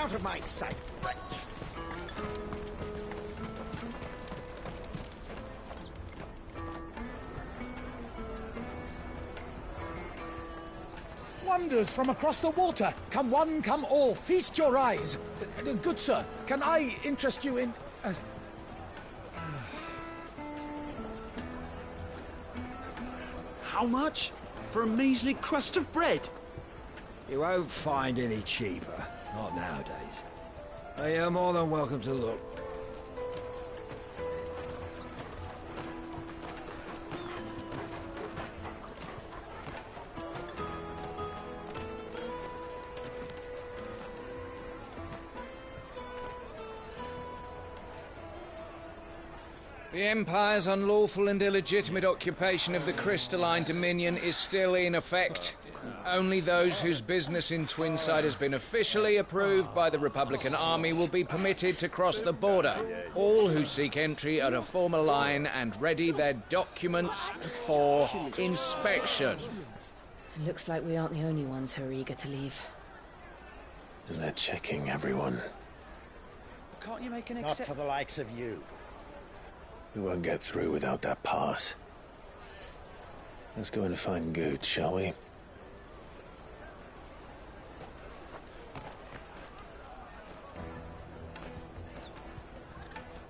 out of my sight! Wonders from across the water! Come one, come all, feast your eyes! Good sir, can I interest you in... How much? For a measly crust of bread? You won't find any cheaper. Not nowadays. You're more than welcome to look. The Empire's unlawful and illegitimate occupation of the crystalline dominion is still in effect. Only those whose business in Twinside has been officially approved by the Republican Army will be permitted to cross the border. All who seek entry are to form a line and ready their documents for inspection. Looks like we aren't the only ones who are eager to leave. And they're checking everyone. Can't you make an exception? Not for the likes of you. We won't get through without that pass. Let's go in and find Good, shall we?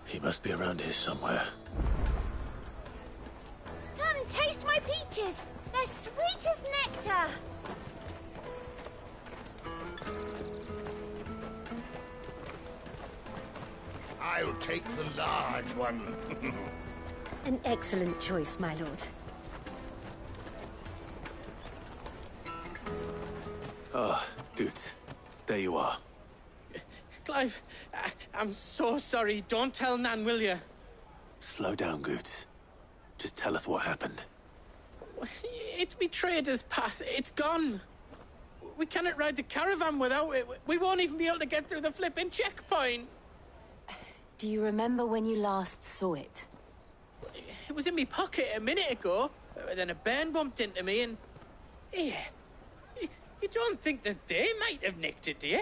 He must be around here somewhere. Come, taste my peaches! They're sweet as nectar! I'll take the large one. An excellent choice, my lord. Ah, Good. There you are. Clive, I'm so sorry. Don't tell Nan, will you? Slow down, Good. Just tell us what happened. It's me trader's pass. It's gone. We cannot ride the caravan without it. We won't even be able to get through the flipping checkpoint. Do you remember when you last saw it? It was in my pocket a minute ago. Then a bairn bumped into me and... Yeah. You don't think that they might have nicked it, do you?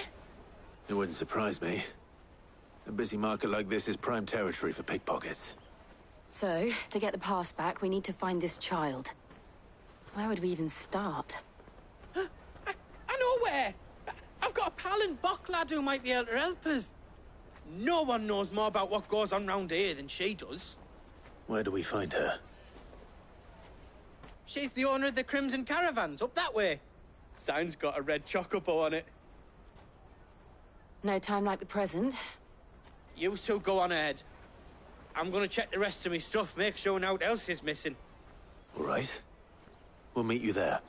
It wouldn't surprise me. A busy market like this is prime territory for pickpockets. So, to get the pass back, we need to find this child. Where would we even start? I know where! I've got a pal in Bock lad who might be able to help us. No one knows more about what goes on round here than she does. Where do we find her? She's the owner of the Crimson Caravans, up that way. Sign's got a red chocobo on it. No time like the present. You two go on ahead. I'm gonna check the rest of my stuff, make sure naught else is missing. All right. We'll meet you there.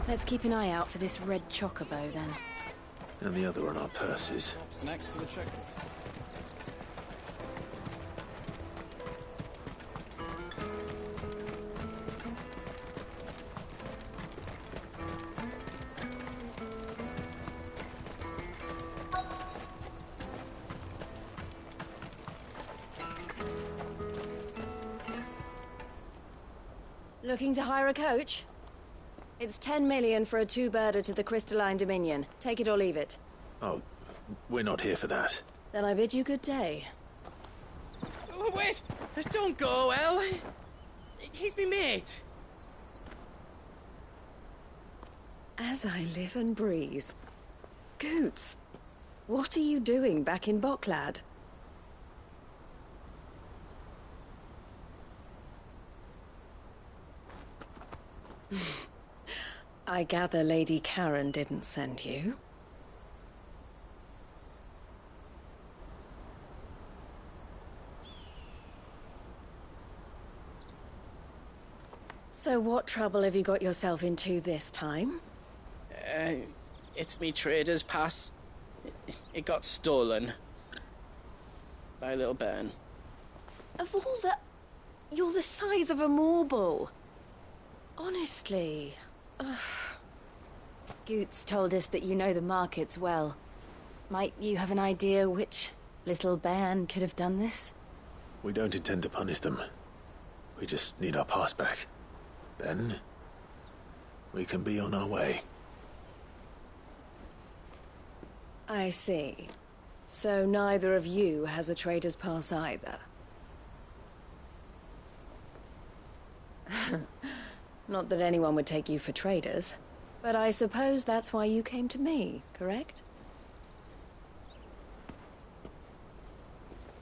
Let's keep an eye out for this red chocobo, then. And the other on our purses. Next to the checkpoint. Looking to hire a coach? It's 10 million for a two-birder to the Crystalline Dominion. Take it or leave it. Oh, we're not here for that. Then I bid you good day. Oh, wait! Don't go, El. He's me mate. As I live and breathe. Goots, what are you doing back in Bocklad? I gather Lady Karen didn't send you. So what trouble have you got yourself into this time? It's me trader's pass. It got stolen. By a little bairn. Of all the... You're the size of a marble. Honestly. Ugh. Goots told us that you know the markets well. Might you have an idea which little bairn could have done this? We don't intend to punish them. We just need our pass back. Then, we can be on our way. I see. So neither of you has a trader's pass either. Not that anyone would take you for traders, but I suppose that's why you came to me, correct?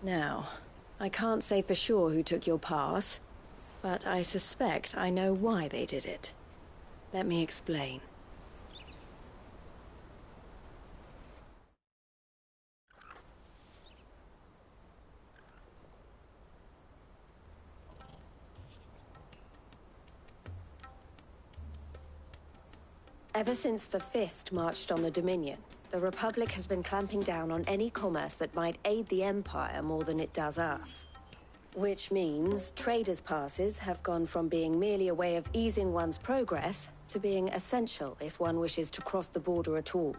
Now, I can't say for sure who took your pass, but I suspect I know why they did it. Let me explain. Ever since the Fist marched on the Dominion, the Republic has been clamping down on any commerce that might aid the Empire more than it does us. Which means traders' passes have gone from being merely a way of easing one's progress to being essential if one wishes to cross the border at all.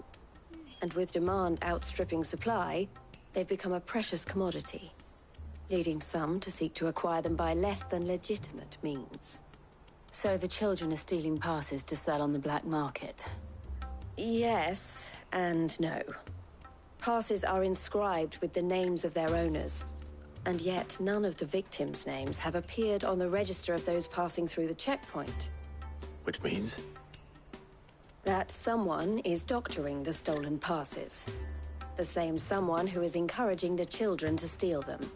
And with demand outstripping supply, they've become a precious commodity, leading some to seek to acquire them by less than legitimate means. So the children are stealing passes to sell on the black market? Yes, and no. Passes are inscribed with the names of their owners, and yet none of the victims' names have appeared on the register of those passing through the checkpoint. Which means? That someone is doctoring the stolen passes. The same someone who is encouraging the children to steal them.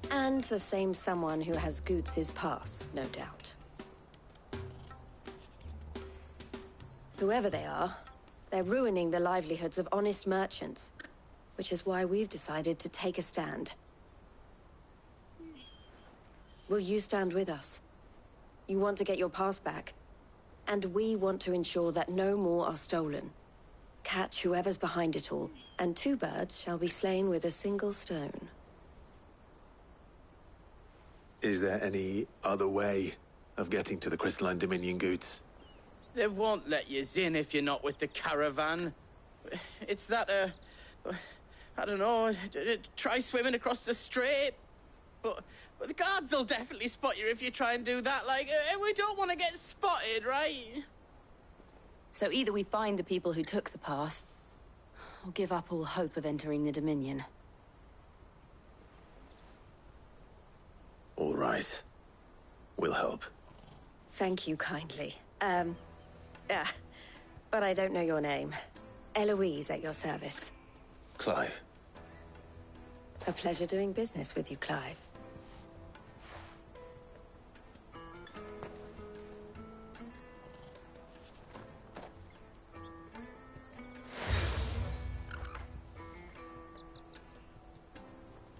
And the same someone who has Goots's pass, no doubt. Whoever they are, they're ruining the livelihoods of honest merchants, which is why we've decided to take a stand. Will you stand with us? You want to get your pass back, and we want to ensure that no more are stolen. Catch whoever's behind it all, and two birds shall be slain with a single stone. Is there any other way of getting to the Crystalline Dominion, Goots? They won't let you in if you're not with the caravan. It's that, I don't know, try swimming across the strait. But the guards will definitely spot you if you try and do that. Like, we don't want to get spotted, right? So either we find the people who took the pass, or give up all hope of entering the Dominion. All right. We'll help. Thank you kindly. But I don't know your name. Eloise at your service. Clive. A pleasure doing business with you, Clive.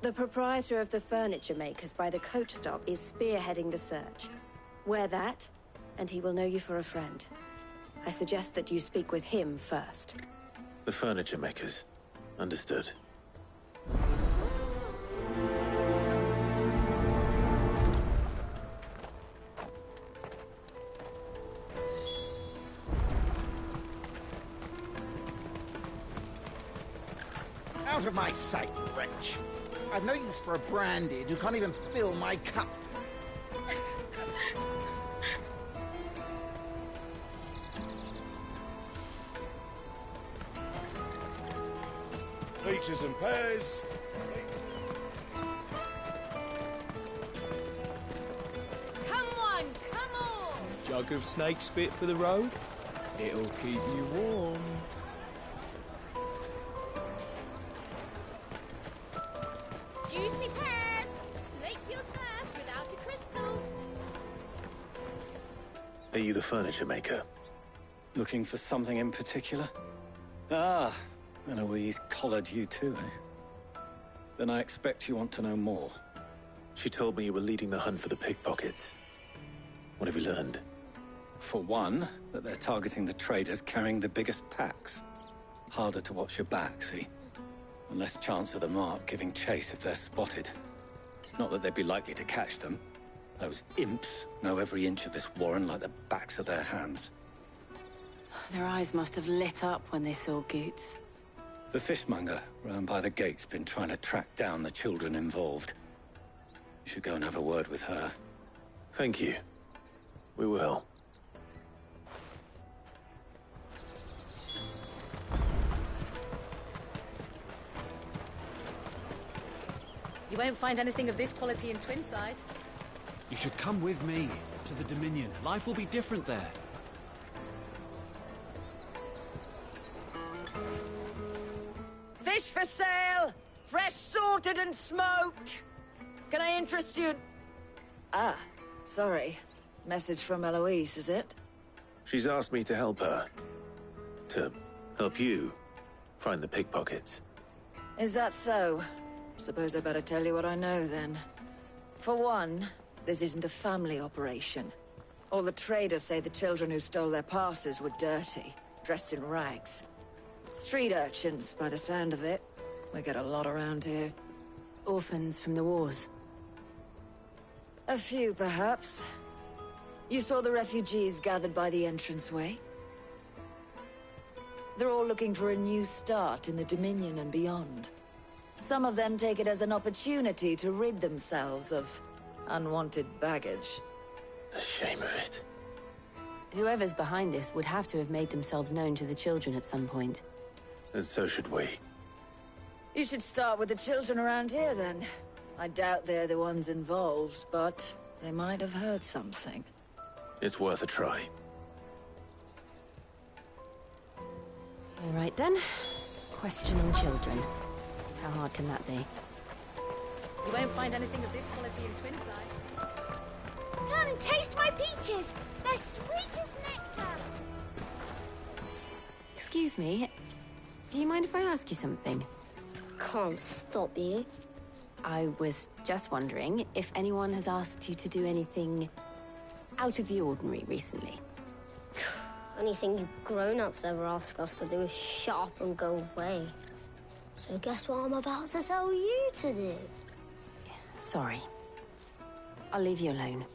The proprietor of the furniture makers by the coach stop is spearheading the search. Wear that, and he will know you for a friend. I suggest that you speak with him first. The furniture makers. Understood. Out of my sight, wretch. I've no use for a branded who can't even fill my cup. Peaches and pears. Come on, come on! Jug of snake spit for the road? It'll keep you warm. Juicy pears! Slake your thirst without a crystal. Are you the furniture maker? Looking for something in particular? Ah, Eloise collared you too, eh? Then I expect you want to know more. She told me you were leading the hunt for the pickpockets. What have you learned? For one, that they're targeting the traders carrying the biggest packs. Harder to watch your back, see? And less chance of the mark giving chase if they're spotted. Not that they'd be likely to catch them. Those imps know every inch of this warren like the backs of their hands. Their eyes must have lit up when they saw Goots. The fishmonger round by the gate's been trying to track down the children involved. You should go and have a word with her. Thank you. We will. You won't find anything of this quality in Twinside. You should come with me to the Dominion. Life will be different there. Fish for sale! Fresh sorted and smoked! Can I interest you? Ah, sorry. Message from Eloise, is it? She's asked me to help her. To help you find the pickpockets. Is that so? Suppose I better tell you what I know, then. For one, this isn't a family operation. All the traders say the children who stole their passes were dirty, dressed in rags. Street urchins, by the sound of it. We get a lot around here. Orphans from the wars. A few, perhaps. You saw the refugees gathered by the entranceway? They're all looking for a new start in the Dominion and beyond. Some of them take it as an opportunity to rid themselves of unwanted baggage. The shame of it. Whoever's behind this would have to have made themselves known to the children at some point. And so should we. You should start with the children around here, then. I doubt they're the ones involved, but they might have heard something. It's worth a try. All right, then. Questioning children. How hard can that be? You won't find anything of this quality in Twinside. Come and taste my peaches. They're sweet as nectar. Excuse me. Do you mind if I ask you something? Can't stop you. I was just wondering if anyone has asked you to do anything out of the ordinary recently. Anything you grown-ups ever ask us to do is shut up and go away. So guess what I'm about to tell you to do? Sorry. I'll leave you alone.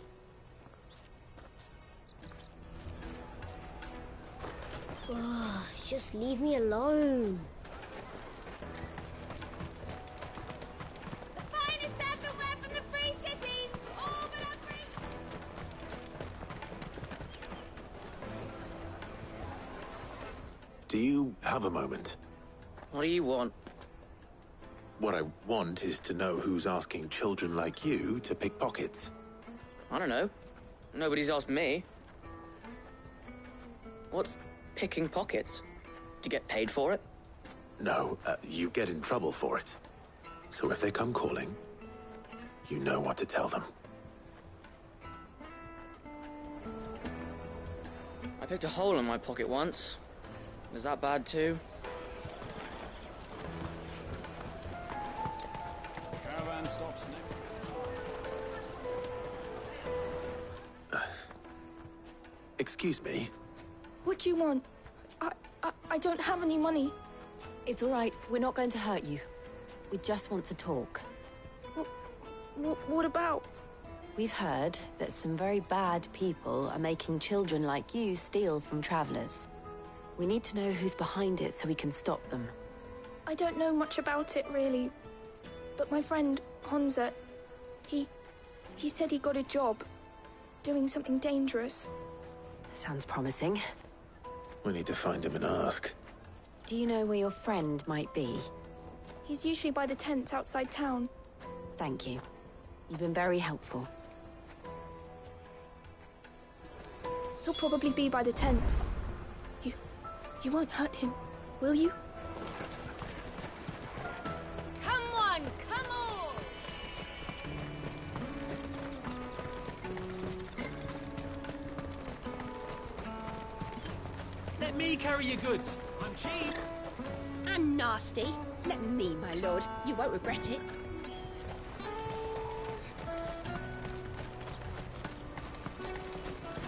Just leave me alone. The finest everywhere from the free cities, all but our free... Do you have a moment? What do you want? What I want is to know who's asking children like you to pick pockets. I don't know. Nobody's asked me. What's picking pockets? Do you get paid for it? No, you get in trouble for it. So if they come calling, you know what to tell them. I picked a hole in my pocket once. Was that bad too? Caravan stops next. Excuse me? What do you want? I don't have any money. It's all right. We're not going to hurt you. We just want to talk. What about? We've heard that some very bad people are making children like you steal from travelers. We need to know who's behind it so we can stop them. I don't know much about it, really. But my friend, Honza, he said he got a job doing something dangerous. Sounds promising. We need to find him and ask. Do you know where your friend might be? He's usually by the tents outside town. Thank you. You've been very helpful. He'll probably be by the tents. You won't hurt him, will you? Come on, come on! Let me carry your goods. I'm cheap. And nasty. Let me, my lord. You won't regret it.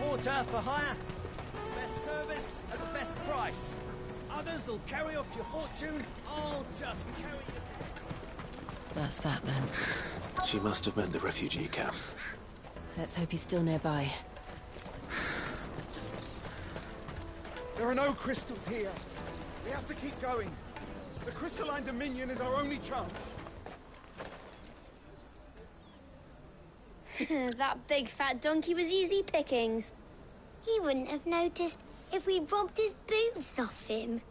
Porter for hire. Best service at the best price. Others will carry off your fortune. I'll just carry you. That's that, then. She must have meant the refugee camp. Let's hope he's still nearby. There are no crystals here. We have to keep going. The crystalline dominion is our only chance. That big fat donkey was easy pickings. He wouldn't have noticed if we'd robbed his boots off him.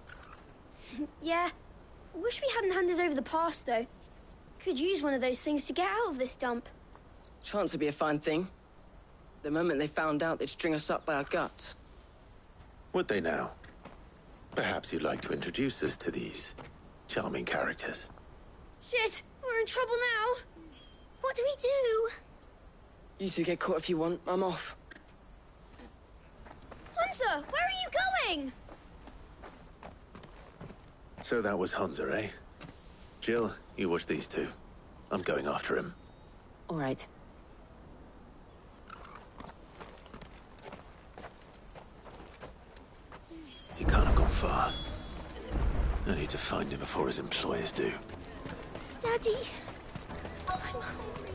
Yeah. Wish we hadn't handed over the pass, though. Could use one of those things to get out of this dump. Chance would be a fine thing. The moment they found out, they'd string us up by our guts. Would they now? Perhaps you'd like to introduce us to these charming characters. Shit! We're in trouble now! What do we do? You two get caught if you want. I'm off. Hunter, where are you going? So that was Hunter, eh? Jill, you watch these two. I'm going after him. All right. He can't have gone far. I need to find him before his employers do. Daddy, I'm hungry.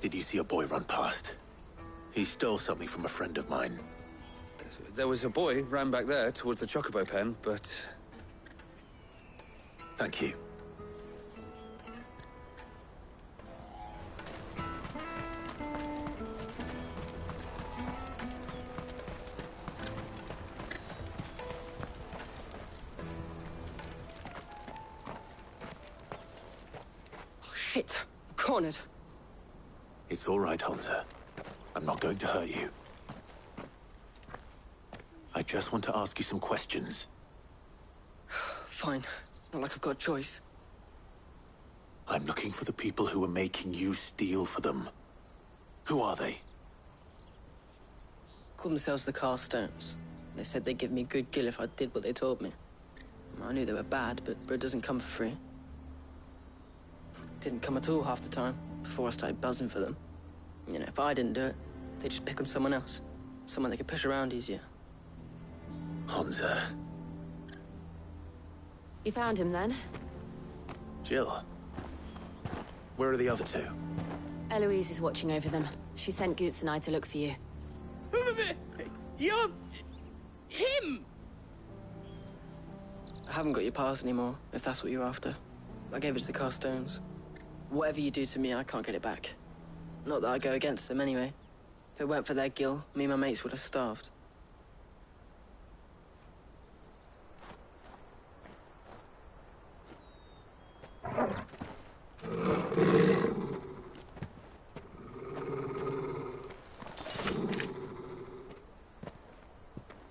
Did you see a boy run past? He stole something from a friend of mine. There was a boy ran back there towards the Chocobo pen, but... Thank you. Oh, shit. I'm cornered. It's all right, Hunter. I'm not going to hurt you. I just want to ask you some questions. Fine. Not like I've got a choice. I'm looking for the people who are making you steal for them. Who are they? Called themselves the Carstones. They said they'd give me good gill if I did what they told me. I knew they were bad, but bread doesn't come for free. Didn't come at all half the time, before I started buzzing for them. You know, if I didn't do it, they'd just pick on someone else. Someone they could push around easier. Hunter. You found him then? Jill. Where are the other two? Eloise is watching over them. She sent Goots and I to look for you. You're... him! I haven't got your pass anymore, if that's what you're after. I gave it to the Carstones. Whatever you do to me, I can't get it back. Not that I go against them anyway. If it weren't for their gill, me and my mates would have starved.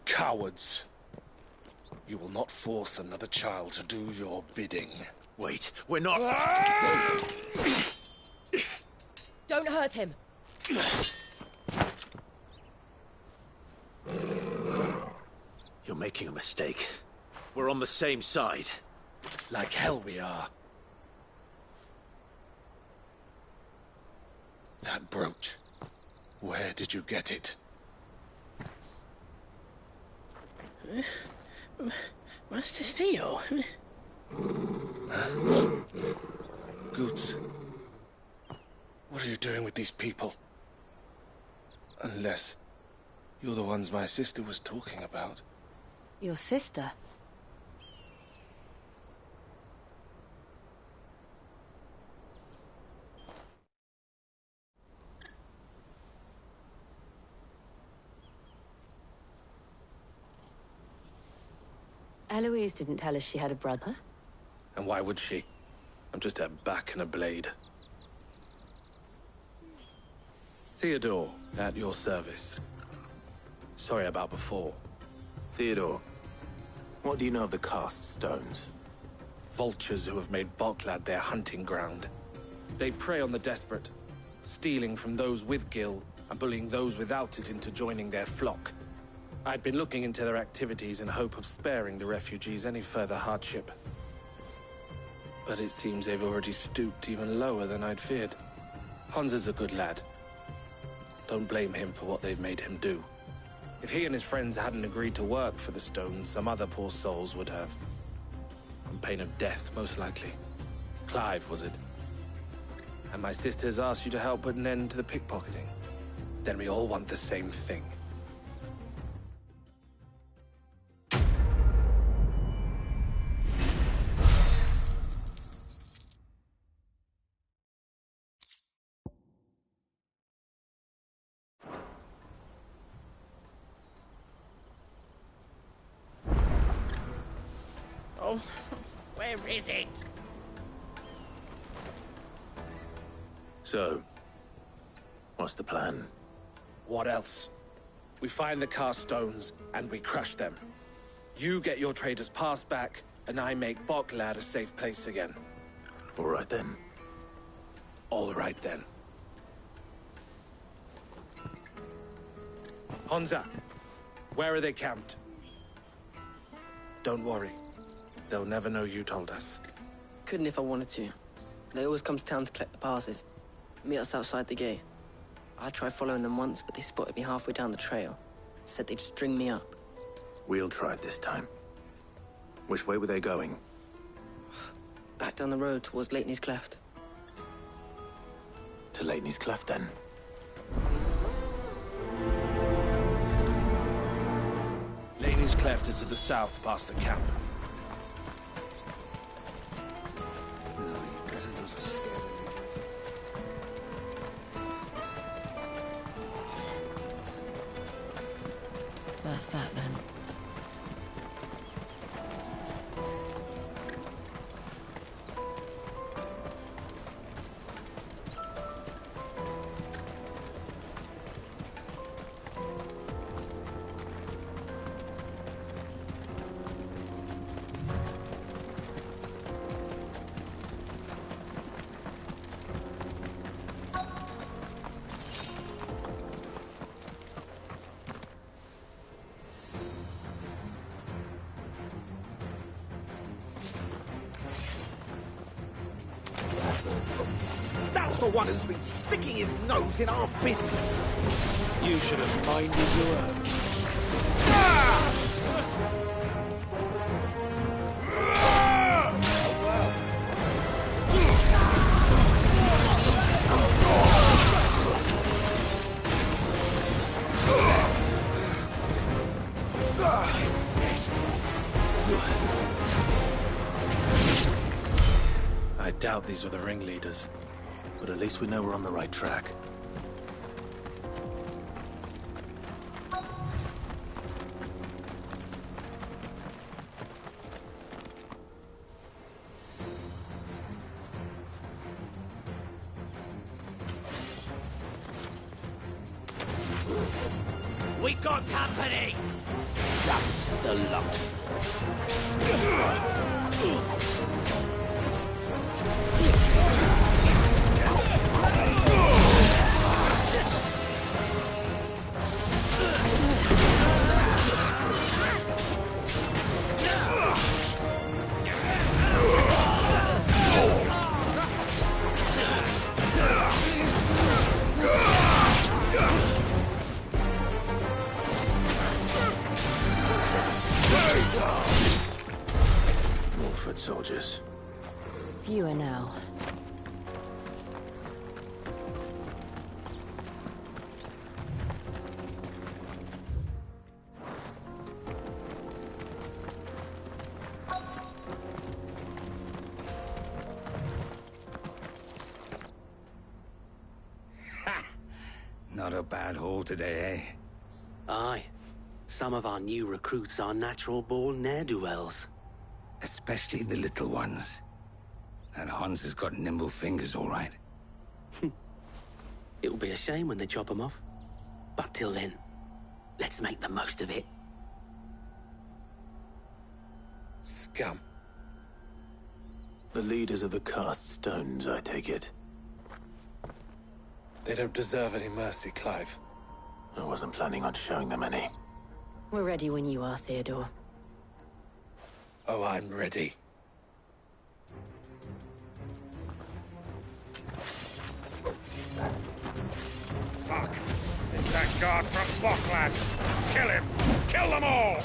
Cowards. You will not force another child to do your bidding. Wait, we're not... Don't hurt him. You're making a mistake. We're on the same side. Like hell we are. That brooch. Where did you get it? Master Theo? Goots. What are you doing with these people? Unless you're the ones my sister was talking about. Your sister? Eloise didn't tell us she had a brother. And why would she? I'm just a back and a blade. Theodore, at your service. Sorry about before. Theodore, what do you know of the cast stones? Vultures who have made Boklad their hunting ground. They prey on the desperate, stealing from those with gil and bullying those without it into joining their flock. I'd been looking into their activities in hope of sparing the refugees any further hardship. But it seems they've already stooped even lower than I'd feared. Hunter's a good lad. Don't blame him for what they've made him do. If he and his friends hadn't agreed to work for the stones, some other poor souls would have. On pain of death, most likely. Clive, was it? And my sisters asked you to help put an end to the pickpocketing. Then we all want the same thing. now. Where is it? So, what's the plan? What else? We find the cast stones, and we crush them. You get your trader's pass back, and I make Boklad a safe place again. All right then. All right then. Honza, where are they camped? Don't worry. They'll never know you told us. Couldn't if I wanted to. They always come to town to collect the passes. Meet us outside the gate. I tried following them once, but they spotted me halfway down the trail. Said they'd string me up. We'll try it this time. Which way were they going? Back down the road towards Lateney's Cleft. To Lateney's Cleft, then. Lateney's Cleft is to the south, past the camp. That's that then. That's the one who's been sticking his nose in our business. You should have minded your own. I doubt these were the ringleaders. But at least we know we're on the right track. We got company! That's the lot. More foot soldiers. Fewer now. Not a bad haul today, eh? Aye. Some of our new recruits are natural-born ne'er-do-wells. Especially the little ones. That Hans has got nimble fingers, all right. It'll be a shame when they chop them off. But till then, let's make the most of it. Scum. The leaders of the cast stones, I take it. They don't deserve any mercy, Clive. I wasn't planning on showing them any. We're ready when you are, Theodore. Oh, I'm ready. Fuck! It's that guard from Boklad! Kill him! Kill them all!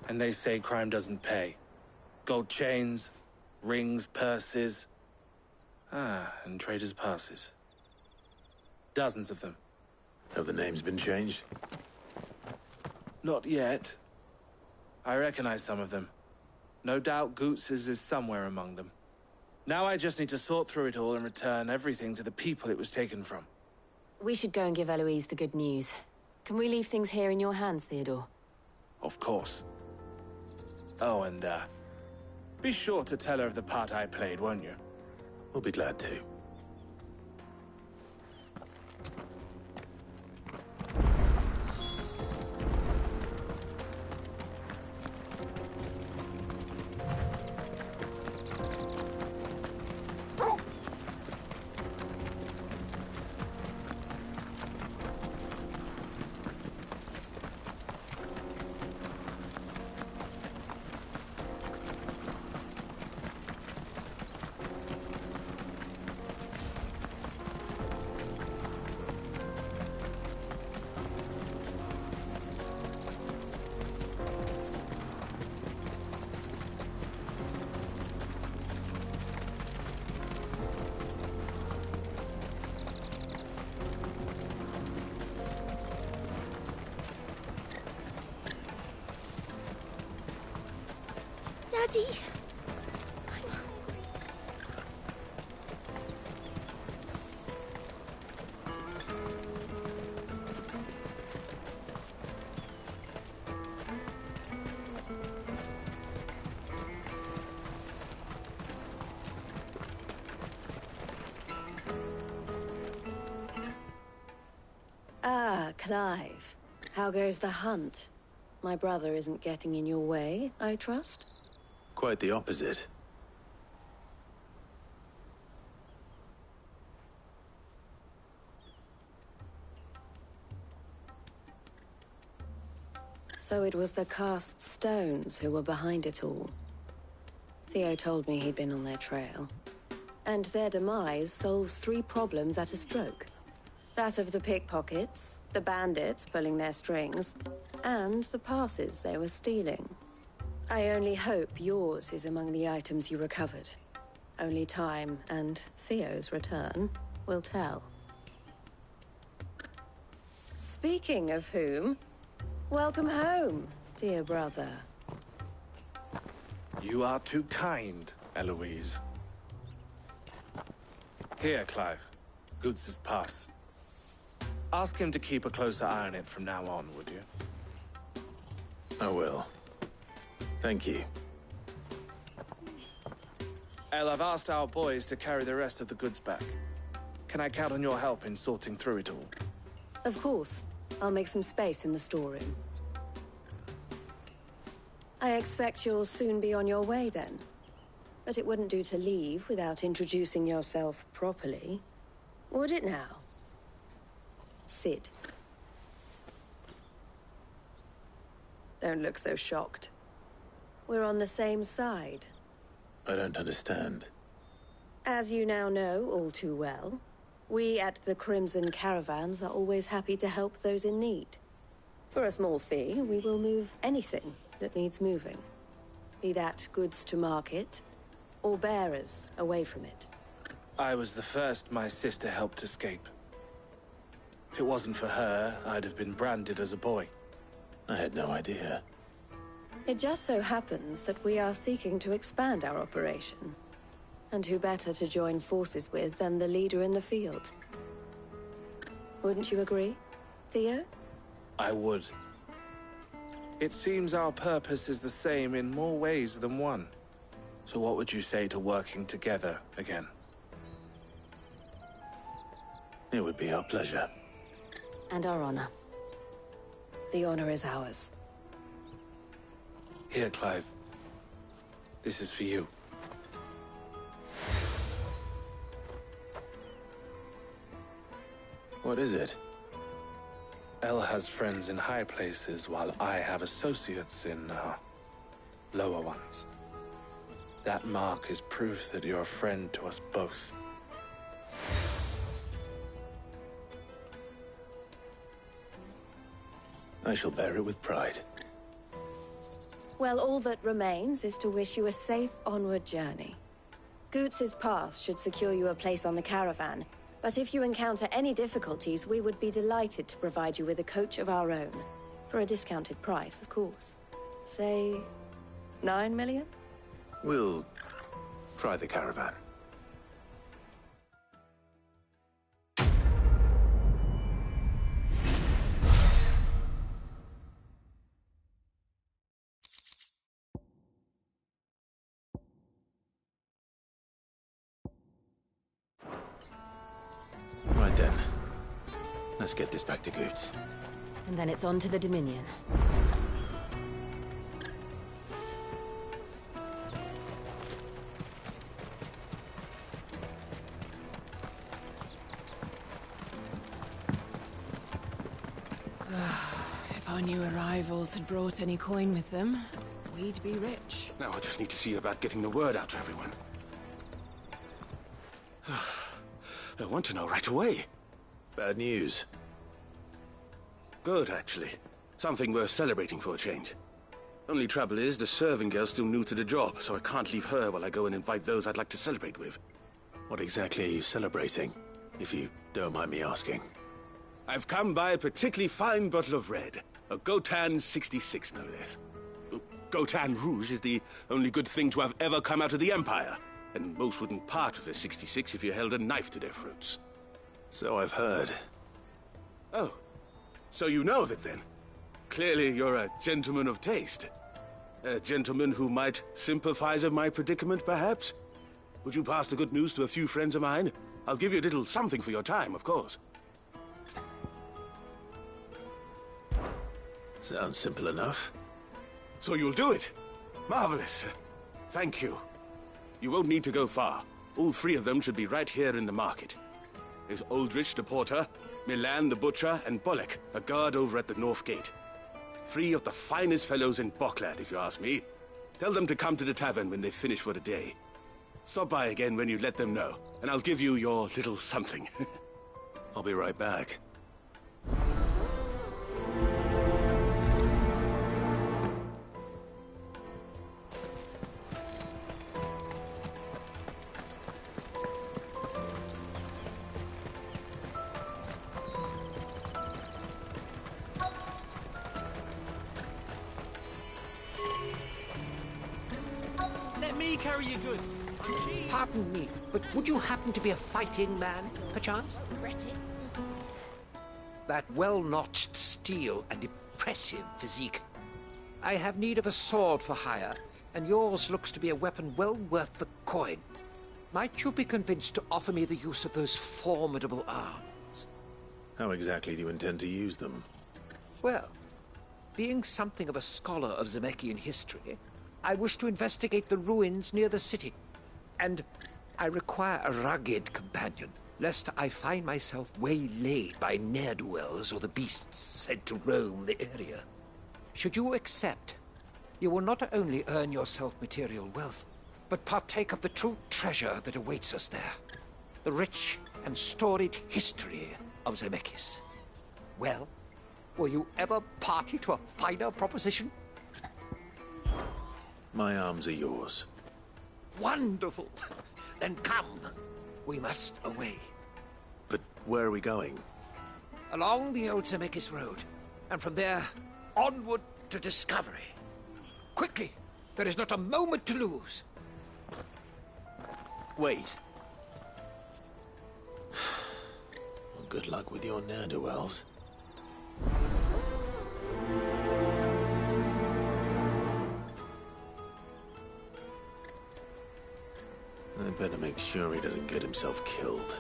And they say crime doesn't pay. Gold chains, rings, purses. And traders' passes. Dozens of them. Have the names been changed? Not yet. I recognize some of them. No doubt Goots's is somewhere among them. Now I just need to sort through it all and return everything to the people it was taken from. We should go and give Eloise the good news. Can we leave things here in your hands, Theodore? Of course. Oh, and, be sure to tell her of the part I played, won't you? We'll be glad to. Daddy! Ah, Clive. How goes the hunt? My brother isn't getting in your way, I trust? Quite the opposite. So it was the cast stones who were behind it all. Theo told me he'd been on their trail. And their demise solves 3 problems at a stroke. That of the pickpockets, the bandits pulling their strings, and the passes they were stealing. I only hope yours is among the items you recovered. Only time and Theo's return will tell. Speaking of whom, welcome home, dear brother. You are too kind, Eloise. Here, Clive. Goods's pass. Ask him to keep a closer eye on it from now on, would you? I will. Thank you. El, I've asked our boys to carry the rest of the goods back. Can I count on your help in sorting through it all? Of course. I'll make some space in the storeroom. I expect you'll soon be on your way then. But it wouldn't do to leave without introducing yourself properly. Would it now? Sid. Don't look so shocked. We're on the same side. I don't understand. As you now know all too well, we at the Crimson Caravans are always happy to help those in need. For a small fee, we will move anything that needs moving. Be that goods to market, or bearers away from it. I was the first my sister helped escape. If it wasn't for her, I'd have been branded as a boy. I had no idea. It just so happens that we are seeking to expand our operation. And who better to join forces with than the leader in the field? Wouldn't you agree, Theo? I would. It seems our purpose is the same in more ways than one. So what would you say to working together again? It would be our pleasure. And our honor. The honor is ours. Here, Clive. This is for you. What is it? El has friends in high places, while I have associates in, lower ones. That mark is proof that you're a friend to us both. I shall bear it with pride. Well, all that remains is to wish you a safe onward journey. Goots's pass should secure you a place on the caravan, but if you encounter any difficulties, we would be delighted to provide you with a coach of our own. For a discounted price, of course. Say, 9 million? We'll try the caravan. Right then. Let's get this back to Goots. And then it's on to the Dominion. If our new arrivals had brought any coin with them, we'd be rich. Now I just need to see about getting the word out to everyone. I want to know right away. Bad news. Good, actually. Something worth celebrating for a change. Only trouble is, the serving girl's still new to the job, so I can't leave her while I go and invite those I'd like to celebrate with. What exactly are you celebrating, if you don't mind me asking? I've come by a particularly fine bottle of red. A Gotan 66, no less. Gotan Rouge is the only good thing to have ever come out of the Empire. And most wouldn't part with a 66 if you held a knife to their throats. So I've heard. Oh, so you know of it then? Clearly you're a gentleman of taste. A gentleman who might sympathize with my predicament, perhaps? Would you pass the good news to a few friends of mine? I'll give you a little something for your time, of course. Sounds simple enough. So you'll do it? Marvelous. Thank you. You won't need to go far. All three of them should be right here in the market. There's Aldrich the porter, Milan the butcher, and Bullock, a guard over at the north gate. Three of the finest fellows in Boklad, if you ask me. Tell them to come to the tavern when they finish for the day. Stop by again when you let them know, and I'll give you your little something. I'll be right back. Carry your goods. Pardon me, but would you happen to be a fighting man, perchance? That well-notched steel and impressive physique. I have need of a sword for hire, and yours looks to be a weapon well worth the coin. Might you be convinced to offer me the use of those formidable arms? How exactly do you intend to use them? Well, being something of a scholar of Zemeckis history, I wish to investigate the ruins near the city. And I require a rugged companion, lest I find myself waylaid by ne'er-do-wells or the beasts sent to roam the area. Should you accept, you will not only earn yourself material wealth, but partake of the true treasure that awaits us there. The rich and storied history of Zemeckis. Well, were you ever party to a finer proposition? My arms are yours. Wonderful! Then come. We must away. But where are we going? Along the old Zemeckis Road, and from there, onward to discovery. Quickly! There is not a moment to lose. Wait. Well, good luck with your ne'er-do-wells. I'd better make sure he doesn't get himself killed.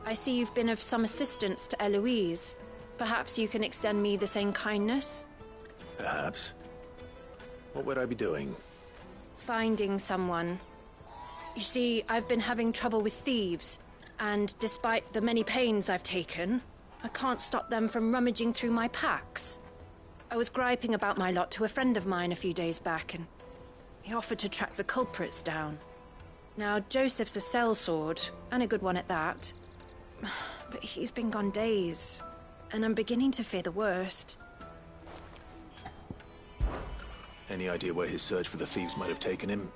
I see you've been of some assistance to Eloise. Perhaps you can extend me the same kindness? Perhaps. What would I be doing? Finding someone. You see, I've been having trouble with thieves, and despite the many pains I've taken, I can't stop them from rummaging through my packs. I was griping about my lot to a friend of mine a few days back, and he offered to track the culprits down. Now, Joseph's a sellsword, and a good one at that. But he's been gone days, and I'm beginning to fear the worst. Any idea where his search for the thieves might have taken him?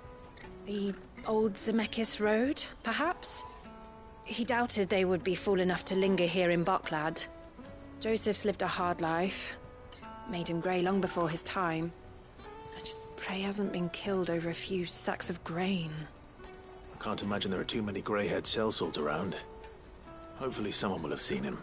The old Zemeckis Road, perhaps? He doubted they would be fool enough to linger here in Boklad. Joseph's lived a hard life. Made him grey long before his time. I just pray he hasn't been killed over a few sacks of grain. I can't imagine there are too many grey-haired sellswords around. Hopefully someone will have seen him.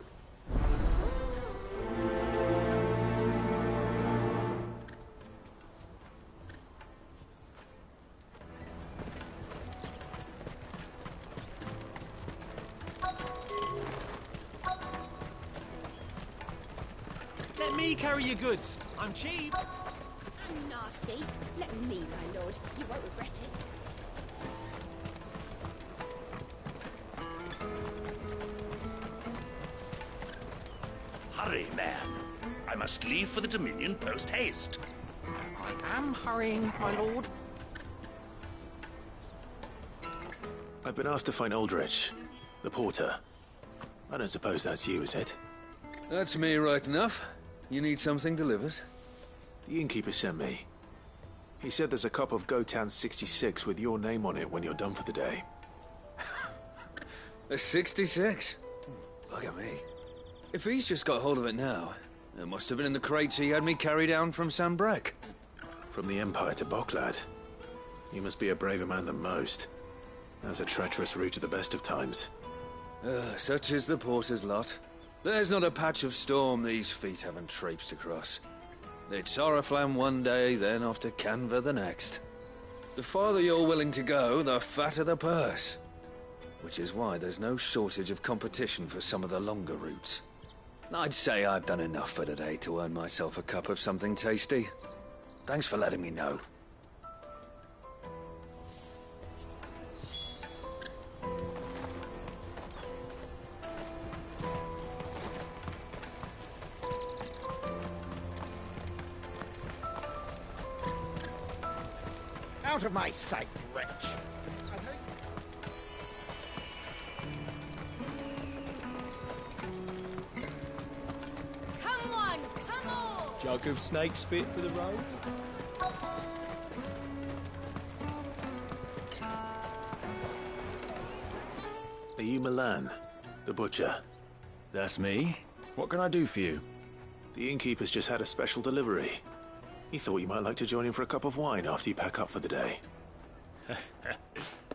Let me carry your goods. I'm cheap. I'm nasty. Let me, my lord. You won't regret it. Hurry, man. I must leave for the Dominion post-haste. I am hurrying, my lord. I've been asked to find Aldrich, the porter. I don't suppose that's you, is it? That's me right enough. You need something delivered? The innkeeper sent me. He said there's a cup of Gotan 66 with your name on it when you're done for the day. A 66? Look at me. If he's just got hold of it now, it must have been in the crates he had me carry down from Sanbrek. From the Empire to Boklad. You must be a braver man than most. That's a treacherous route at the best of times. Such is the porter's lot. There's not a patch of storm these feet haven't traipsed across. It's Oriflamme one day, then off to Canva the next. The farther you're willing to go, the fatter the purse. Which is why there's no shortage of competition for some of the longer routes. I'd say I've done enough for today to earn myself a cup of something tasty. Thanks for letting me know. Out of my sight, wretch! Come on, come on! Jug of snake spit for the road? Are you Milan, the butcher? That's me. What can I do for you? The innkeeper's just had a special delivery. He thought you might like to join him for a cup of wine after you pack up for the day.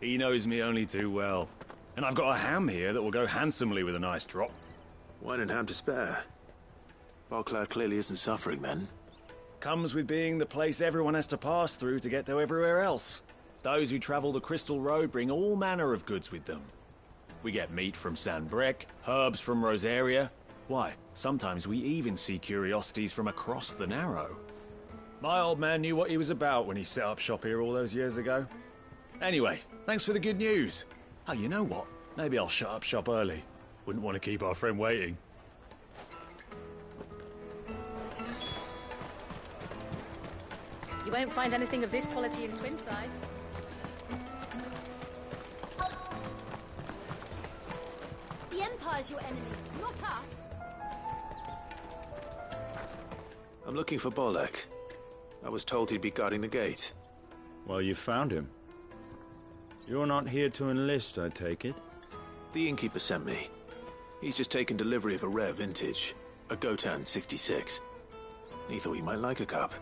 He knows me only too well. And I've got a ham here that will go handsomely with a nice drop. Wine and ham to spare. Boklad clearly isn't suffering, then. Comes with being the place everyone has to pass through to get to everywhere else. Those who travel the Crystal Road bring all manner of goods with them. We get meat from Sanbrek, herbs from Rosaria. Why, sometimes we even see curiosities from across the Narrow. My old man knew what he was about when he set up shop here all those years ago. Anyway, thanks for the good news. Oh, you know what? Maybe I'll shut up shop early. Wouldn't want to keep our friend waiting. You won't find anything of this quality in Twinside. The Empire's your enemy, not us. I'm looking for Bolek. I was told he'd be guarding the gate. Well, you found him. You're not here to enlist, I take it? The innkeeper sent me. He's just taken delivery of a rare vintage, a Gotan 66. He thought you might like a cup.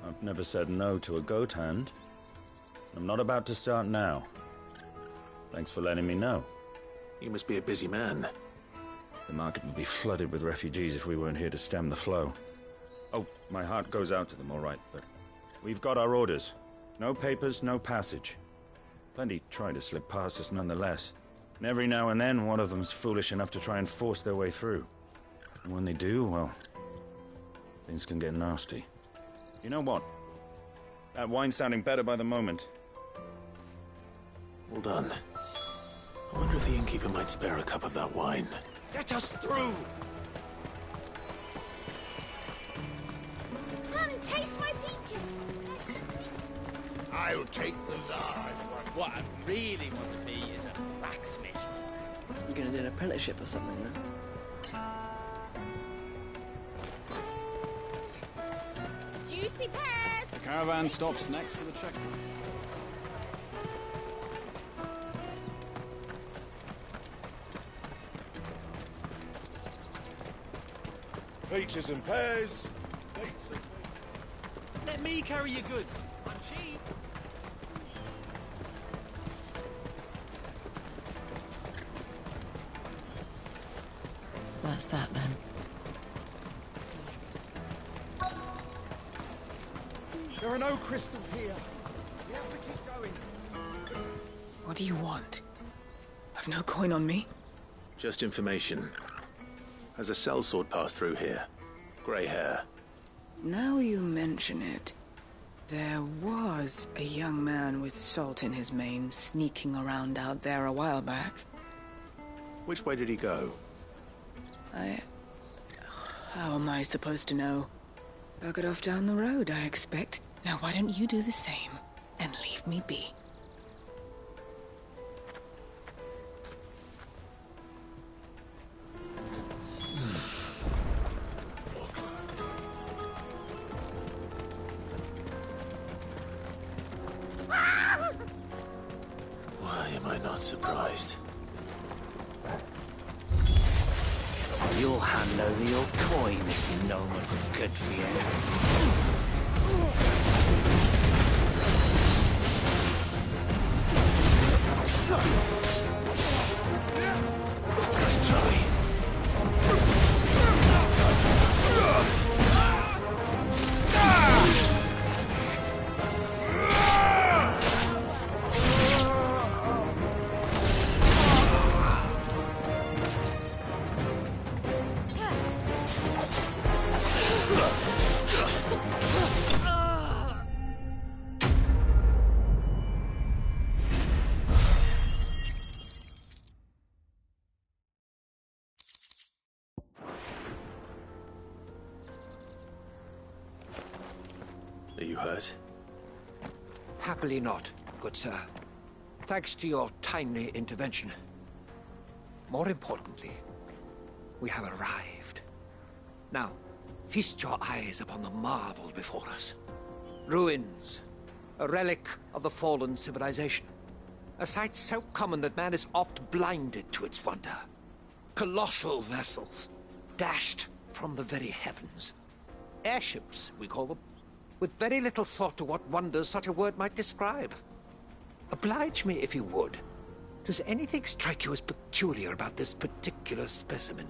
I've never said no to a goat hand. I'm not about to start now. Thanks for letting me know. You must be a busy man. The market would be flooded with refugees if we weren't here to stem the flow. Oh, my heart goes out to them, all right, but we've got our orders. No papers, no passage. Plenty try to slip past us nonetheless. And every now and then, one of them's foolish enough to try and force their way through. And when they do, well, things can get nasty. You know what? That wine's sounding better by the moment. Well done. I wonder if the innkeeper might spare a cup of that wine. Get us through! Come, taste my peaches! I'll take the large one. What I really want to be is a blacksmith. You gonna do an apprenticeship or something, then? Juicy pears! The caravan stops next to the checkpoint. Peaches and pears. Let me carry your goods. I'm cheap. That's that then. There are no crystals here. We have to keep going. What do you want? I've no coin on me. Just information. Has a sellsword passed through here? Grey hair. Now you mention it, there was a young man with salt in his mane sneaking around out there a while back. Which way did he go? How am I supposed to know? Buggered off down the road, I expect. Now why don't you do the same and leave me be? Why am I not surprised? You'll hand over your coin if you know what's good for you. Nice try. Are you hurt? Happily not, good sir. Thanks to your timely intervention. More importantly, we have arrived. Now, feast your eyes upon the marvel before us. Ruins, a relic of the fallen civilization. A sight so common that man is oft blinded to its wonder. Colossal vessels, dashed from the very heavens. Airships, we call them, with very little thought to what wonders such a word might describe. Oblige me if you would. Does anything strike you as peculiar about this particular specimen?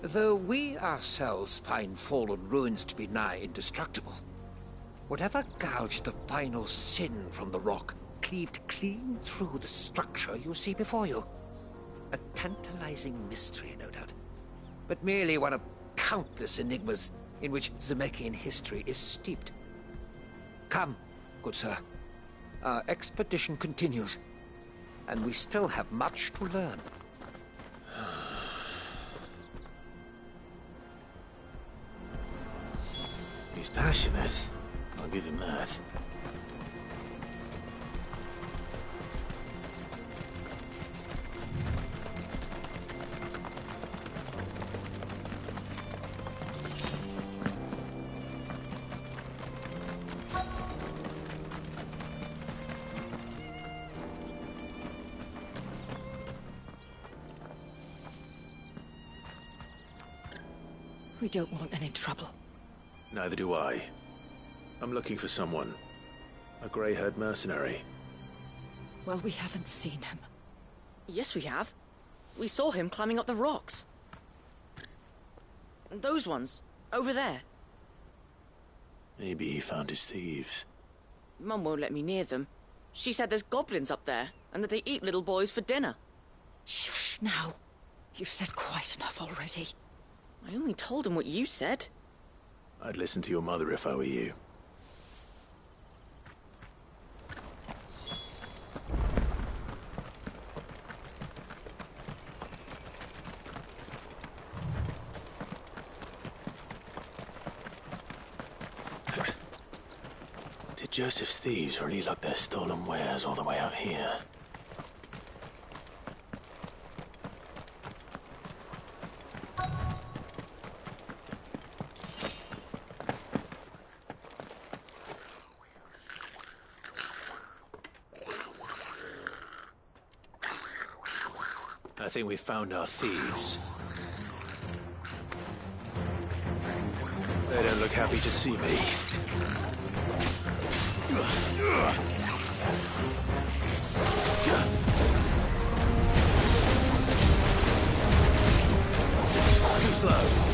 Though we ourselves find fallen ruins to be nigh indestructible, whatever gouged the final sin from the rock cleaved clean through the structure you see before you. A tantalizing mystery, no doubt, but merely one of countless enigmas in which Zemeckis history is steeped. Come, good sir. Our expedition continues, and we still have much to learn. He's passionate. I'll give him that. We don't want any trouble. Neither do I. I'm looking for someone. A grey-haired mercenary. Well, we haven't seen him. Yes, we have. We saw him climbing up the rocks. And those ones, over there. Maybe he found his thieves. Mum won't let me near them. She said there's goblins up there, and that they eat little boys for dinner. Shush, now. You've said quite enough already. I only told him what you said. I'd listen to your mother if I were you. Did Joseph's thieves really lug their stolen wares all the way out here? I think we found our thieves. They don't look happy to see me. Too slow.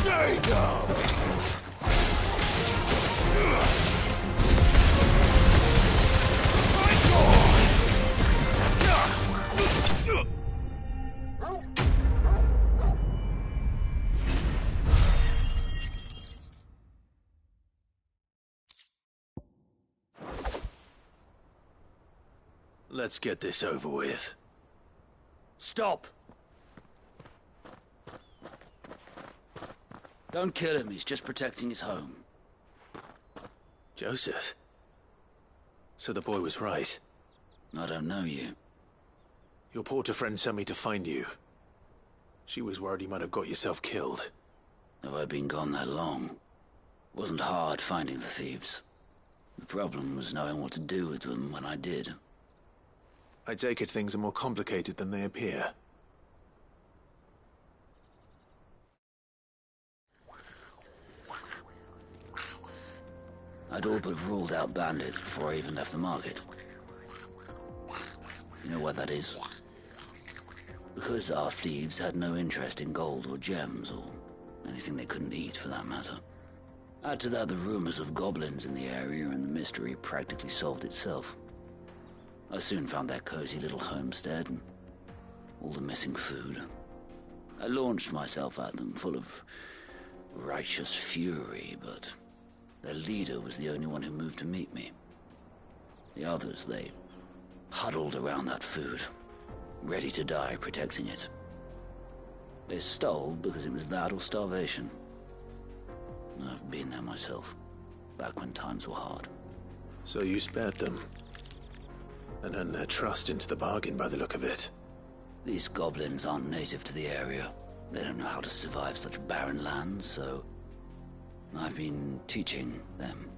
Stay down! Let's get this over with. Stop! Don't kill him, he's just protecting his home. Joseph? So the boy was right. I don't know you. Your porter friend sent me to find you. She was worried you might have got yourself killed. Have I been gone that long? It wasn't hard finding the thieves. The problem was knowing what to do with them when I did. I take it things are more complicated than they appear. I'd all but ruled out bandits before I even left the market. You know why that is? Because our thieves had no interest in gold or gems, or anything they couldn't eat for that matter. Add to that the rumors of goblins in the area, and the mystery practically solved itself. I soon found their cozy little homestead and all the missing food. I launched myself at them, full of righteous fury, but their leader was the only one who moved to meet me. The others, they huddled around that food, ready to die protecting it. They stole because it was that or starvation. I've been there myself, back when times were hard. So you spared them? And earned their trust into the bargain by the look of it. These goblins aren't native to the area. They don't know how to survive such barren lands, so I've been teaching them.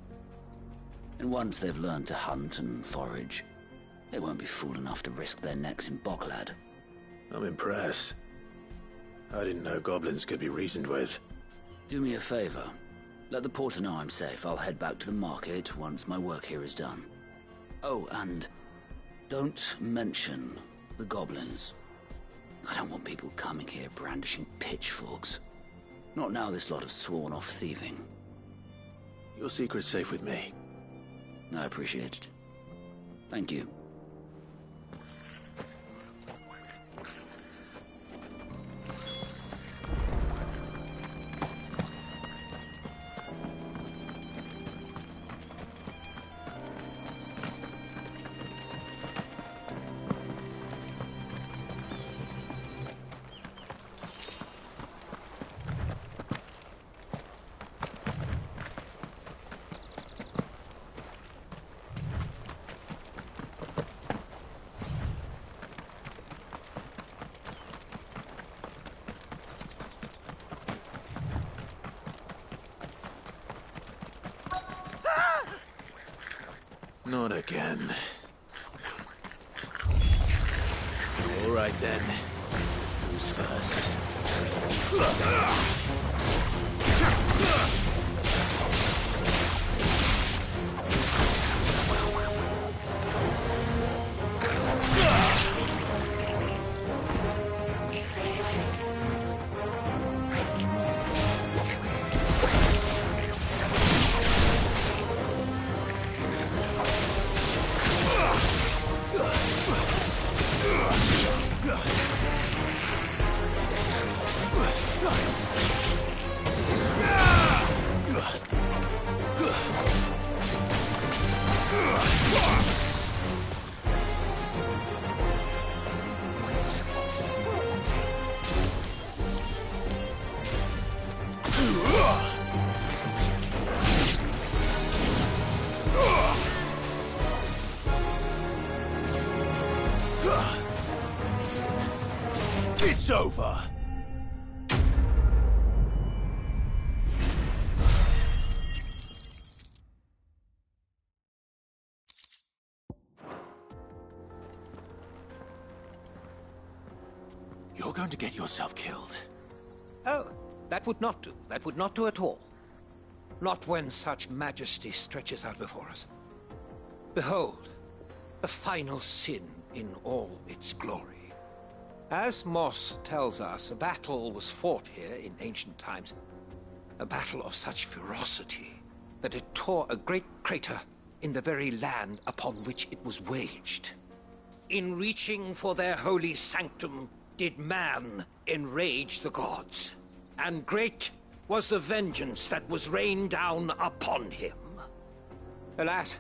And once they've learned to hunt and forage, they won't be fool enough to risk their necks in Boklad. I'm impressed. I didn't know goblins could be reasoned with. Do me a favor. Let the porter know I'm safe. I'll head back to the market once my work here is done. Oh, and don't mention the goblins. I don't want people coming here brandishing pitchforks. Not now this lot have sworn off thieving. Your secret's safe with me. I appreciate it. Thank you. Not again. All right then. Who's first? It's over. You're going to get yourself killed. Oh, that would not do. That would not do at all. Not when such majesty stretches out before us. Behold, the final sin in all its glory. As Moss tells us, a battle was fought here in ancient times. A battle of such ferocity that it tore a great crater in the very land upon which it was waged. In reaching for their holy sanctum, did man enrage the gods, and great was the vengeance that was rained down upon him. Alas,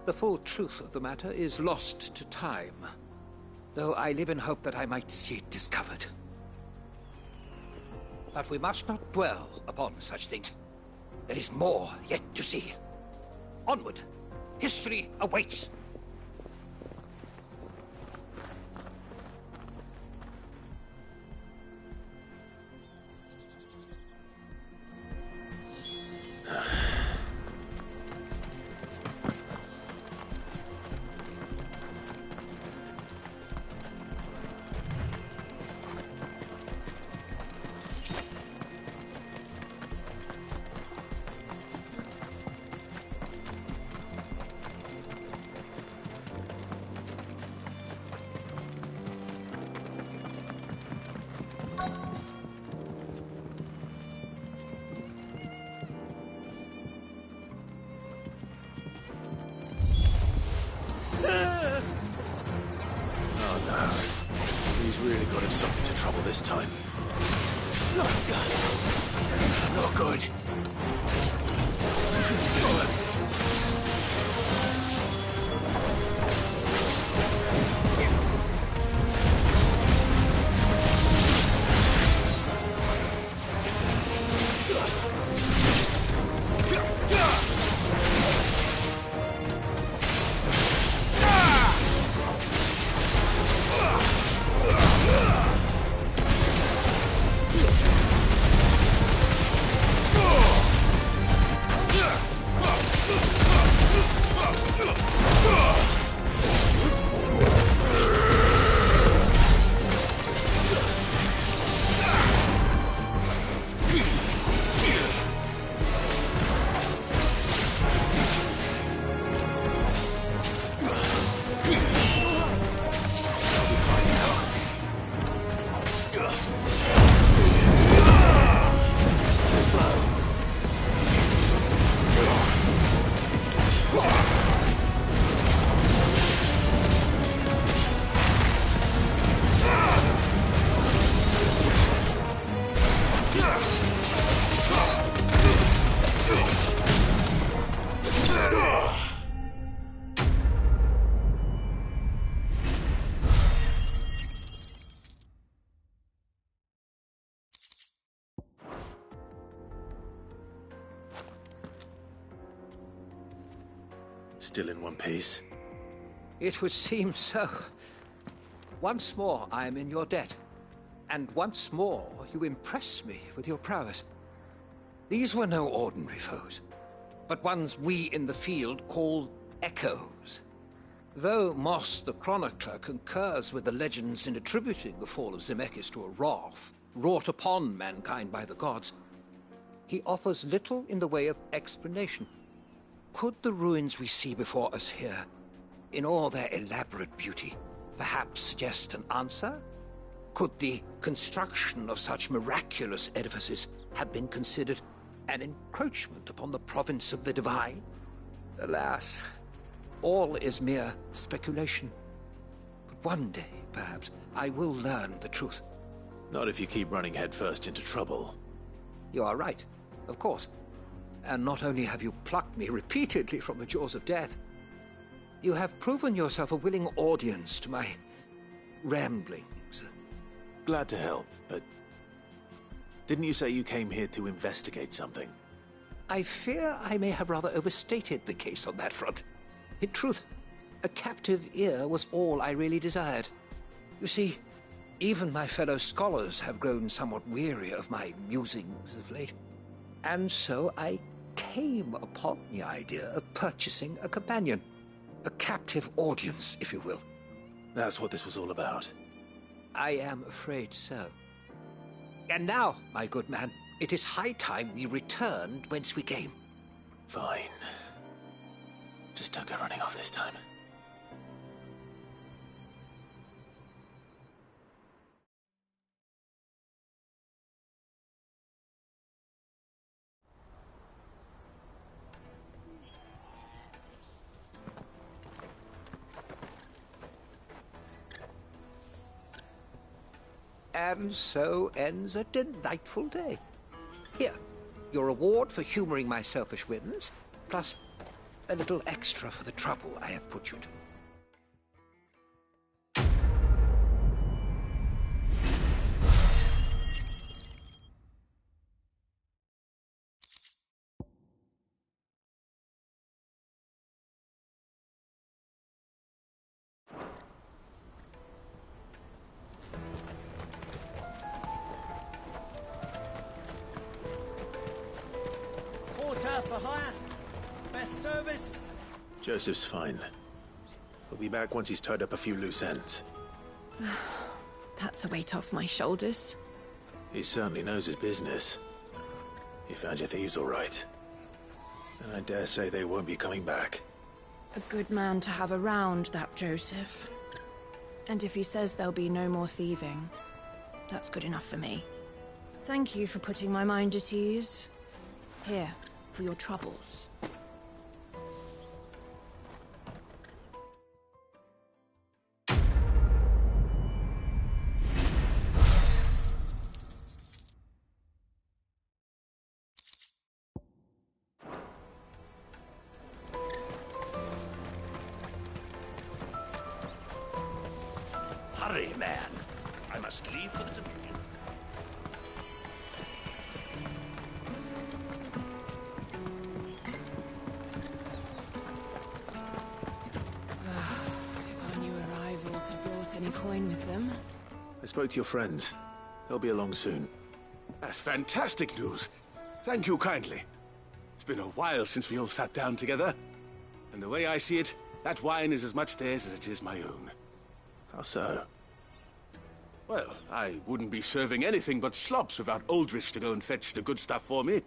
the full truth of the matter is lost to time, though I live in hope that I might see it discovered. But we must not dwell upon such things. There is more yet to see. Onward! History awaits! This time. Not good. Still in one piece? It would seem so. Once more I am in your debt. And once more you impress me with your prowess. These were no ordinary foes, but ones we in the field call echoes. Though Moss the Chronicler concurs with the legends in attributing the fall of Zemeckis to a wrath wrought upon mankind by the gods, he offers little in the way of explanation. Could the ruins we see before us here, in all their elaborate beauty, perhaps suggest an answer? Could the construction of such miraculous edifices have been considered an encroachment upon the province of the divine? Alas, all is mere speculation. But one day, perhaps, I will learn the truth. Not if you keep running headfirst into trouble. You are right, of course. And not only have you plucked me repeatedly from the jaws of death, you have proven yourself a willing audience to my ramblings. Glad to help, but didn't you say you came here to investigate something? I fear I may have rather overstated the case on that front. In truth, a captive ear was all I really desired. You see, Even my fellow scholars have grown somewhat weary of my musings of late. And so I came upon the idea of purchasing a companion. A captive audience, if you will. That's what this was all about. I am afraid so. And now, my good man, it is high time we returned whence we came. Fine. Just don't go running off this time. And so ends a delightful day. Here, your reward for humoring my selfish whims, plus a little extra for the trouble I have put you to. Porter for hire. Best service. Joseph's fine. He'll be back once he's tied up a few loose ends. That's a weight off my shoulders. He certainly knows his business. You found your thieves all right. And I dare say they won't be coming back. A good man to have around, that Joseph. And if he says there'll be no more thieving, that's good enough for me. Thank you for putting my mind at ease. Here, for your troubles. Hurry, man. I must leave for the Dominion. If our new arrivals had brought any coin with them. I spoke to your friends. They'll be along soon. That's fantastic news. Thank you kindly. It's been a while since we all sat down together. And the way I see it, that wine is as much theirs as it is my own. How so? Well, I wouldn't be serving anything but slops without Aldrich to go and fetch the good stuff for me.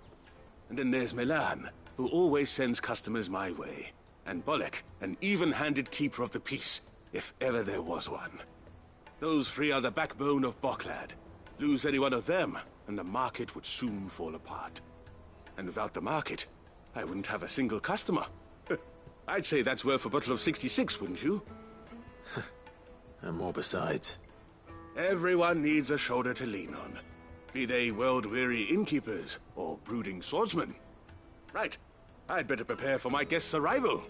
And then there's Milan, who always sends customers my way. And Bolek, an even-handed keeper of the peace, if ever there was one. Those three are the backbone of Boklad. Lose any one of them, and the market would soon fall apart. And without the market, I wouldn't have a single customer. I'd say that's worth a bottle of 66, wouldn't you? And more besides. Everyone needs a shoulder to lean on. Be they world-weary innkeepers or brooding swordsmen. Right. I'd better prepare for my guest's arrival.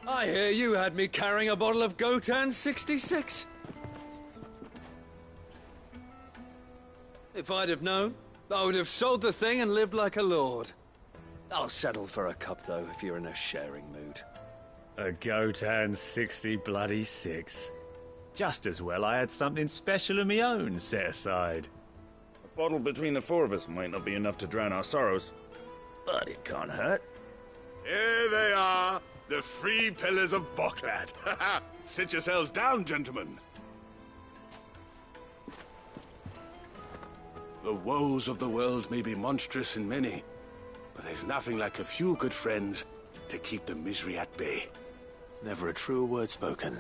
I hear you had me carrying a bottle of Gotan 66. If I'd have known, I would have sold the thing and lived like a lord. I'll settle for a cup, though, if you're in a sharing mood. A Gotan 66. Just as well I had something special of my own set aside. A bottle between the four of us might not be enough to drown our sorrows, but it can't hurt. Here they are, the three pillars of Boklad. Sit yourselves down, gentlemen. The woes of the world may be monstrous and many, but there's nothing like a few good friends to keep the misery at bay. Never a truer word spoken.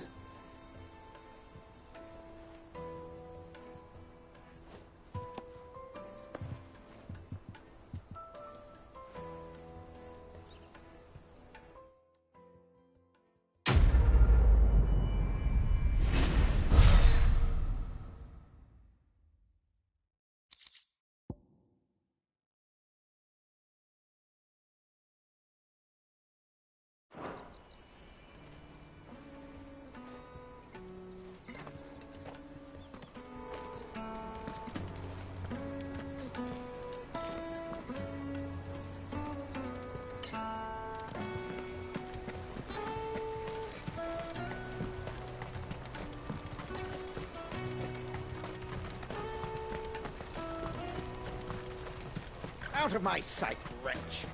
Out of my sight, wretch!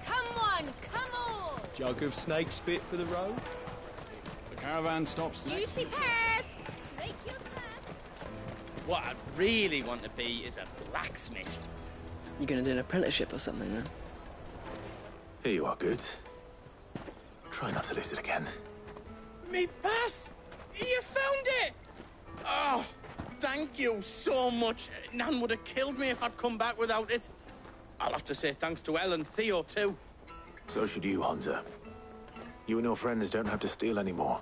Come on, come on! Jug of snake spit for the road? The caravan stops next. Juicy pears! Snake your thirst! What I really want to be is a blacksmith. You gonna do an apprenticeship or something, then? Here you are, Good. Try not to lose it again. Me pass! You found it! Oh, thank you so much. Nan would have killed me if I'd come back without it. I'll have to say thanks to Elle and Theo, too. So should you, Honza. You and your friends don't have to steal anymore.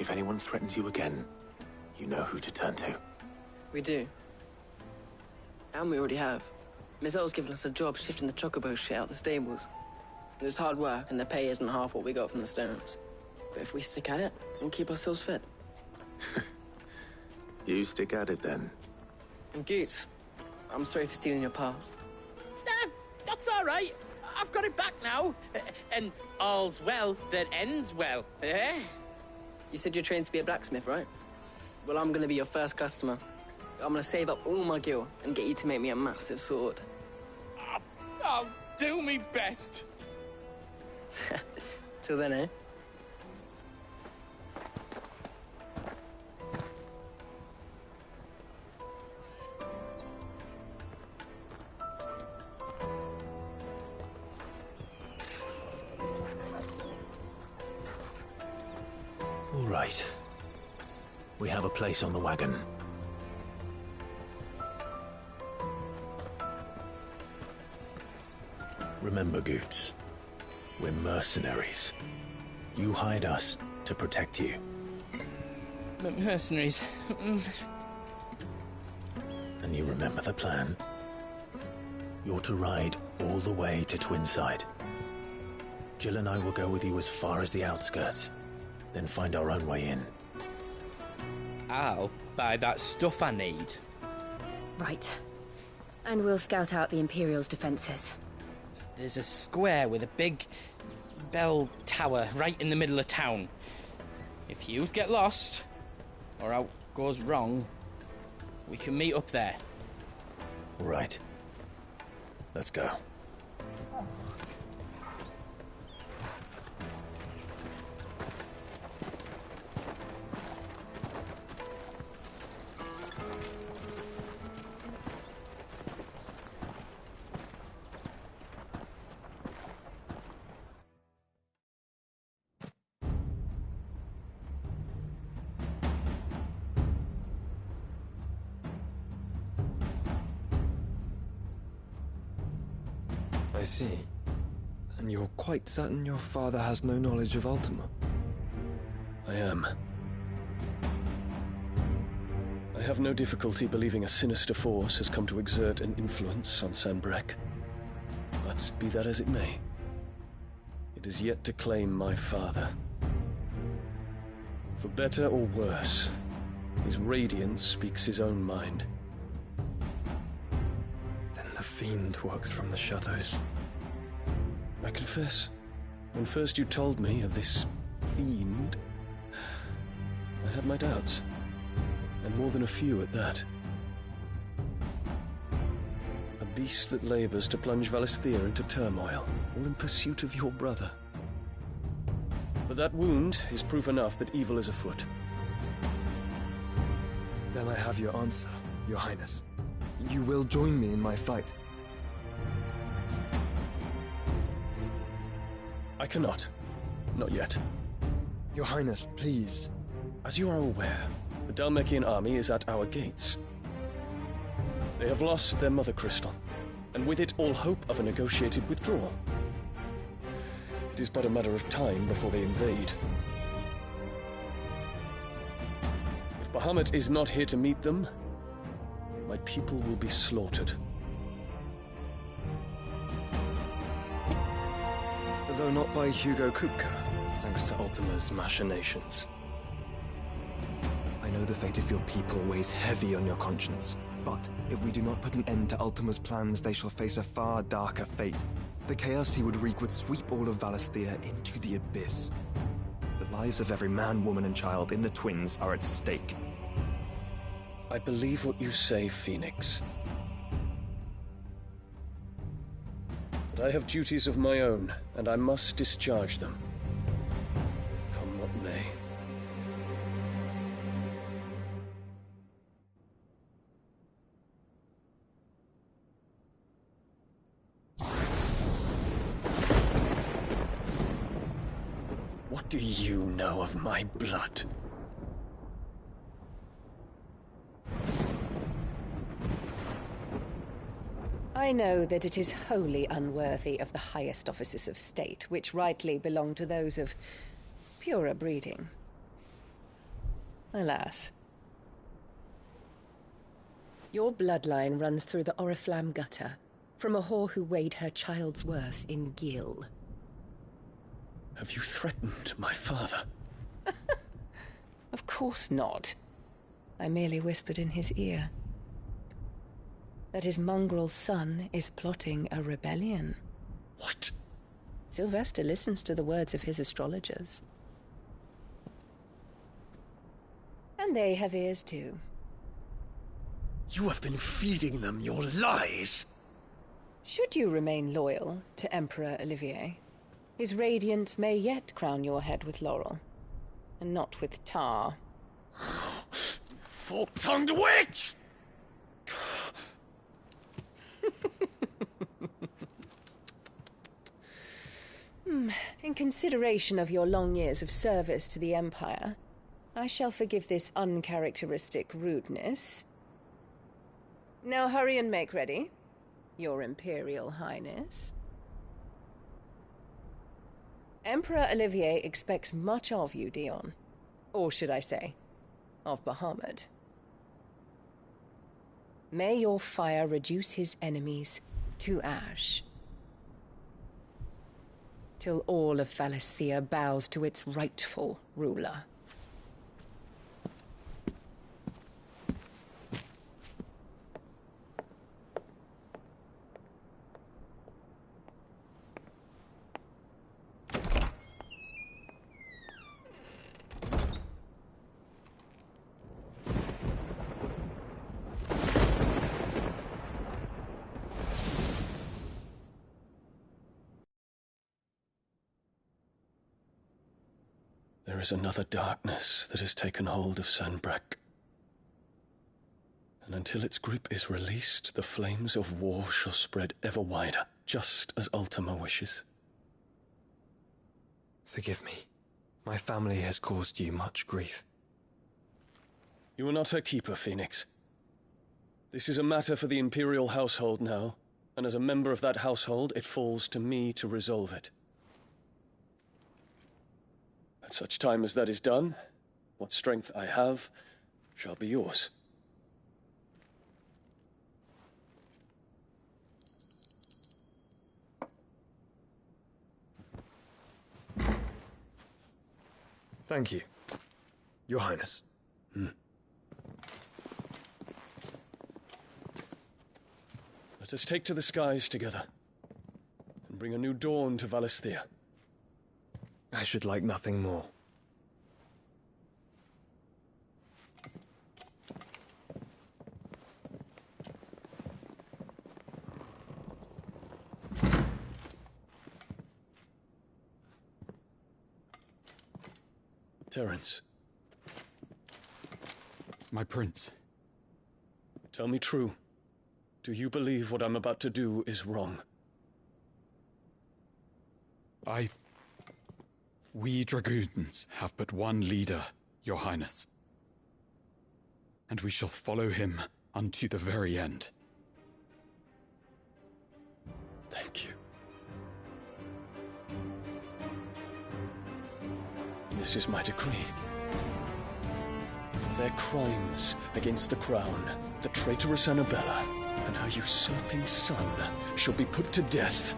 If anyone threatens you again, you know who to turn to. We do. And we already have. Miss Elle's given us a job shifting the chocobo shit out the stables. It's hard work, and the pay isn't half what we got from the Stones. But if we stick at it, we'll keep ourselves fit. You stick at it, then. And Goots, I'm sorry for stealing your pass. That's all right. I've got it back now. And all's well that ends well, eh? You said you're trained to be a blacksmith, right? Well, I'm gonna be your first customer. I'm gonna save up all my gil and get you to make me a massive sword. I'll do me best. Till then, eh? All right. We have a place on the wagon. Remember, Goots, we're mercenaries. You hired us to protect you. Mercenaries. And you remember the plan? You're to ride all the way to Twinside. Jill and I will go with you as far as the outskirts, then find our own way in. I'll buy that stuff I need. Right. And we'll scout out the Imperial's defenses. There's a square with a big bell tower right in the middle of town. If you get lost, or out goes wrong, we can meet up there. All right. Let's go. I see. And you're quite certain your father has no knowledge of Ultima? I am. I have no difficulty believing a sinister force has come to exert an influence on Sanbreque. But be that as it may, it is yet to claim my father. For better or worse, his radiance speaks his own mind. Then the fiend works from the shadows. I confess, when first you told me of this fiend, I had my doubts, and more than a few at that. A beast that labors to plunge Valisthea into turmoil, all in pursuit of your brother. But that wound is proof enough that evil is afoot. Then I have your answer, Your Highness. You will join me in my fight. I cannot. Not yet. Your Highness, please. As you are aware, the Dhalmekian army is at our gates. They have lost their mother crystal, and with it all hope of a negotiated withdrawal. It is but a matter of time before they invade. If Bahamut is not here to meet them, my people will be slaughtered. Though not by Hugo Kupka, thanks to Ultima's machinations. I know the fate of your people weighs heavy on your conscience, but if we do not put an end to Ultima's plans, they shall face a far darker fate. The chaos he would wreak would sweep all of Valisthea into the abyss. The The lives of every man, woman, and child in the Twins are at stake. I believe what you say, Phoenix. But I have duties of my own, and I must discharge them. Come what may. What do you know of my blood? I know that it is wholly unworthy of the highest offices of state, which rightly belong to those of purer breeding. Alas. Your bloodline runs through the Oriflamme gutter, from a whore who weighed her child's worth in gil. Have you threatened my father? Of course not. I merely whispered in his ear that his mongrel son is plotting a rebellion. What? Sylvester listens to the words of his astrologers. And they have ears too. You have been feeding them your lies! Should you remain loyal to Emperor Olivier, his radiance may yet crown your head with laurel, and not with tar. Fork-tongued witch! In consideration of your long years of service to the Empire, I shall forgive this uncharacteristic rudeness. Now hurry and make ready, Your Imperial Highness. Emperor Olivier expects much of you, Dion. Or should I say, of Bahamut. May your fire reduce his enemies to ash, till all of Valisthea bows to its rightful ruler. There is another darkness that has taken hold of Sanbreque. And until its grip is released, the flames of war shall spread ever wider, just as Ultima wishes. Forgive me. My family has caused you much grief. You are not her keeper, Phoenix. This is a matter for the Imperial household now, and as a member of that household, it falls to me to resolve it. At such time as that is done, what strength I have shall be yours. Thank you, Your Highness. Let us take to the skies together, and bring a new dawn to Valisthea. I should like nothing more. Terence. My prince. Tell me true. Do you believe what I'm about to do is wrong? We dragoons have but one leader, Your Highness. And we shall follow him unto the very end. Thank you. This is my decree. For their crimes against the crown, the traitorous Annabella and her usurping son shall be put to death,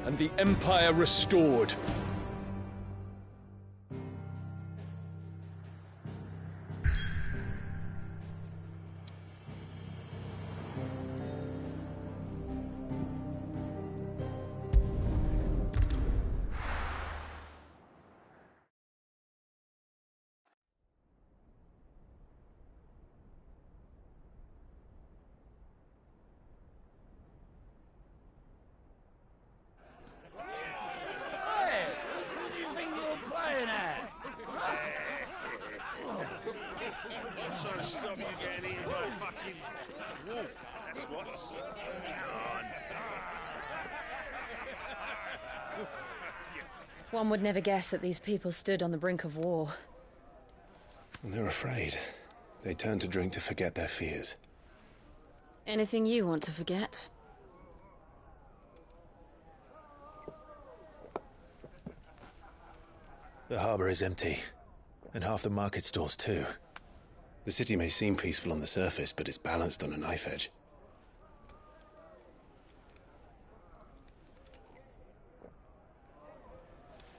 and the Empire restored. That's what. One would never guess that these people stood on the brink of war. And they're afraid. They turn to drink to forget their fears. Anything you want to forget? The harbor is empty, and half the market stalls too. The city may seem peaceful on the surface, but it's balanced on a knife edge.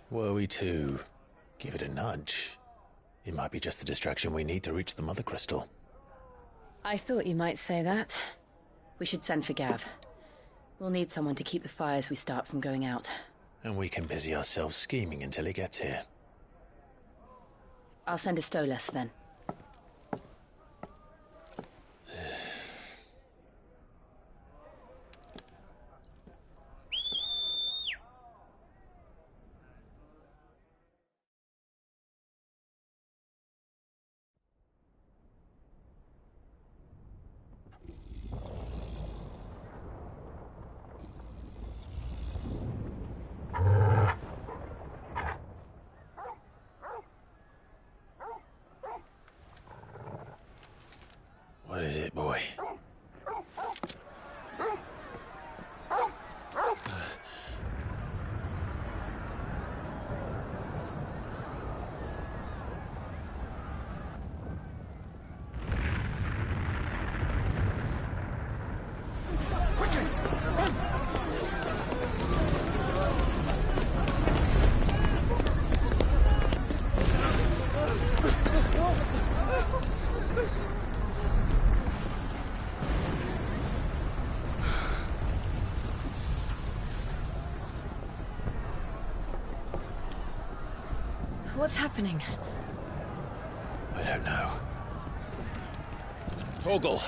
Were we to give it a nudge, it might be just the distraction we need to reach the Mother Crystal. I thought you might say that. We should send for Gav. We'll need someone to keep the fires we start from going out. And we can busy ourselves scheming until he gets here. I'll send a Stolas then. What is it, boy? What's happening? I don't know. Torgal!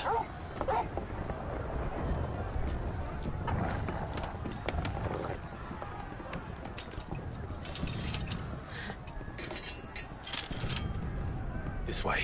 This way.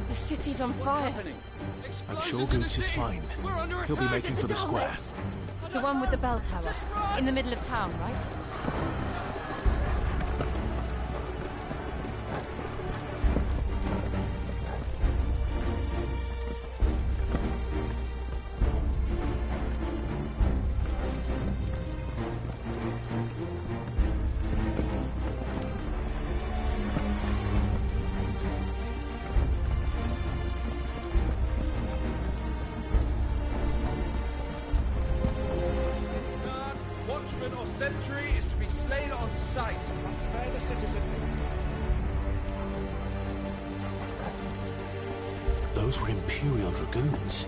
The city's on fire. I'm sure Goots is fine. He'll be making for the square. The one with the bell tower. In the middle of town, right? Watchman or sentry is to be slain on sight. And spare the citizen. Those were Imperial Dragoons.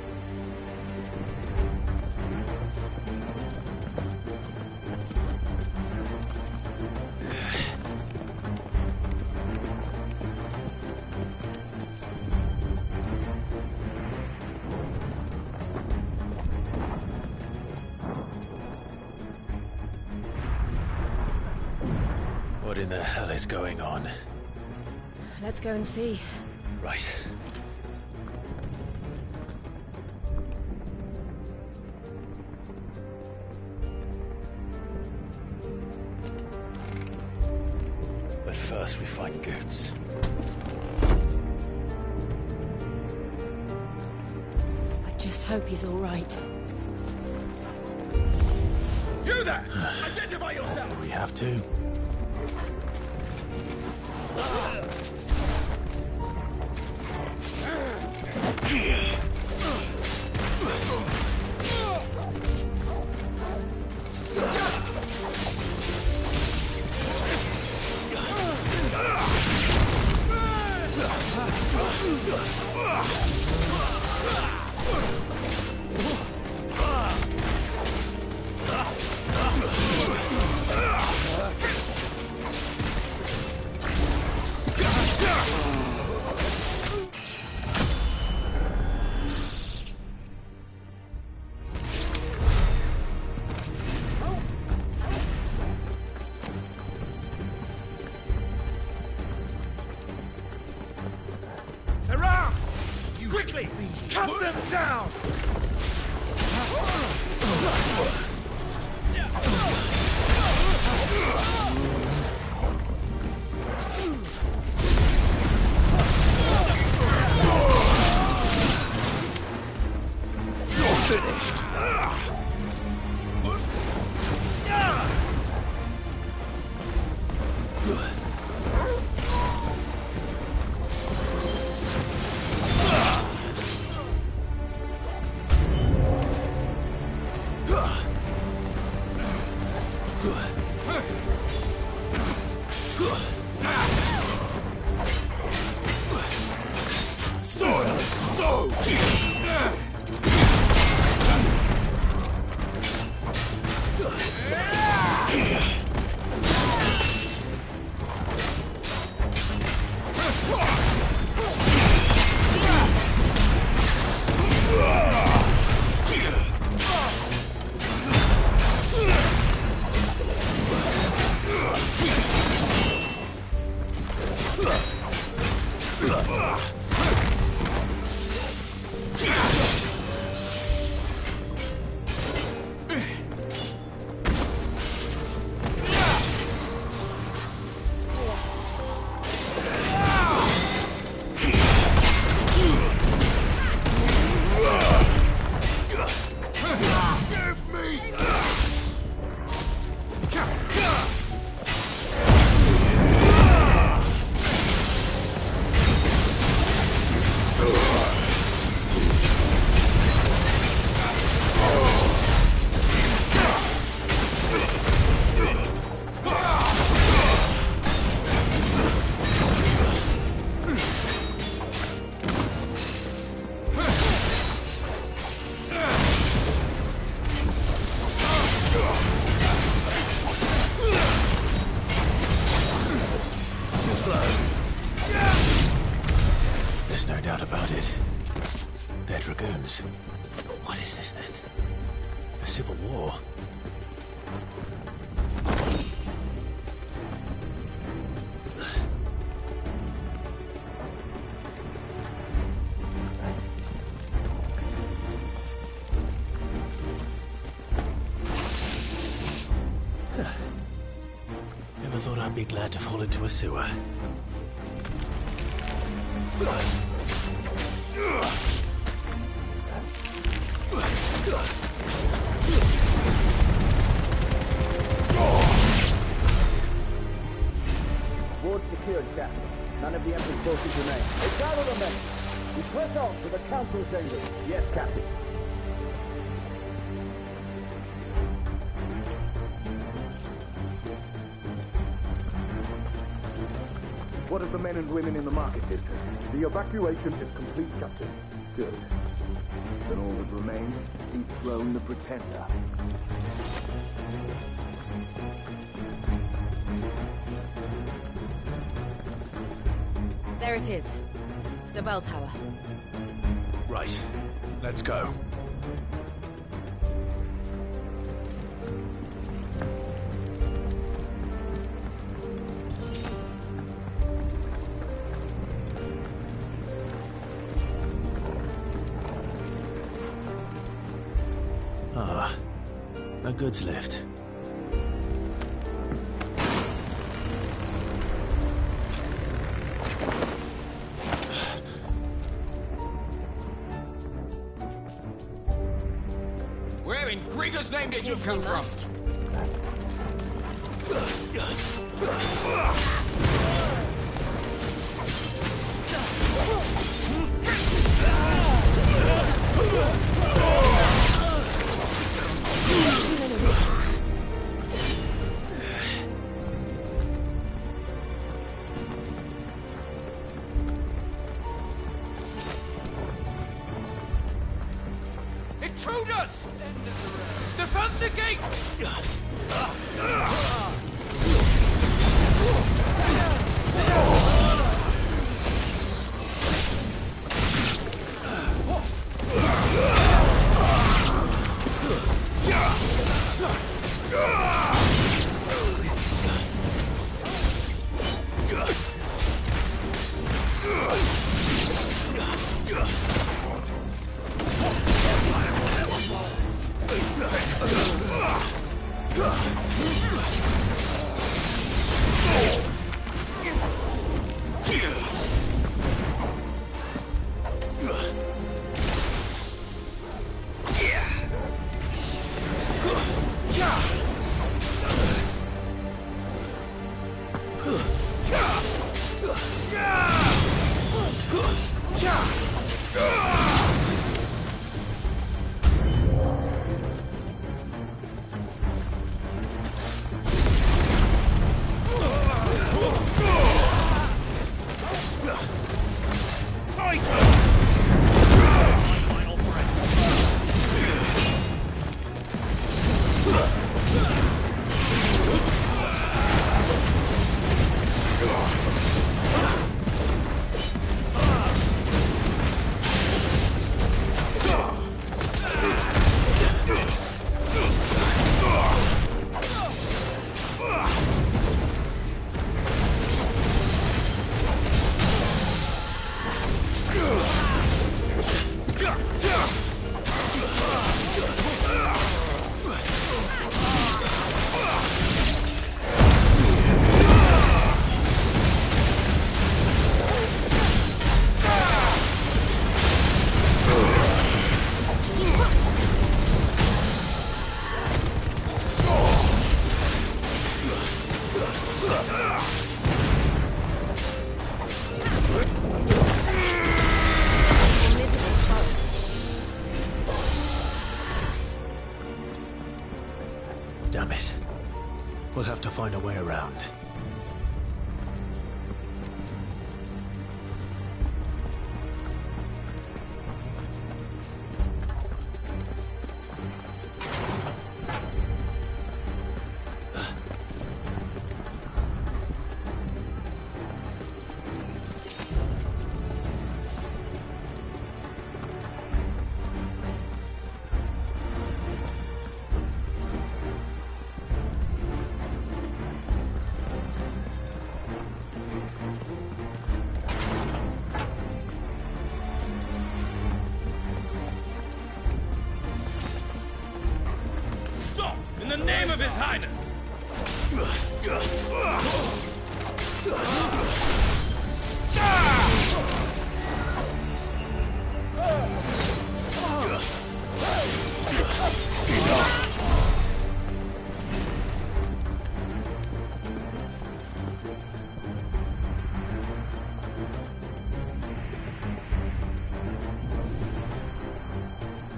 What in the hell is going on? Let's go and see. Right. But first we find Goots. I just hope he's all right. You there! Identify yourself! Do we have to? Quickly! Cut them down! You're finished! Soil snow! There's no doubt about it. They're dragoons. What is this then? A civil war? Never thought I'd be glad to fall into a sewer. Ward secured, Captain. None of the Emperor's forces remain. They gather the men. We press on to the council chambers. Yes, Captain. What of the men and women in the market district? The evacuation is complete, Captain. Good. Then all that remains is to dethrone the Pretender. There it is. The bell tower. Right. Let's go. Ah, a goods lift. Where in Grieger's name did you come from? Intruders! Defend the gate! Damn it. We'll have to find a way around. In the name of His Highness!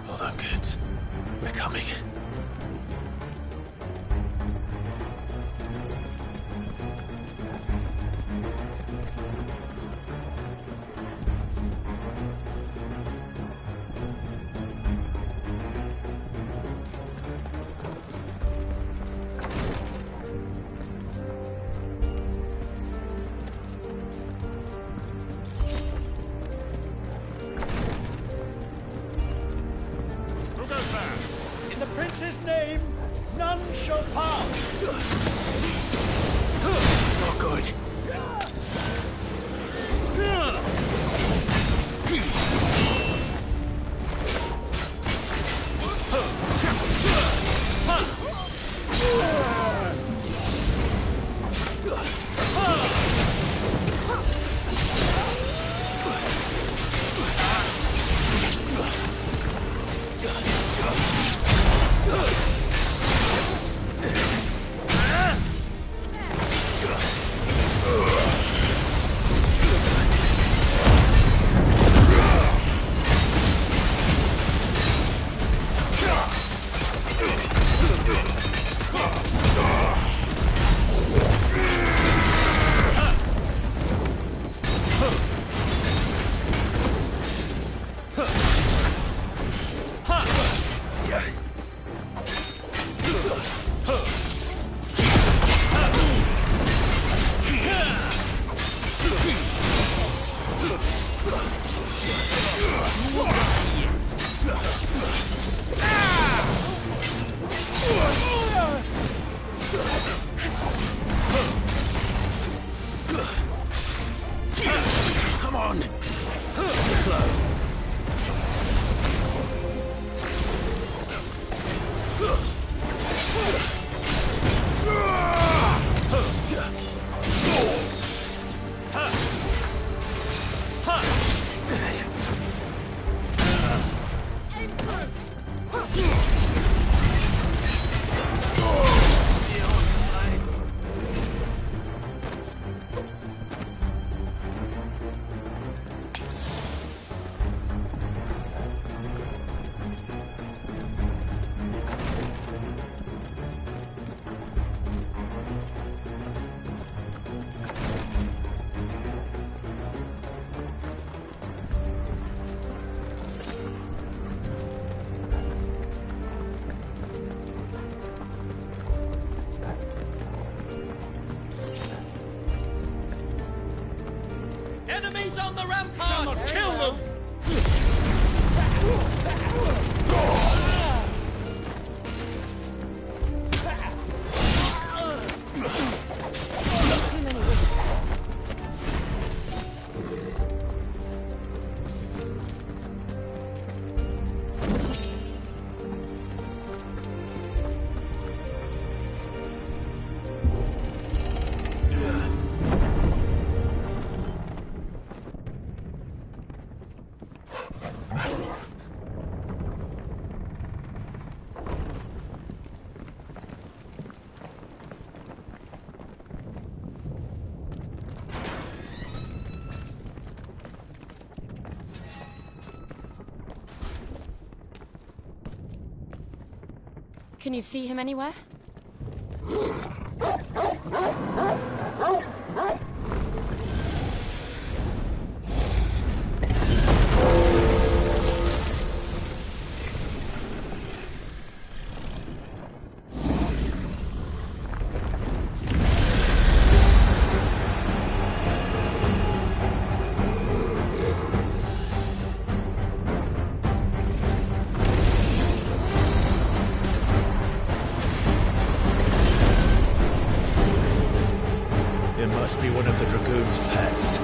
Hold on, kids. We're coming. In the prince's name, none shall pass. Not good. on. Slow. Enemies on the ramparts! Shall not kill them! Too many risks. Can you see him anywhere? It must be one of the Dragoon's pets.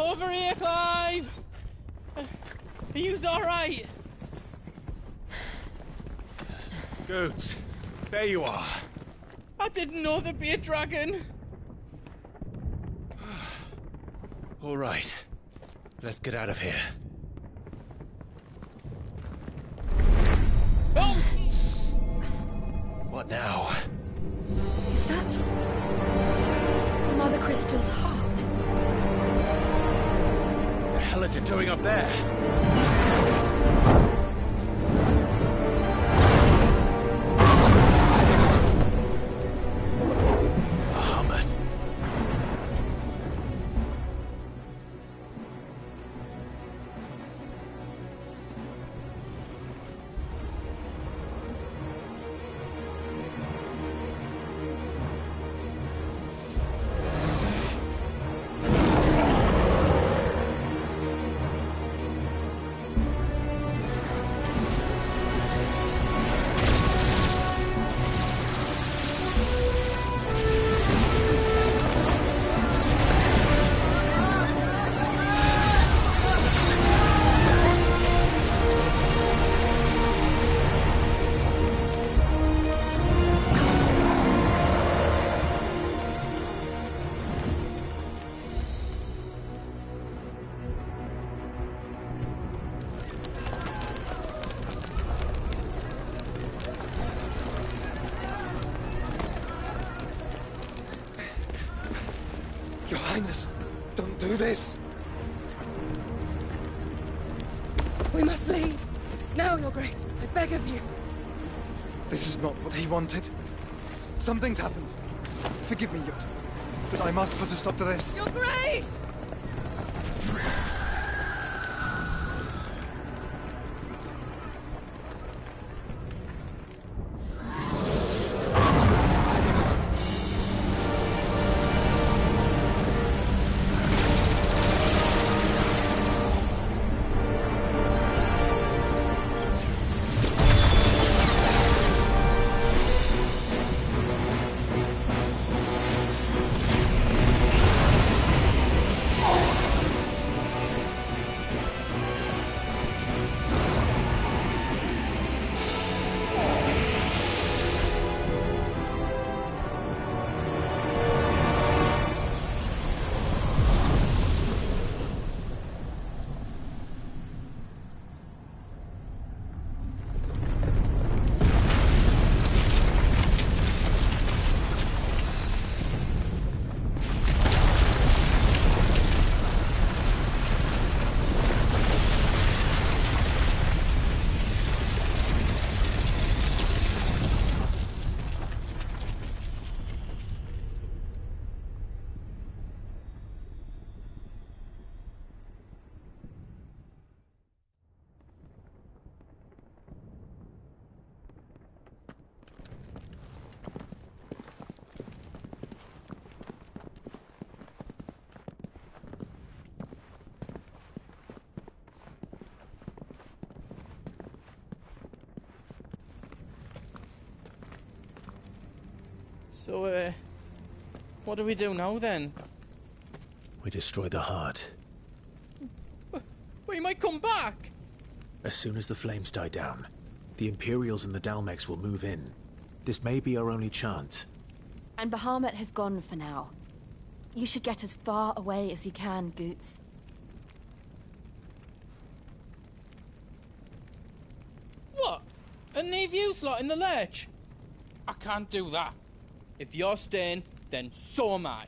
Over here, Clive! Are yous alright? Goods, there you are. I didn't know there'd be a dragon. All right, let's get out of here. Oh! What now? Is that Mother Crystal's heart? What the hell is it doing up there? Bahamut. Your Highness, don't do this! We must leave. Now, Your Grace. I beg of you. This is not what he wanted. Something's happened. Forgive me, Yut, but I must put a stop to this. Your Grace! So, what do we do now, then? We destroy the heart. We might come back! As soon as the flames die down, the Imperials and the Dalmex will move in. This may be our only chance. And Bahamut has gone for now. You should get as far away as you can, Boots. What? And leave you lot in the lurch? I can't do that. If you're staying, then so am I.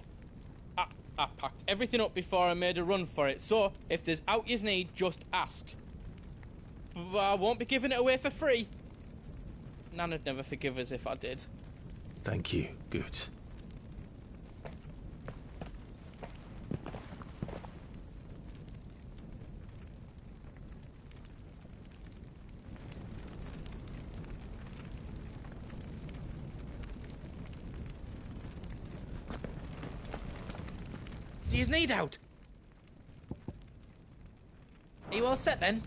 I packed everything up before I made a run for it, so if there's out you need, just ask. But I won't be giving it away for free. Nana'd never forgive us if I did. Thank you, Goot. Do you need out? Are you all set then?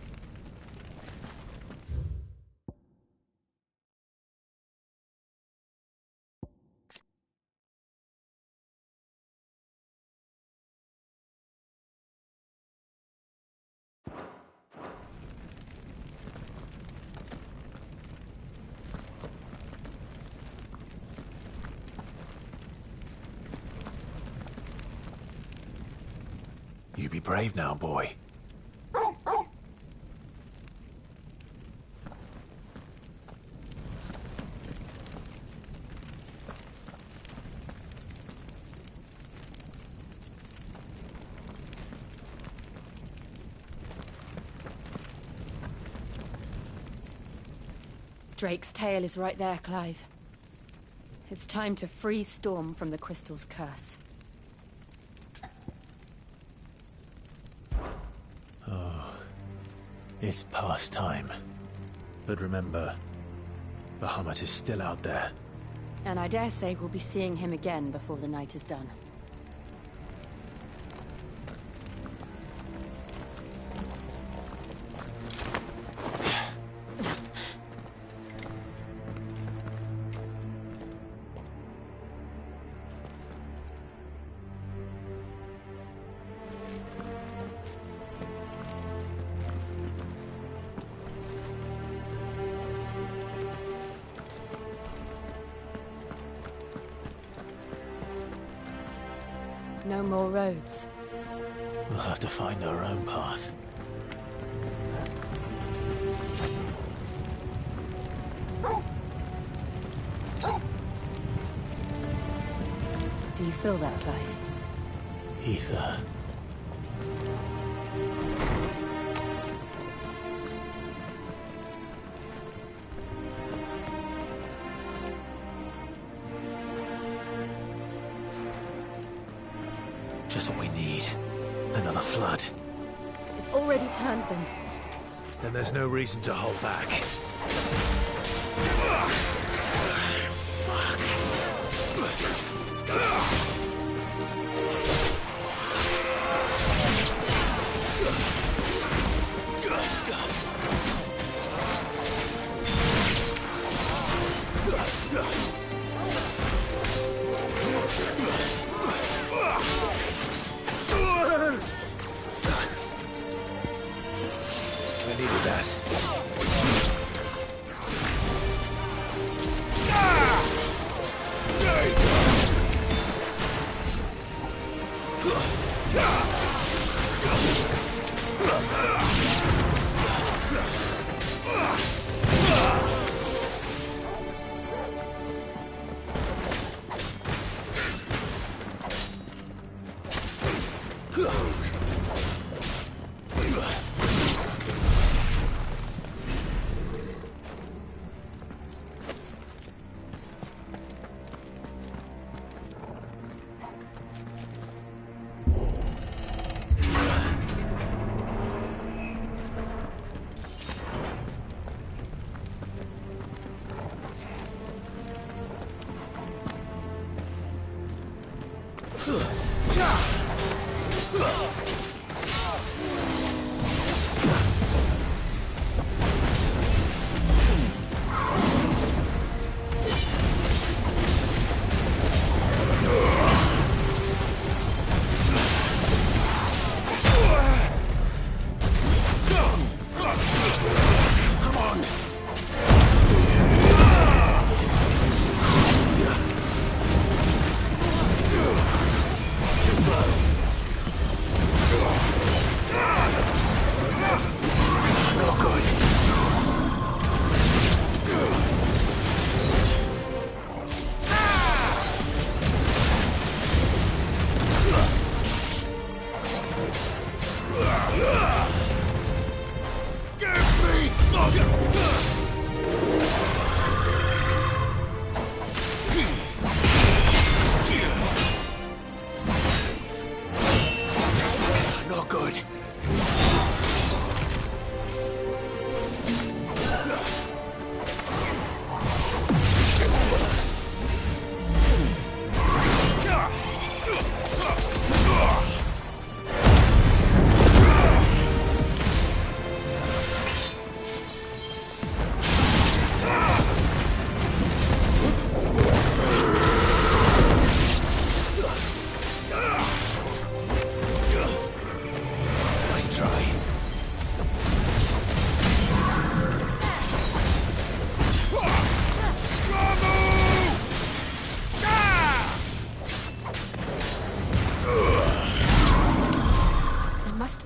You be brave now, boy. Drake's tail is right there, Clive. It's time to free Storm from the Crystal's curse. Oh, it's past time. But remember, Bahamut is still out there. And I dare say we'll be seeing him again before the night is done. No more roads. We'll have to find our own path. Do you feel that, Clive? Ether. Just what we need. Another flood. It's already turned them. Then there's no reason to hold back. I needed that.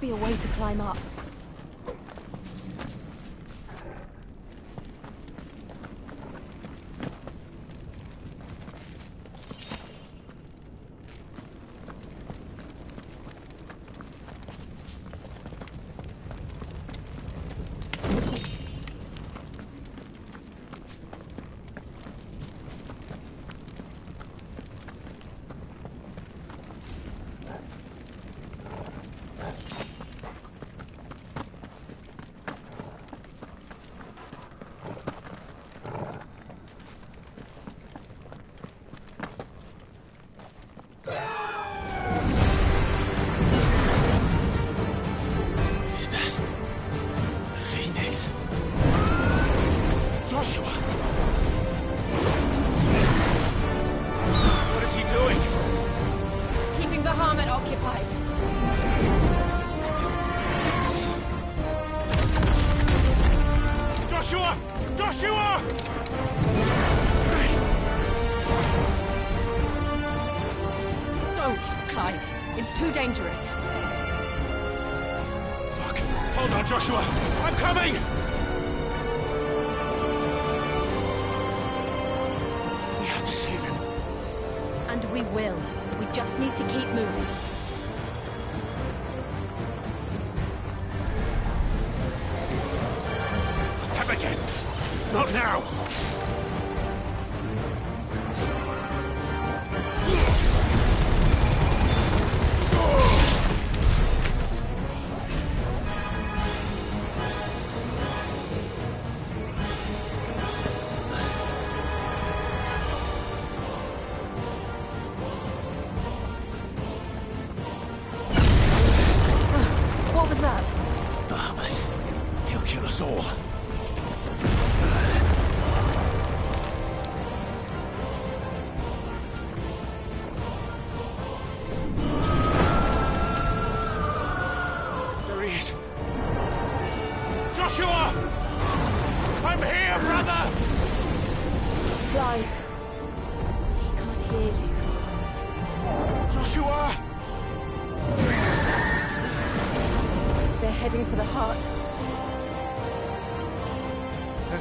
must be a way to climb up. Dangerous. Fuck! Hold on, Joshua! I'm coming! We have to save him. And we will. We just need to keep moving. Them again! Not now!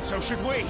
So should we.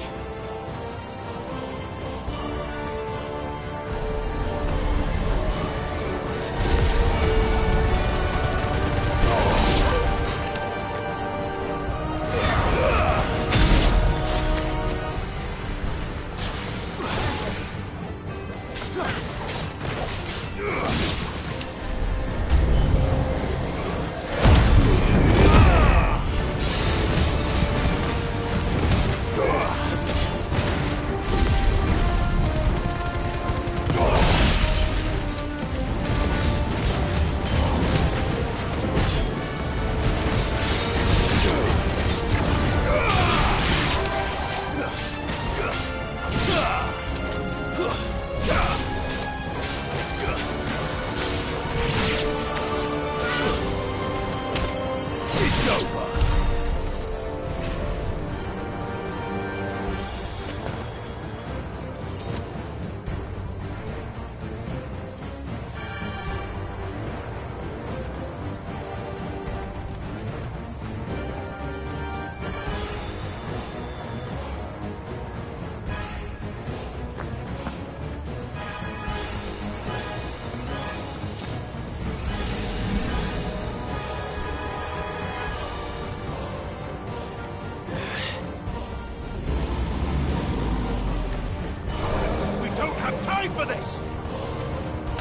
For this!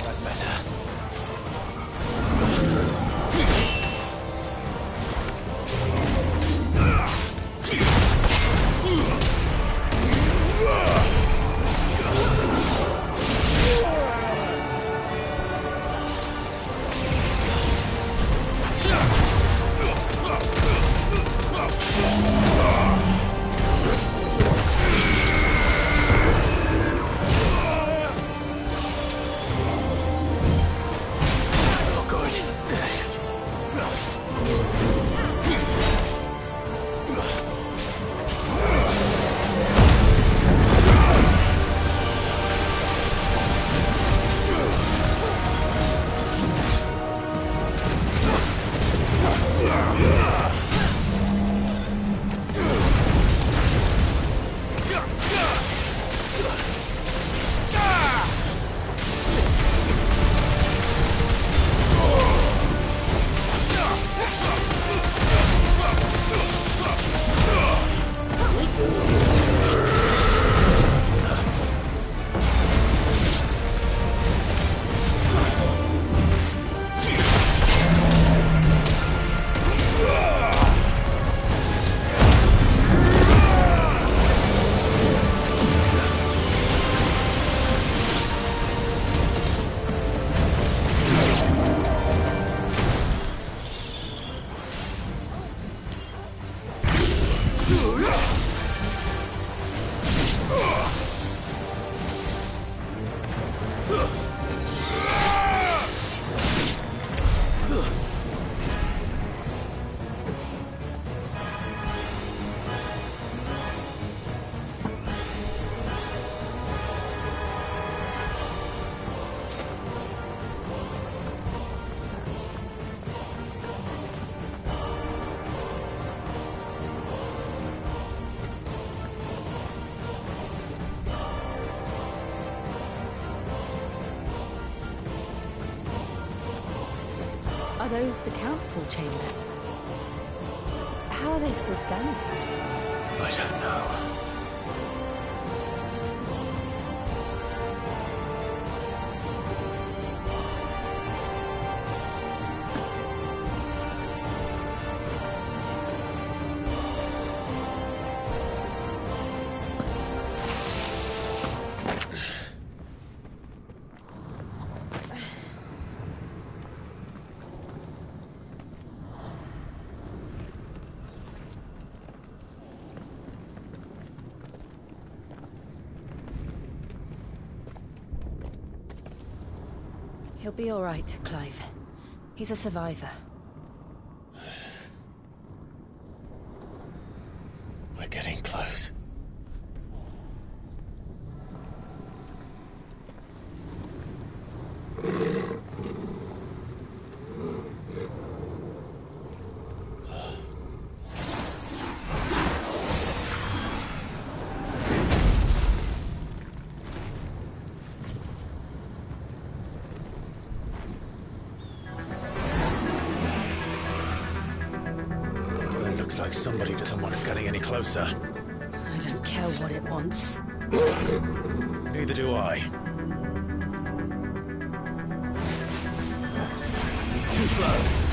That's better. Are those the council chambers? How are they still standing? I don't know. He'll be all right, Clive. He's a survivor. We're getting close. Like somebody doesn't want us getting any closer. I don't care what it wants. Neither do I. Too slow.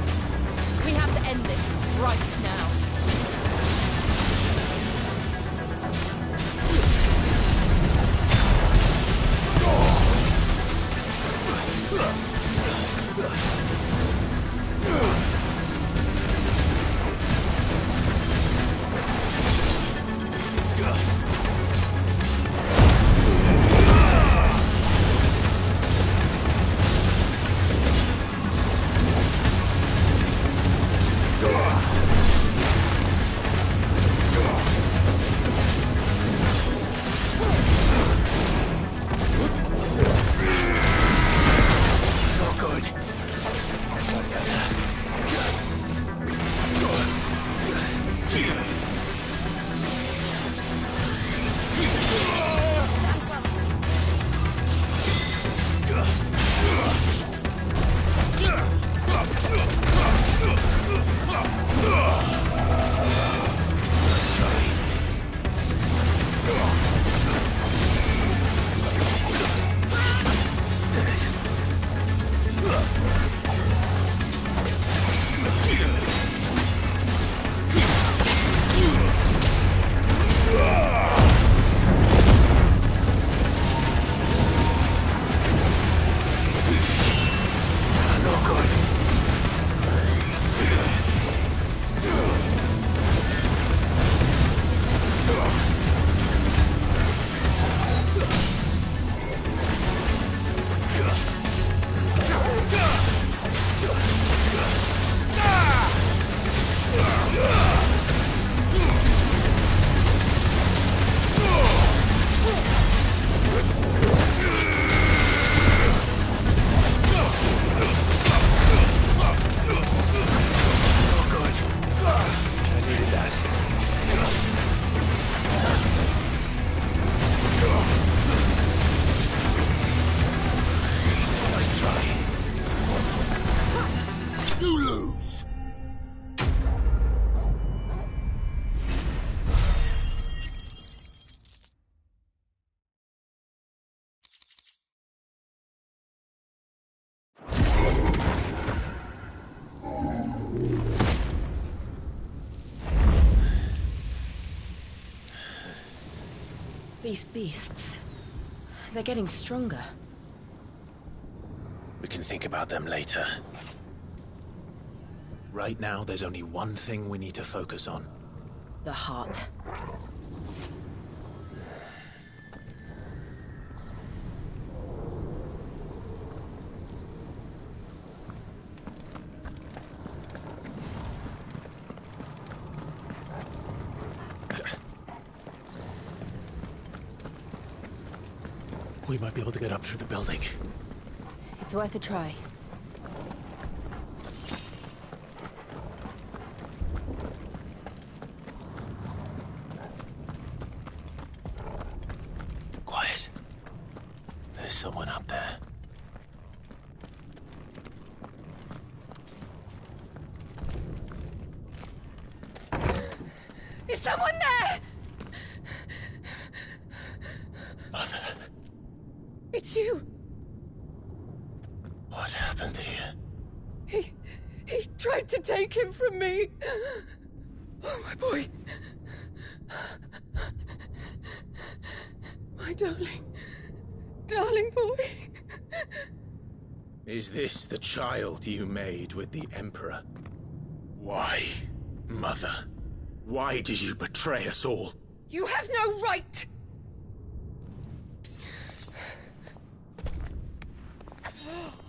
this. We have to end this right now. These beasts, they're getting stronger. We can think about them later. Right now, there's only one thing we need to focus on. The heart. We might be able to get up through the building. It's worth a try. Quiet. There's someone up there. Is someone there? Mother. It's you. What happened here? He tried to take him from me. Oh, my boy. My darling boy. Is this the child you made with the Emperor? Why, Mother? Why did you betray us all? You have no right.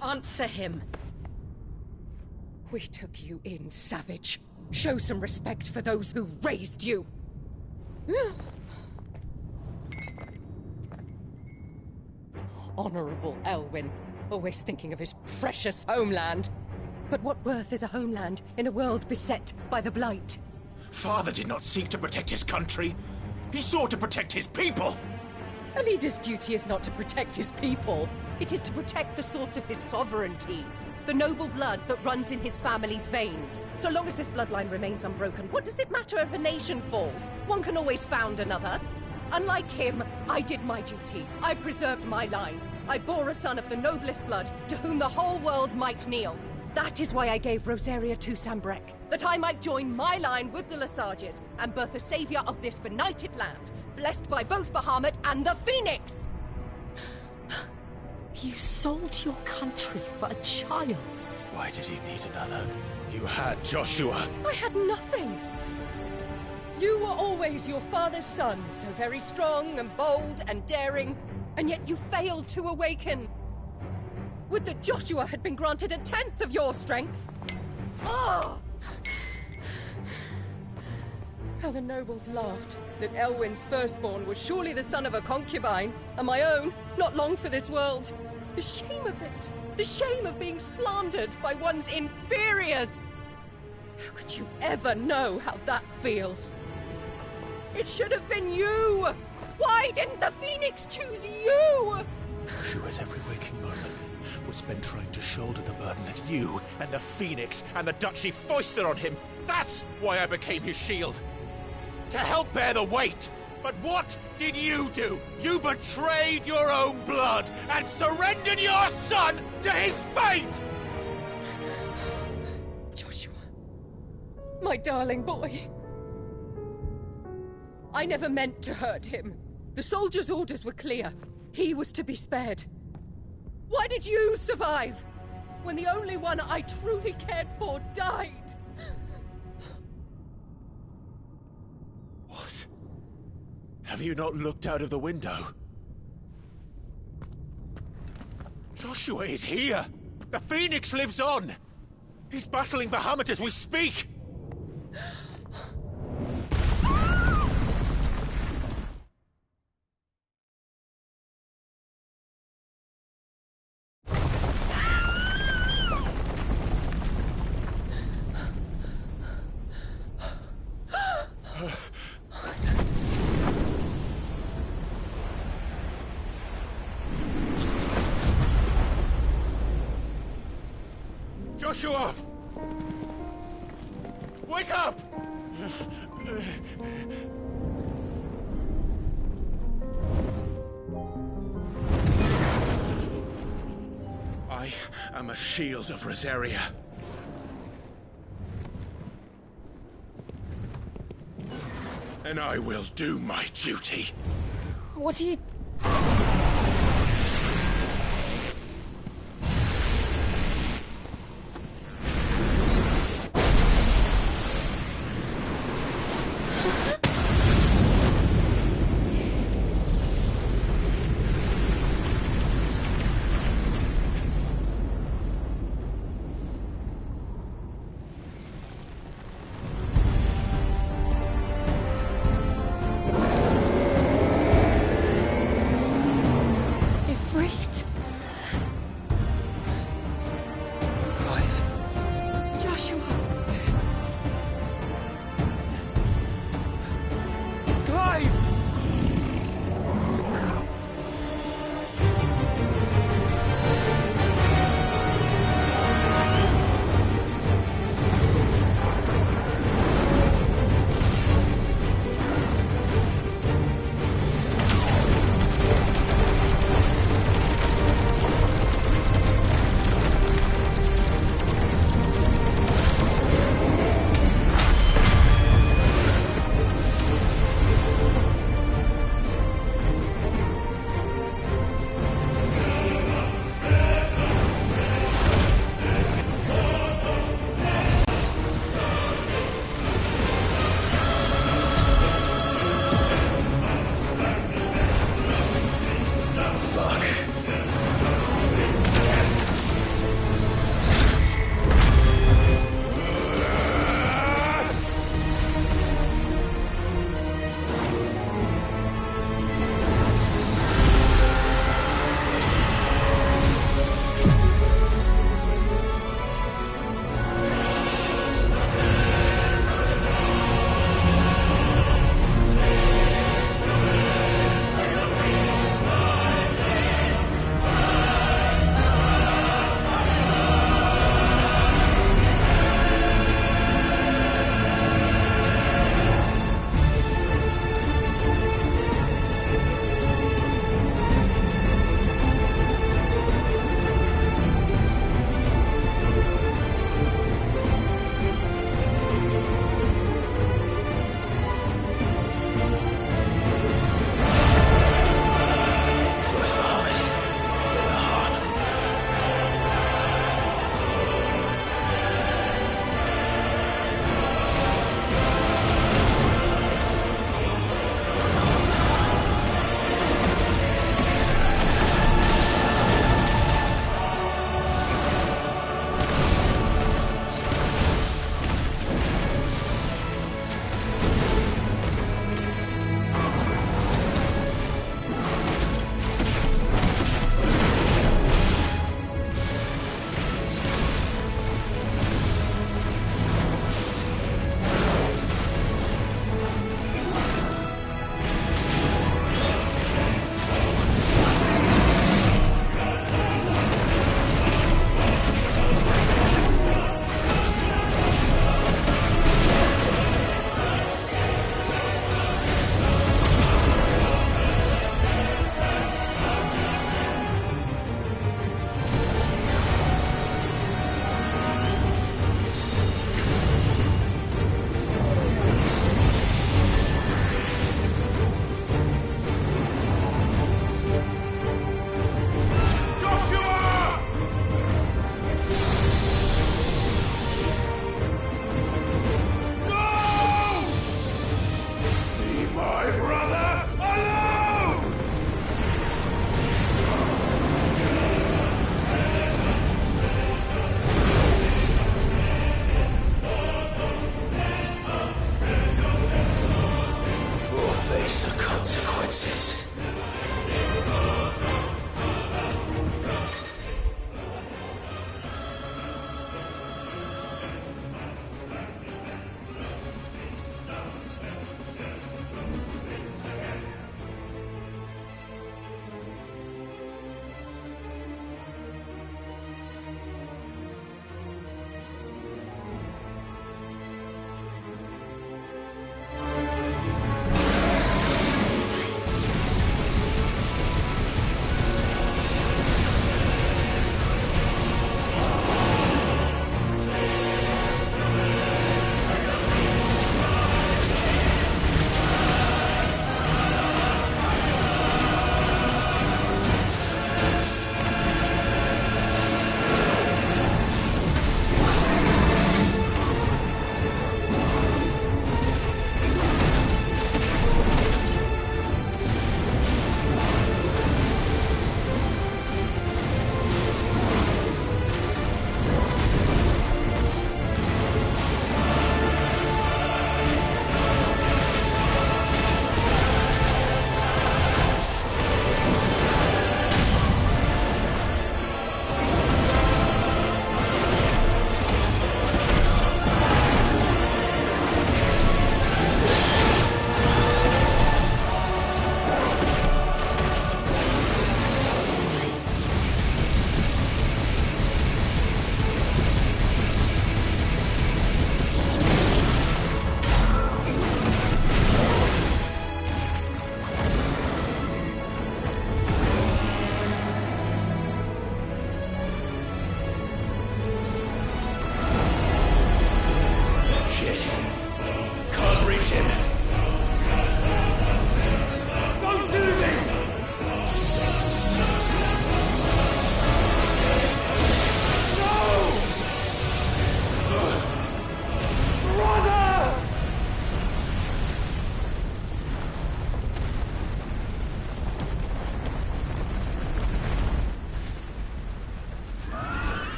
Answer him. We took you in, savage. Show some respect for those who raised you. Honorable Elwyn, always thinking of his precious homeland. But what worth is a homeland in a world beset by the Blight? Father did not seek to protect his country. He sought to protect his people. A leader's duty is not to protect his people. It is to protect the source of his sovereignty. The noble blood that runs in his family's veins. So long as this bloodline remains unbroken, what does it matter if a nation falls? One can always found another. Unlike him, I did my duty. I preserved my line. I bore a son of the noblest blood, to whom the whole world might kneel. That is why I gave Rosaria to Sambrek, that I might join my line with the Lesages and birth a savior of this benighted land, blessed by both Bahamut and the Phoenix! You sold your country for a child. Why did he need another? You had Joshua. I had nothing. You were always your father's son, so very strong and bold and daring, and yet you failed to awaken. Would that Joshua had been granted 1/10 of your strength? Oh! How the nobles laughed that Elwyn's firstborn was surely the son of a concubine, and my own, not long for this world. The shame of it! The shame of being slandered by one's inferiors! How could you ever know how that feels? It should have been you! Why didn't the Phoenix choose you? Joshua's every waking moment was spent trying to shoulder the burden that you and the Phoenix and the Duchy foisted on him. That's why I became his shield. To help bear the weight. But what did you do? You betrayed your own blood and surrendered your son to his fate! Joshua. My darling boy. I never meant to hurt him. The soldiers' orders were clear. He was to be spared. Why did you survive when the only one I truly cared for died? What? Have you not looked out of the window? Joshua is here! The Phoenix lives on! He's battling Bahamut as we speak! Joshua! Wake up! I am a shield of Rosaria. And I will do my duty. What are you...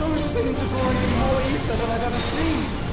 Those things are drawing more ether than I've ever seen.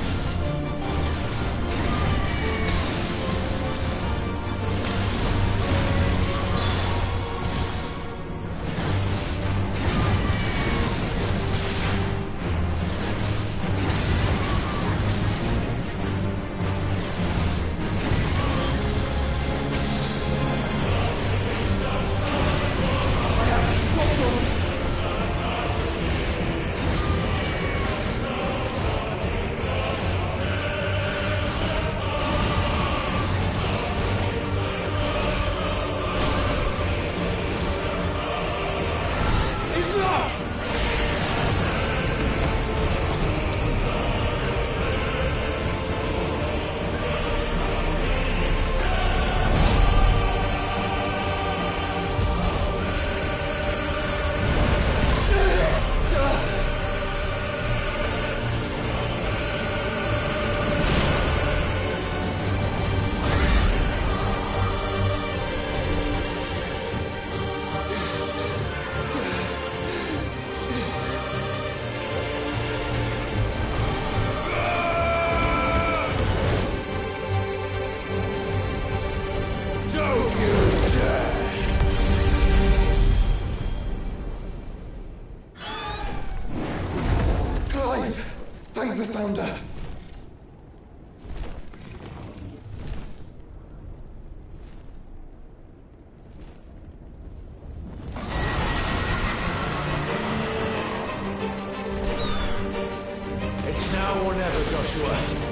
Thank the Founder! It's now or never, Joshua.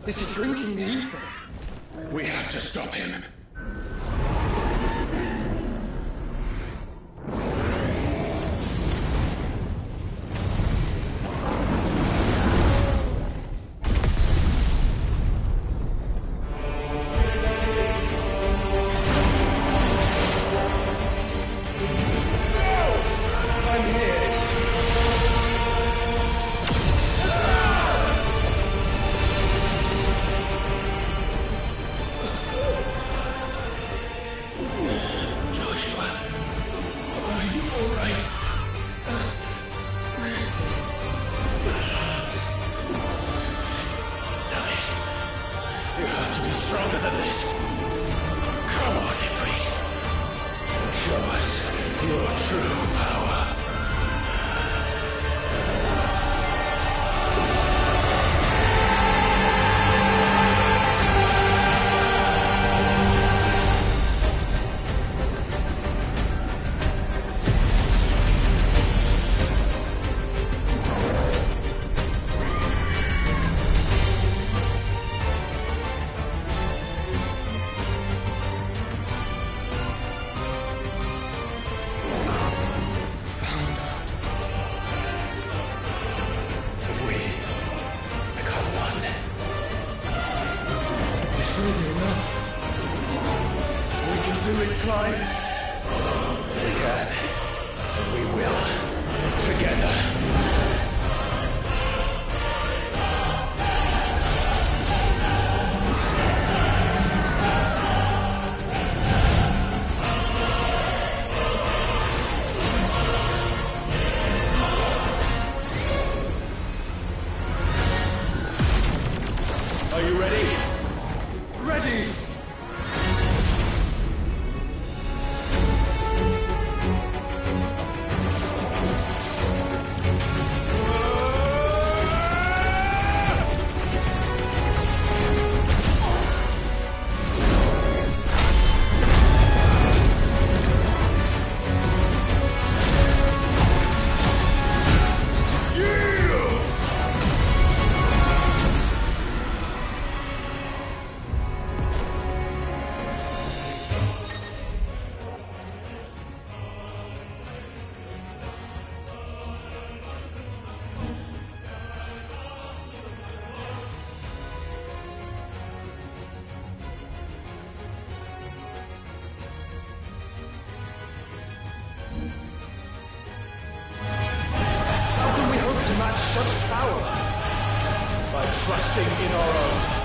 This is drinking me. We have to stop him. Stronger than this. Come on, Ifrit. Show us your true power. Such power by trusting in our own.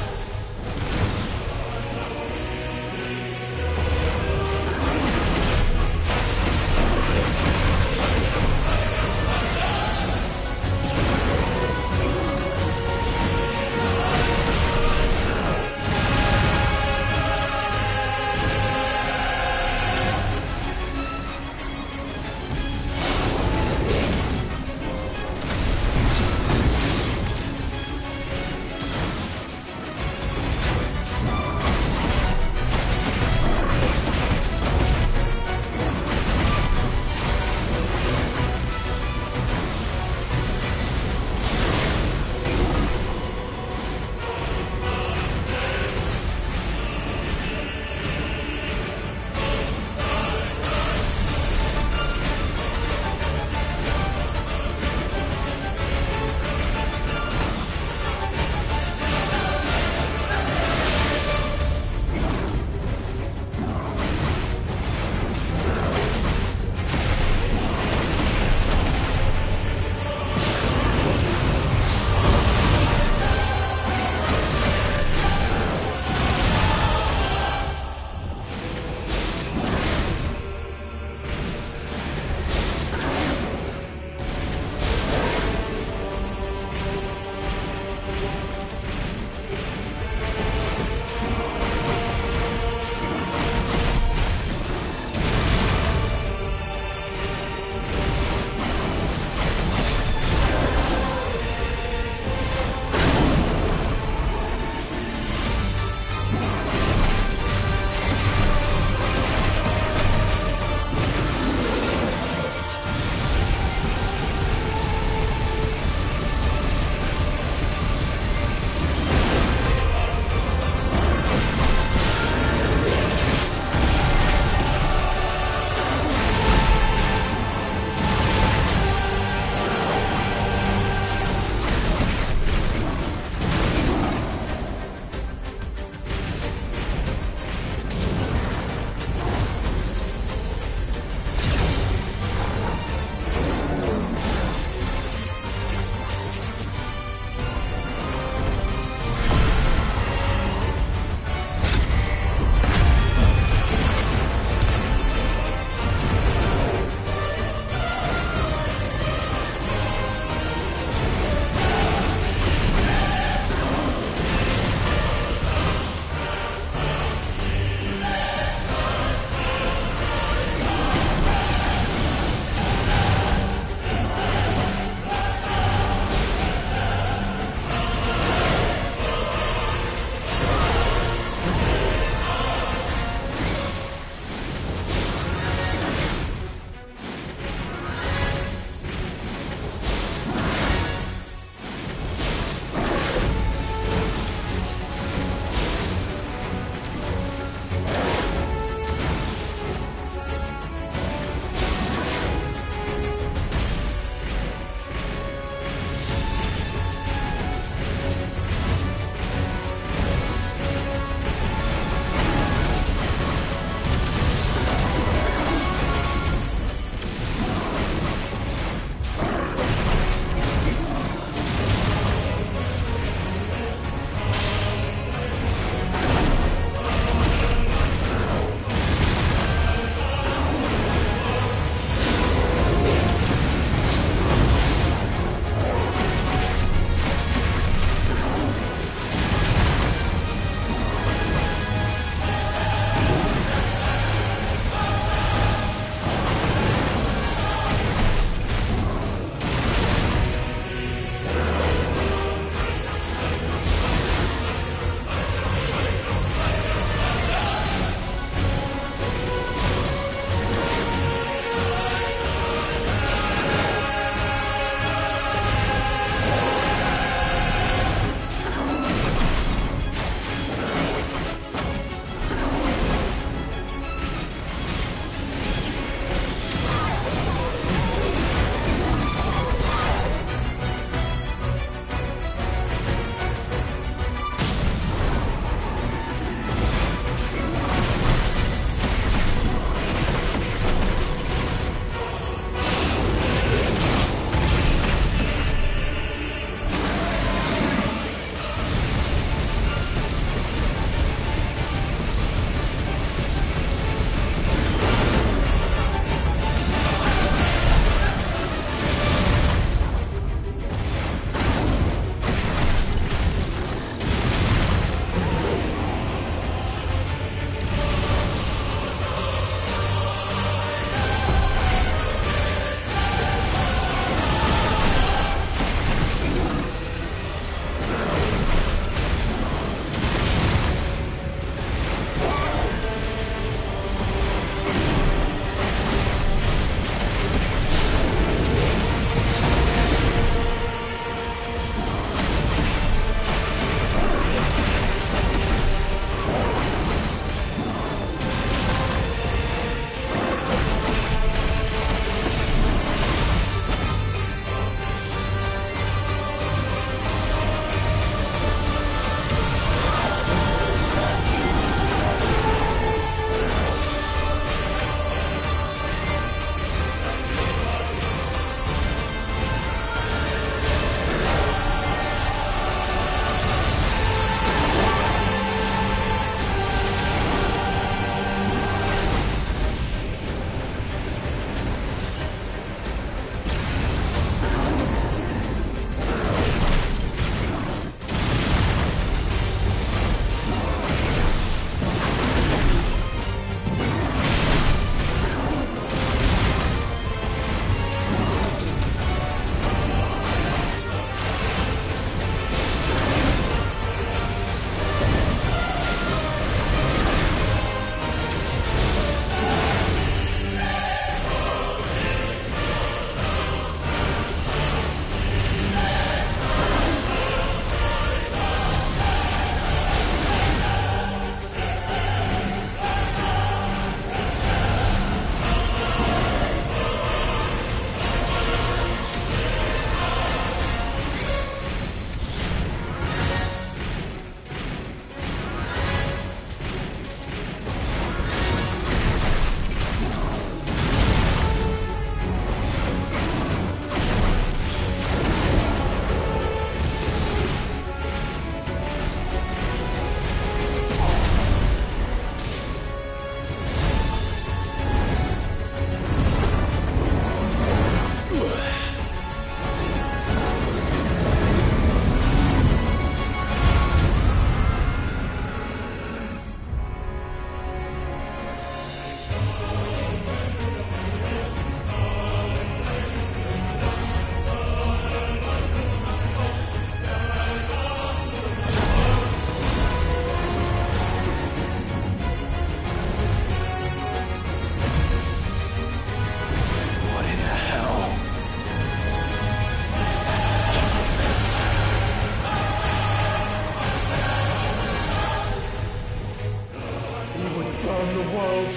world.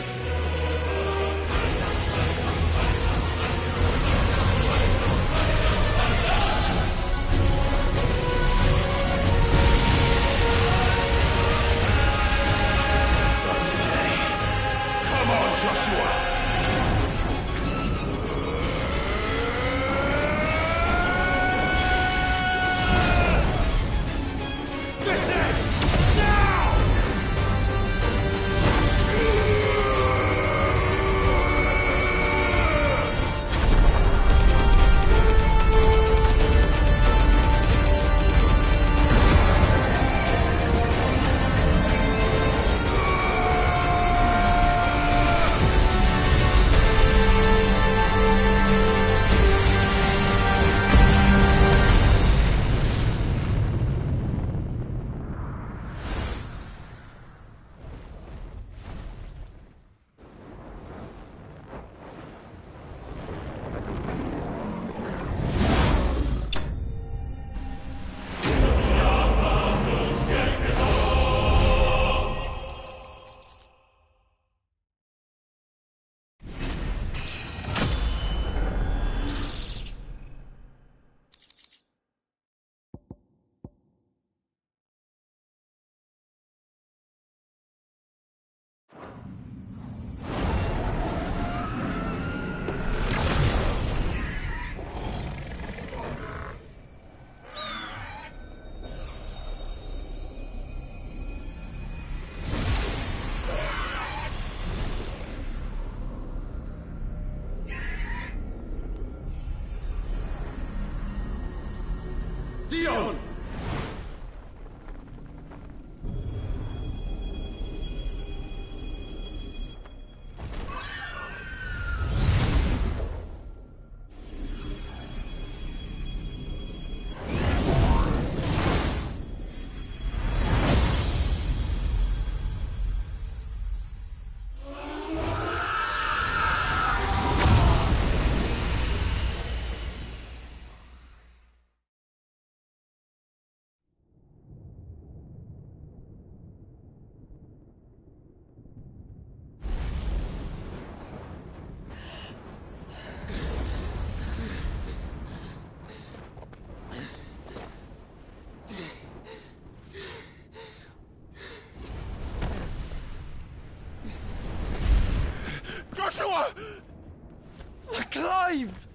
Not today. Come on, Joshua! This ends now! Dion! Joshua! Clive!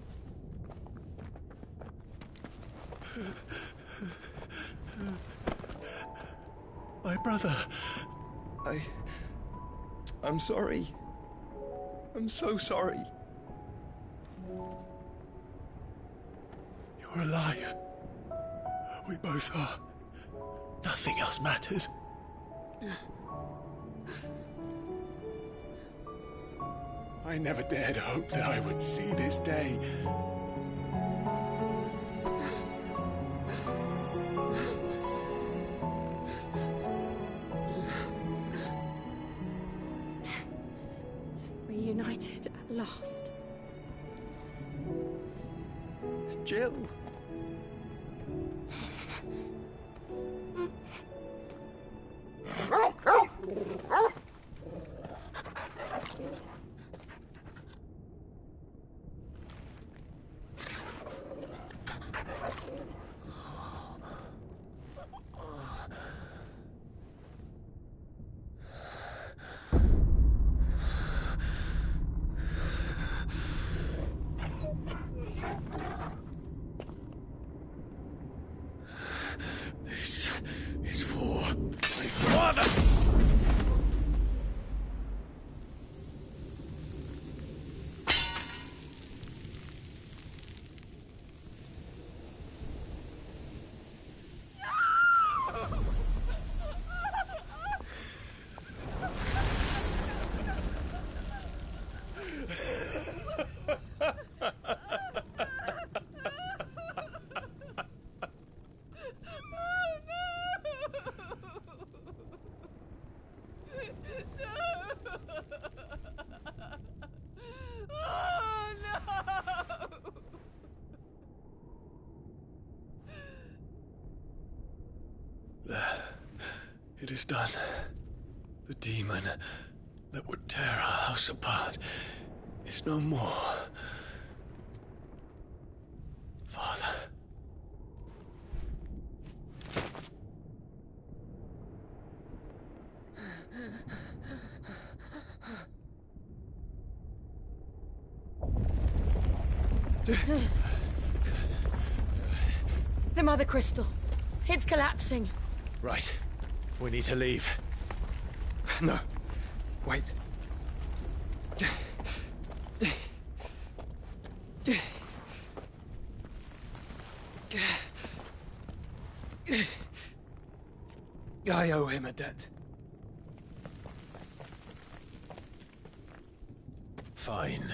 My brother. I'm sorry. I'm so sorry. You're alive. We both are. Nothing else matters. I never dared hope that I would see this day. Reunited at last. Jill. This is for my father! It is done. The demon that would tear our house apart is no more. Father. The Mother Crystal. It's collapsing. Right. We need to leave. No. Wait. I owe him a debt. Fine.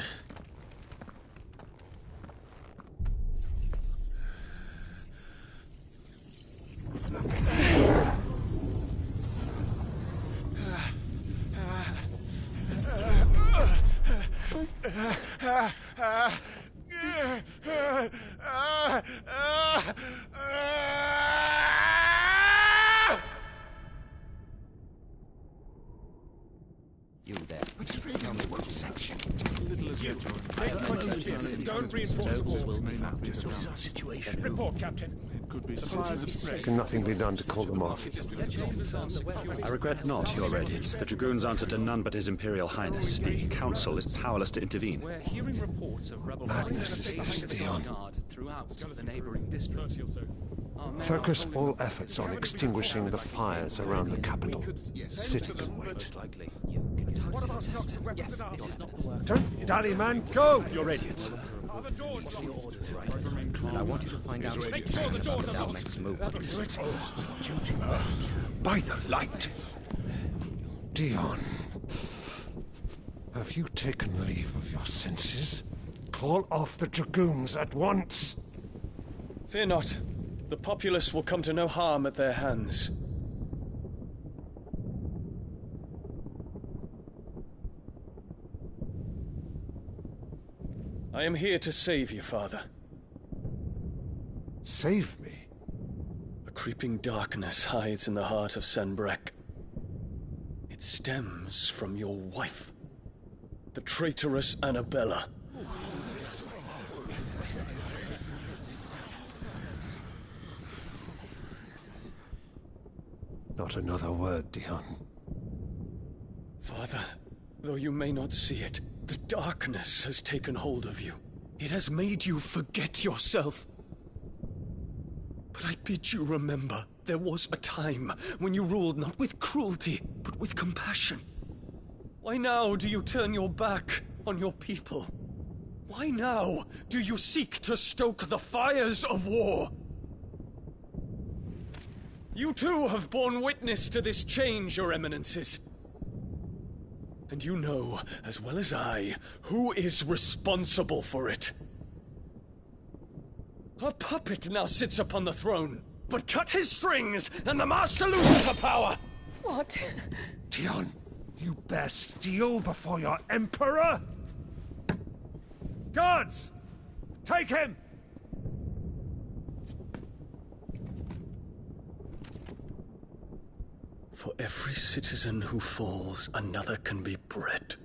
You there. Tell me what section. Don't reinforce the walls. Situation. Report, Captain. It could be Can nothing be done to call them off? I regret not, Your Radiance. The Dragoons answer to none but His Imperial Highness. The Council is powerless to intervene. We're hearing reports of rebel Madness is thus, Dion. throughout the neighboring districts. Focus all efforts on extinguishing the fires around the capital. City can wait. What about stocks of weapons and armor? Don't dally, man, go! Your Radiance. Other doors And I want you to find out Make sure the doors are our locked. next movements. By the light! Dion, have you taken leave of your senses? Call off the Dragoons at once! Fear not. The populace will come to no harm at their hands. I am here to save you, Father. Save me? A creeping darkness hides in the heart of Sanbrek. It stems from your wife, the traitorous Annabella. Not another word, Dion. Father, though you may not see it, the darkness has taken hold of you. It has made you forget yourself. But I bid you remember, there was a time when you ruled not with cruelty, but with compassion. Why now do you turn your back on your people? Why now do you seek to stoke the fires of war? You too have borne witness to this change, Your Eminences. And you know, as well as I, who is responsible for it. A puppet now sits upon the throne, but cut his strings, and the Master loses her power! What? Dion, you bear steel before your Emperor? Guards! Take him! For every citizen who falls, another can be bred.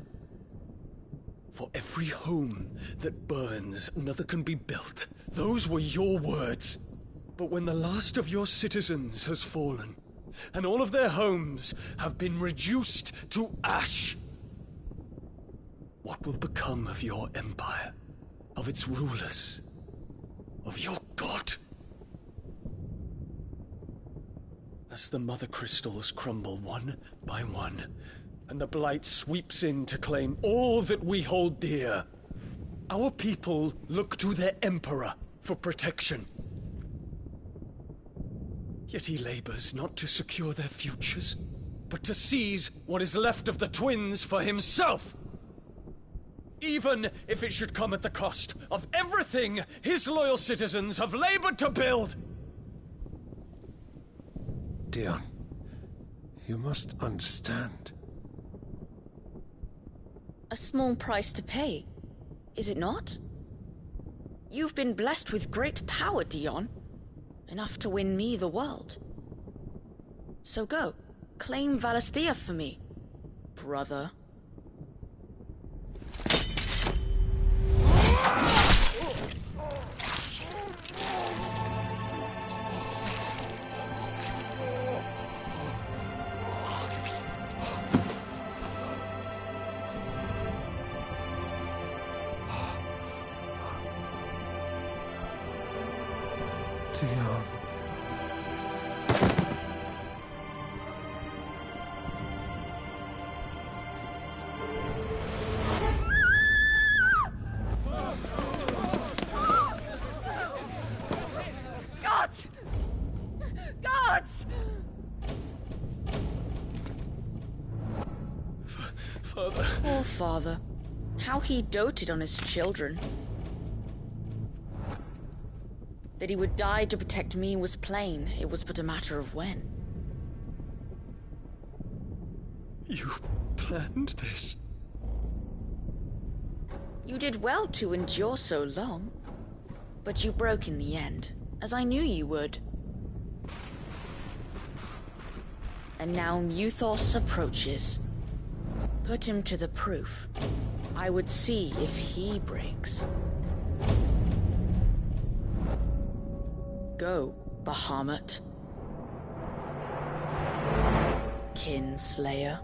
For every home that burns, another can be built. Those were your words. But when the last of your citizens has fallen, and all of their homes have been reduced to ash, what will become of your empire, of its rulers, of your god? As the Mother Crystals crumble one by one, and the Blight sweeps in to claim all that we hold dear, our people look to their Emperor for protection. Yet he labors not to secure their futures, but to seize what is left of the twins for himself! Even if it should come at the cost of everything his loyal citizens have labored to build! Dion, you must understand. A small price to pay, is it not? You've been blessed with great power, Dion. Enough to win me the world. So go, claim Valisthea for me, brother. are. Gods! Gods! Father. Poor father. How he doted on his children. That he would die to protect me was plain. It was but a matter of when. You planned this? You did well to endure so long. But you broke in the end, as I knew you would. And now Muthos approaches. Put him to the proof. I would see if he breaks. Go, Bahamut. Kinslayer.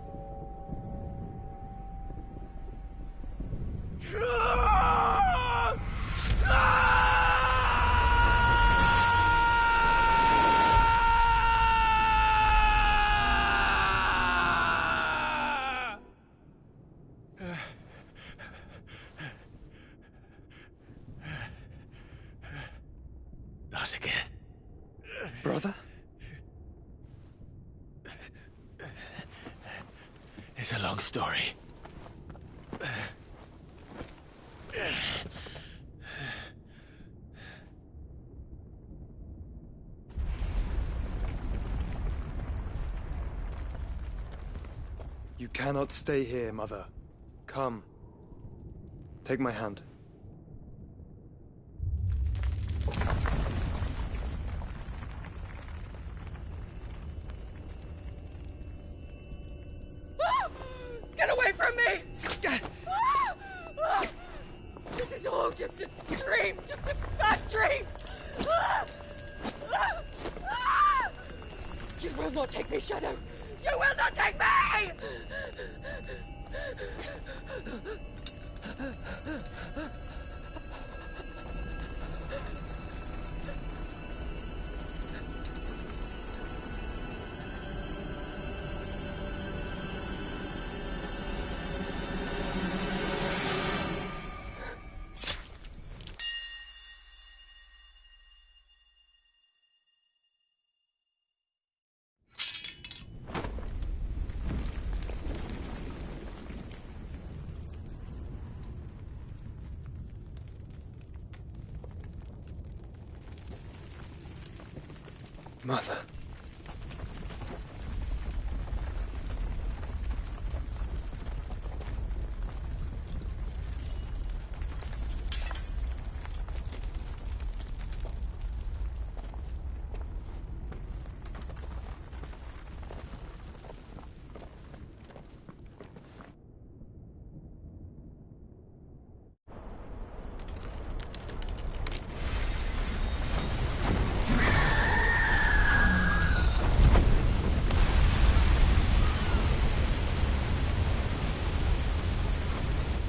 Not again. Brother? It's a long story. You cannot stay here, Mother. Come. Take my hand. Get away from me! This is all just a dream, just a bad dream! You will not take me, Shadow! You will not take me! Mother.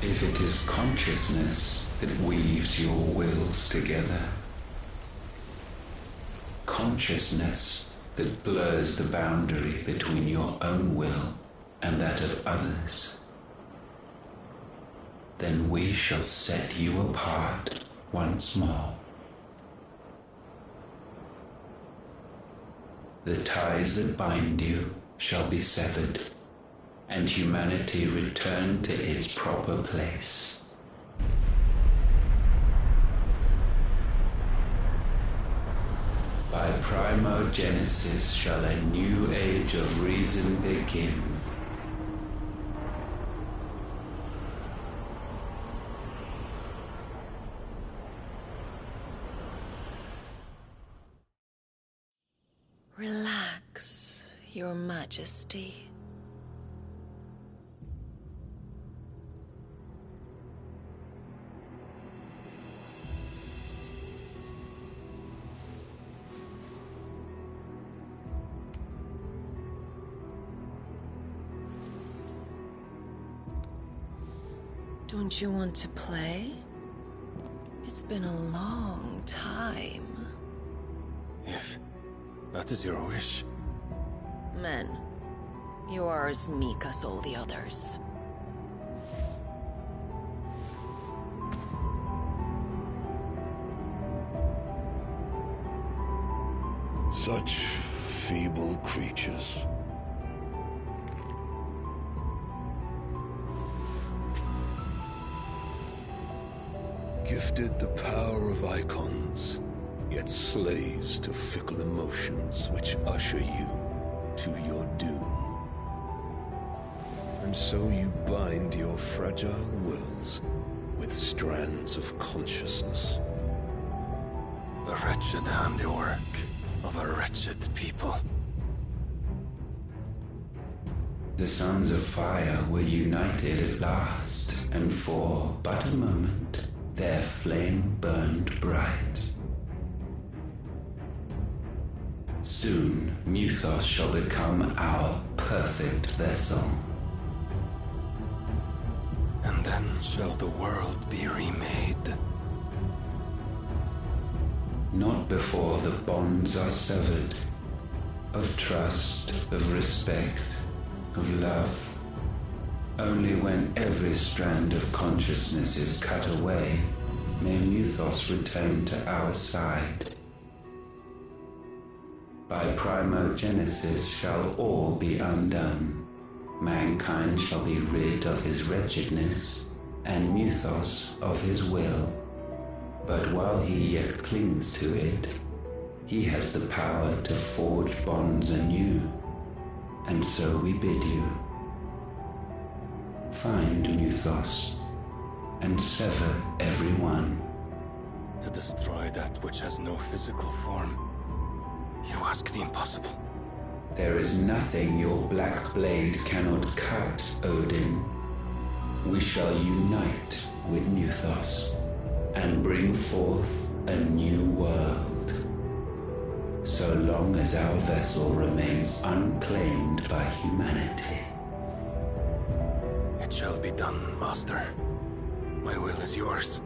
If it is consciousness that weaves your wills together, consciousness that blurs the boundary between your own will and that of others, then we shall set you apart once more. The ties that bind you shall be severed, and humanity return to its proper place. By primogenesis shall a new age of reason begin. Relax, Your Majesty. Don't you want to play? It's been a long time. That is your wish. Men, you are as meek as all the others. Such feeble creatures. Gifted the power of icons, yet slaves to fickle emotions which usher you to your doom. And so you bind your fragile wills with strands of consciousness. The wretched handiwork of a wretched people. The sons of fire were united at last, and for but a moment their flame burned bright. Soon Muthos shall become our perfect vessel. And then shall the world be remade. Not before the bonds are severed, of trust, of respect, of love. Only when every strand of consciousness is cut away, may Muthos return to our side. By primogenesis shall all be undone. Mankind shall be rid of his wretchedness, and Muthos of his will. But while he yet clings to it, he has the power to forge bonds anew. And so we bid you, find Muthos, and sever every one. To destroy that which has no physical form, you ask the impossible. There is nothing your black blade cannot cut, Odin. We shall unite with Muthos, and bring forth a new world. So long as our vessel remains unclaimed by humanity. It shall be done, Master. My will is yours.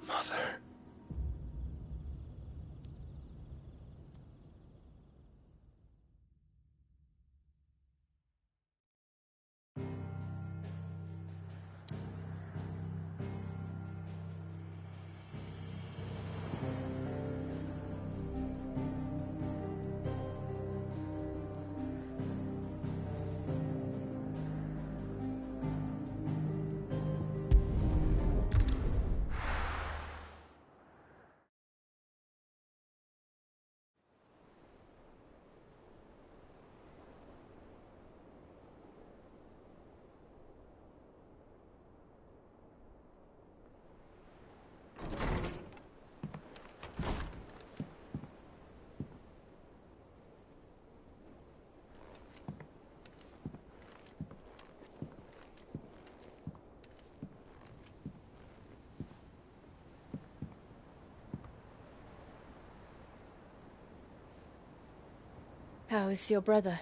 Mother. How is your brother?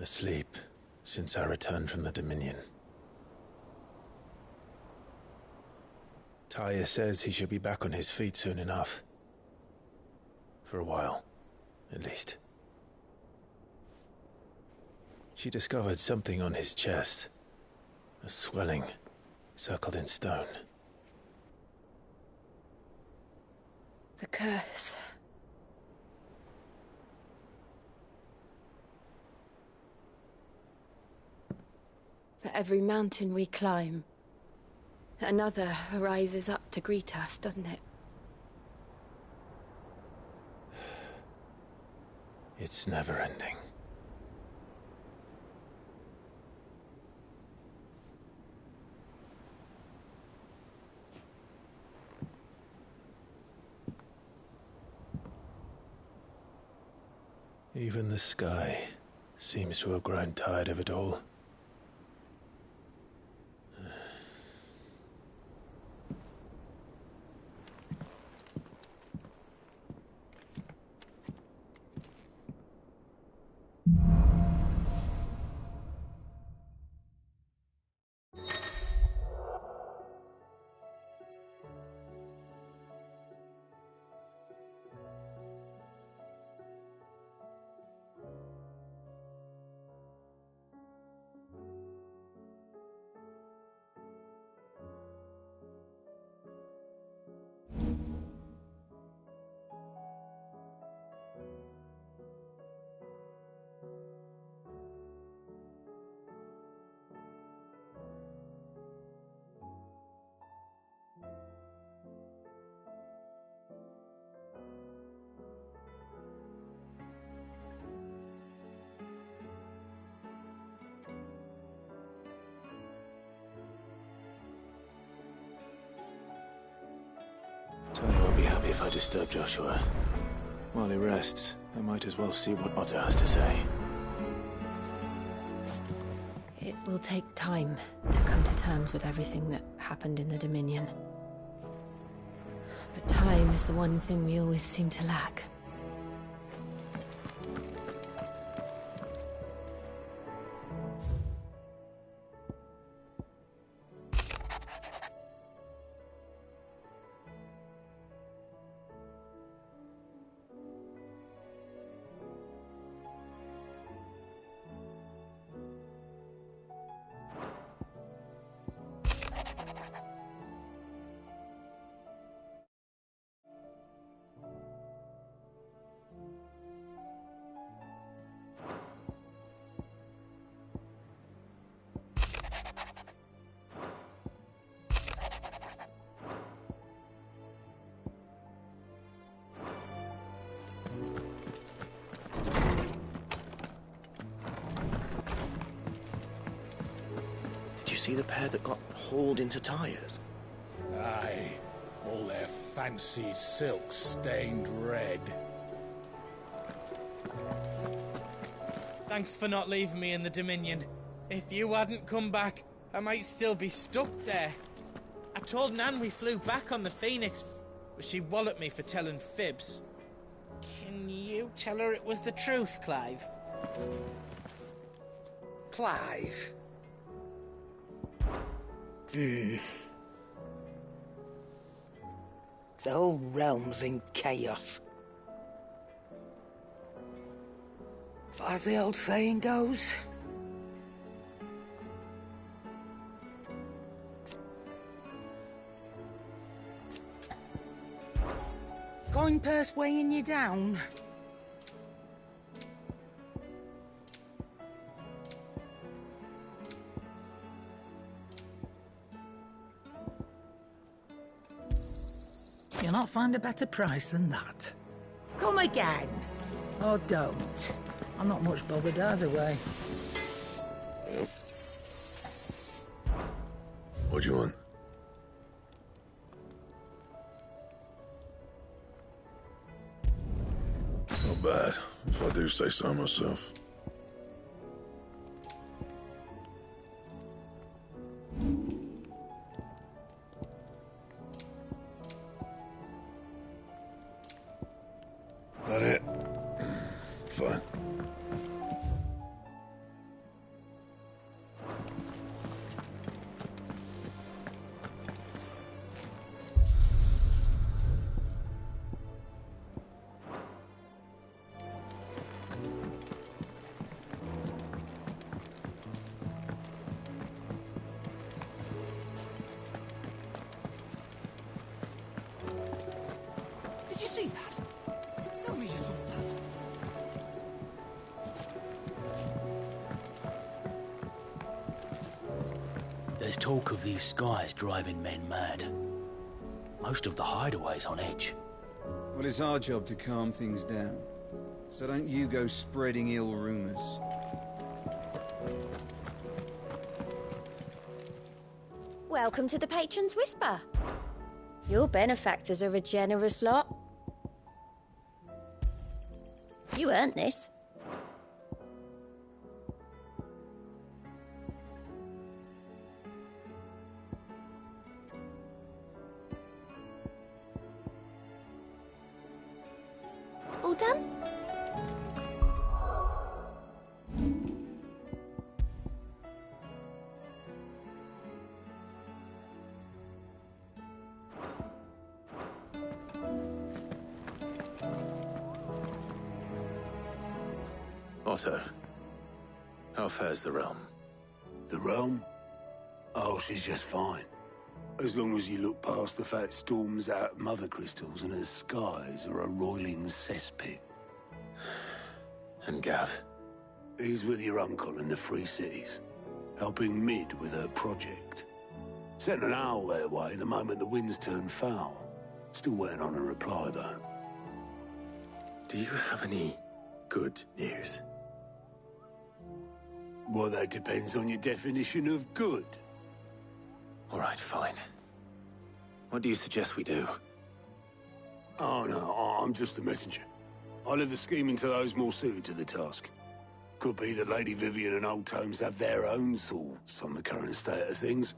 Asleep since I returned from the Dominion. Taya says he should be back on his feet soon enough. For a while, at least. She discovered something on his chest. A swelling, circled in stone. The curse. For every mountain we climb, another rises up to greet us, doesn't it? It's never ending. Even the sky Seems to have grown tired of it all. Tony won't be happy if I disturb Joshua. While he rests, I might as well see what Otto has to say. It will take time to come to terms with everything that happened in the Dominion. But time is the one thing we always seem to lack. Did you see the pair that got hauled into tyres? Aye. All their fancy silks stained red. Thanks for not leaving me in the Dominion. If you hadn't come back, I might still be stuck there. I told Nan we flew back on the Phoenix, but she walloped me for telling fibs. Can you tell her it was the truth, Clive? Clive? The whole realm's in chaos. But as the old saying goes, coin purse weighing you down. You'll not find a better price than that. Come again. Or don't. I'm not much bothered either way. What do you want? Not bad, if I do say so myself. That it? Fine. Did you see that? Tell me you saw that. There's talk of these skies driving men mad. Most of the hideaways on edge. Well, it's our job to calm things down. So don't you go spreading ill rumors. Welcome to the Patron's Whisper. Your benefactors are a generous lot. You earned this. all done? Otto, how fares the realm? The realm? Oh, she's just fine. As long as you look past the fat storms out mother crystals and her skies are a roiling cesspit. And Gav? He's with your uncle in the Free Cities, helping Mid with her project. Sent an owl their way the moment the winds turned foul. Still waiting on a reply, though. Do you have any good news? Well, that depends on your definition of good. All right, fine. What do you suggest we do? Oh, no, I'm just the messenger. I leave the scheming to those more suited to the task. Could be that Lady Vivian and Old Tomes have their own thoughts on the current state of things.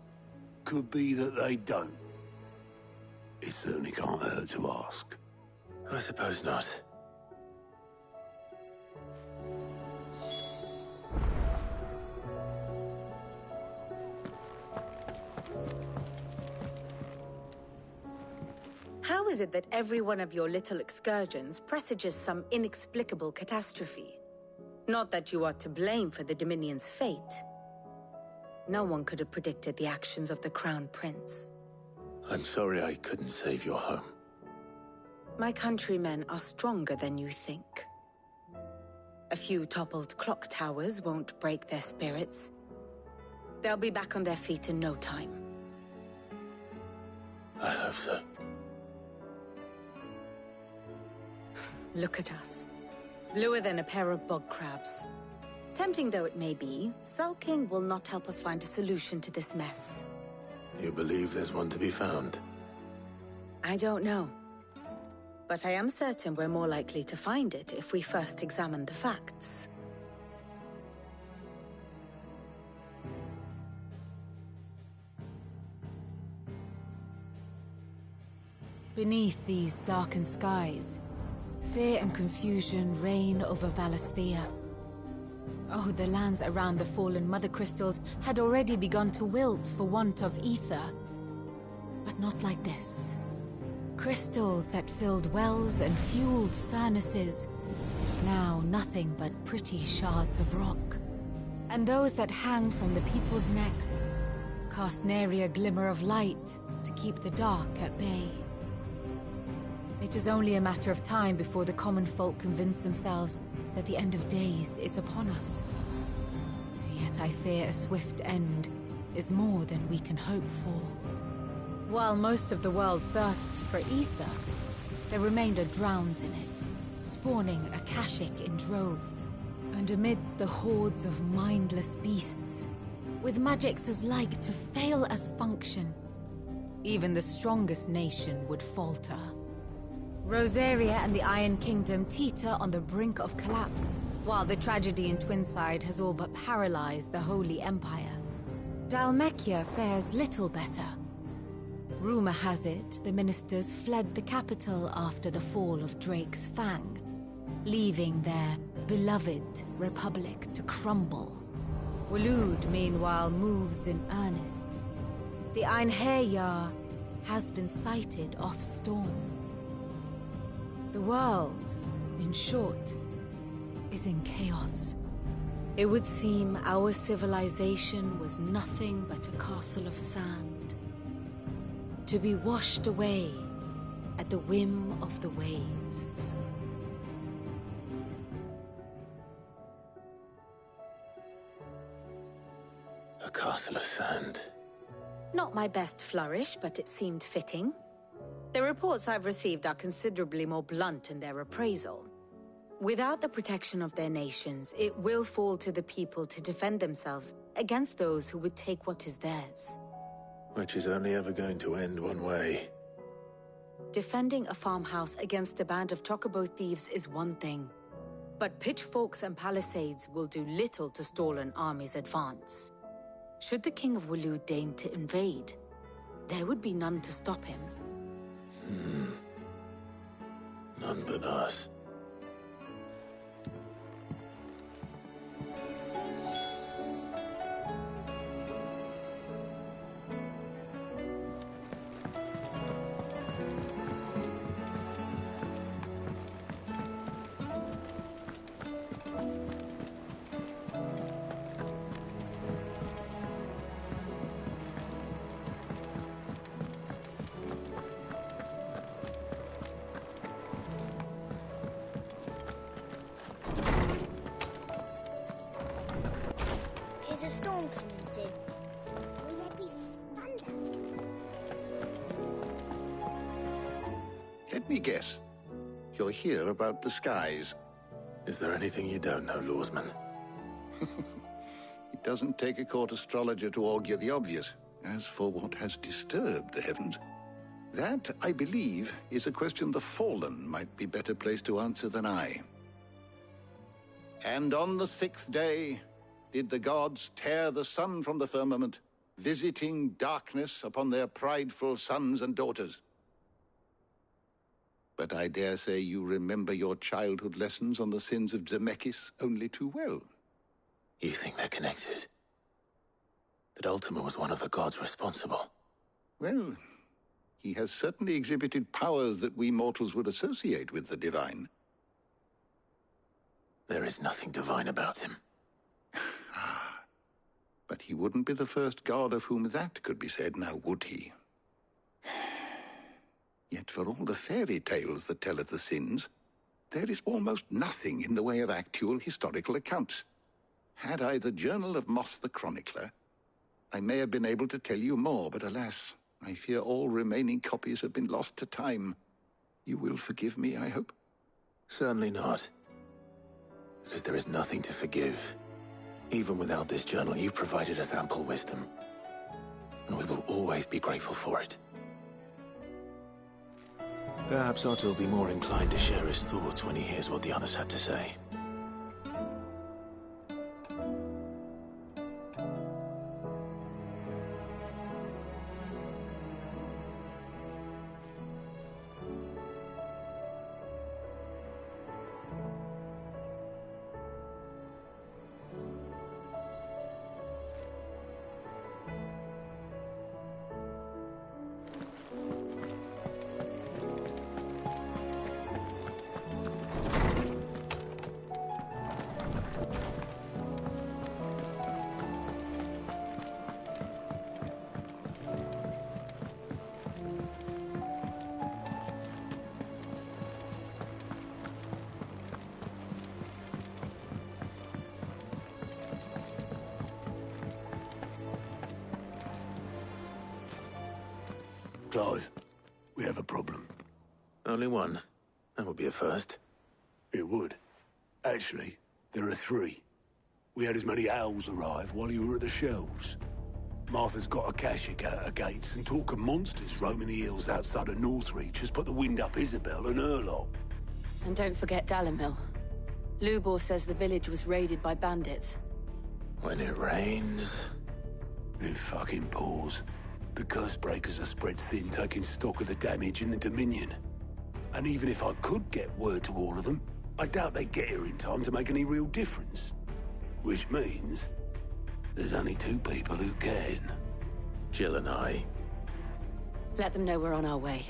Could be that they don't. It certainly can't hurt to ask. I suppose not. How is it that every one of your little excursions presages some inexplicable catastrophe? Not that you are to blame for the Dominion's fate. No one could have predicted the actions of the Crown Prince. I'm sorry I couldn't save your home. My countrymen are stronger than you think. A few toppled clock towers won't break their spirits. They'll be back on their feet in no time. I hope so. Look at us. Bluer than a pair of bog crabs. Tempting though it may be, sulking will not help us find a solution to this mess. You believe there's one to be found? I don't know. But I am certain we're more likely to find it if we first examine the facts. Beneath these darkened skies, fear and confusion reign over Valisthea. Oh, the lands around the fallen Mother Crystals had already begun to wilt for want of ether. But not like this. Crystals that filled wells and fueled furnaces, now nothing but pretty shards of rock. And those that hang from the people's necks cast nary a glimmer of light to keep the dark at bay. It is only a matter of time before the common folk convince themselves that the end of days is upon us. Yet I fear a swift end is more than we can hope for. While most of the world thirsts for ether, the remainder drowns in it, spawning Akashic in droves. And amidst the hordes of mindless beasts, with magics as like to fail as function, even the strongest nation would falter. Rosaria and the Iron Kingdom teeter on the brink of collapse, while the tragedy in Twinside has all but paralyzed the Holy Empire. Dhalmekia fares little better. Rumor has it the ministers fled the capital after the fall of Drake's Fang, leaving their beloved republic to crumble. Waloed, meanwhile, moves in earnest. The Einherjar has been sighted off Storm. The world, in short, is in chaos. It would seem our civilization was nothing but a castle of sand, to be washed away at the whim of the waves. A castle of sand. Not my best flourish, but it seemed fitting. The reports I've received are considerably more blunt in their appraisal. Without the protection of their nations, it will fall to the people to defend themselves against those who would take what is theirs. Which is only ever going to end one way. Defending a farmhouse against a band of chocobo thieves is one thing, but pitchforks and palisades will do little to stall an army's advance. Should the King of Waloed deign to invade, there would be none to stop him. None but us. Is a storm coming soon? Will there be thunder? Let me guess. You're here about the skies. Is there anything you don't know, Lawsman? It doesn't take a court astrologer to augur the obvious. As for what has disturbed the heavens, that, I believe, is a question the Fallen might be better placed to answer than I. And on the 6th day did the gods tear the sun from the firmament, visiting darkness upon their prideful sons and daughters. But I dare say you remember your childhood lessons on the sins of Zemeckis only too well. You think they're connected? That Ultima was one of the gods responsible? Well, he has certainly exhibited powers that we mortals would associate with the divine. There is nothing divine about him. But he wouldn't be the first god of whom that could be said, now would he? Yet for all the fairy tales that tell of the sins, there is almost nothing in the way of actual historical accounts. Had I the Journal of Moss the Chronicler, I may have been able to tell you more, but alas, I fear all remaining copies have been lost to time. You will forgive me, I hope? Certainly not. Because there is nothing to forgive. Even without this journal, you've provided us ample wisdom. And we will always be grateful for it. Perhaps Otto will be more inclined to share his thoughts when he hears what the others had to say. Clive, we have a problem. Only one. That would be a first. It would. Actually, there are 3. We had as many owls arrive while you were at the shelves. Martha's got a Akashic out her gates, and talk of monsters roaming the hills outside of Northreach has put the wind up Isabel and her lot. And don't forget Dalimil. Lubor says the village was raided by bandits. When it rains... It fucking pours. The curse breakers are spread thin, taking stock of the damage in the Dominion. And even if I could get word to all of them, I doubt they'd get here in time to make any real difference. Which means there's only 2 people who can. Jill and I. Let them know we're on our way.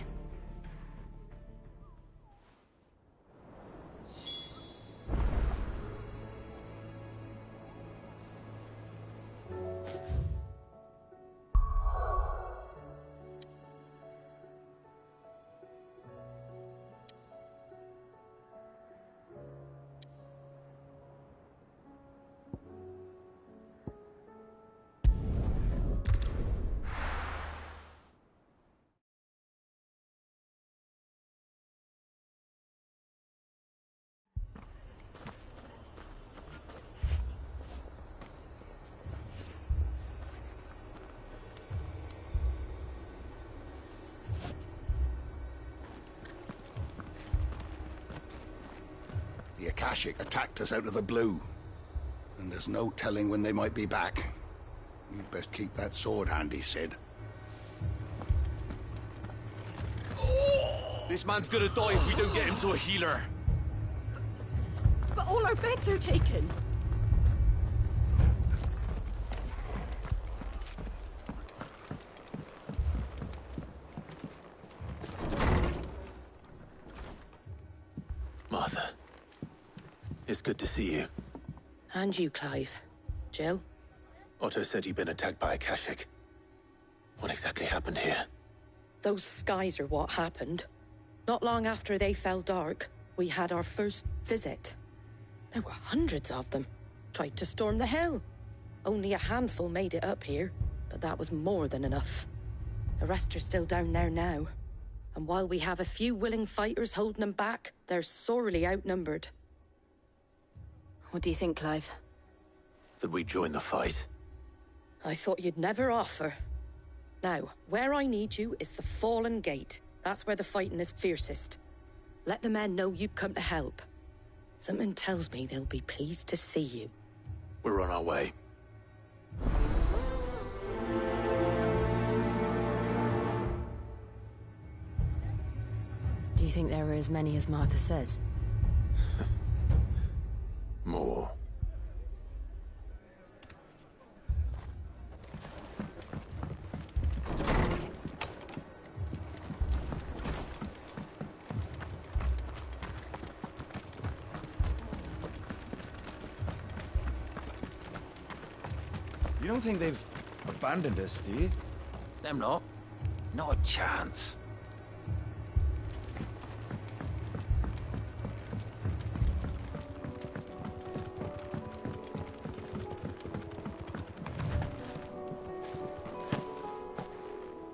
The Akashic attacked us out of the blue. And there's no telling when they might be back. You'd best keep that sword handy, Sid. This man's gonna die if we don't get him to a healer. But all our beds are taken. Martha. It's good to see you. And you, Clive. Jill? Otto said you'd been attacked by Akashic. What exactly happened here? Those skies are what happened. Not long after they fell dark, we had our first visit. There were hundreds of them. Tried to storm the hill. Only a handful made it up here, but that was more than enough. The rest are still down there now. And while we have a few willing fighters holding them back, they're sorely outnumbered. What do you think, Clive? That we join the fight. I thought you'd never offer. Now, where I need you is the Fallen Gate. That's where the fighting is fiercest. Let the men know you come to help. Something tells me they'll be pleased to see you. We're on our way. Do you think there are as many as Martha says? More. You don't think they've abandoned us, do you? Them not. Not a chance.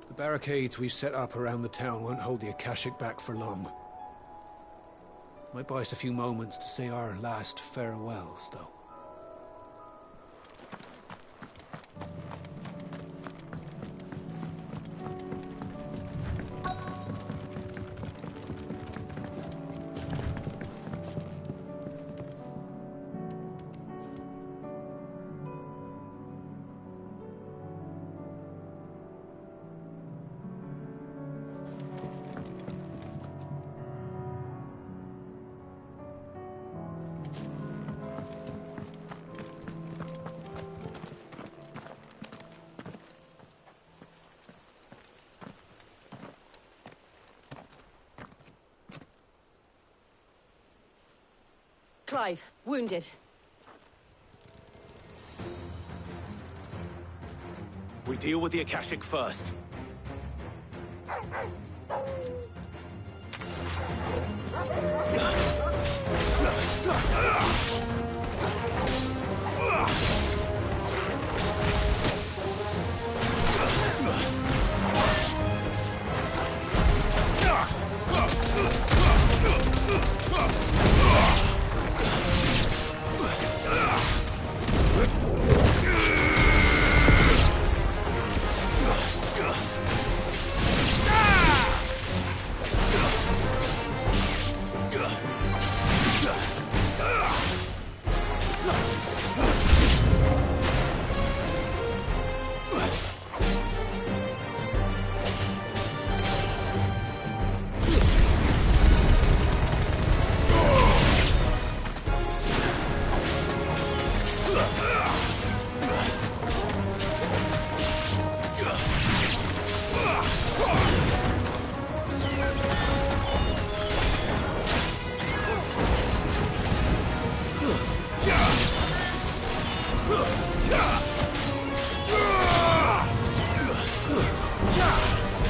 The barricades we've set up around the town won't hold the Akashic back for long. Might buy us a few moments to say our last farewells, though. Clive, wounded. We deal with the Akashic first.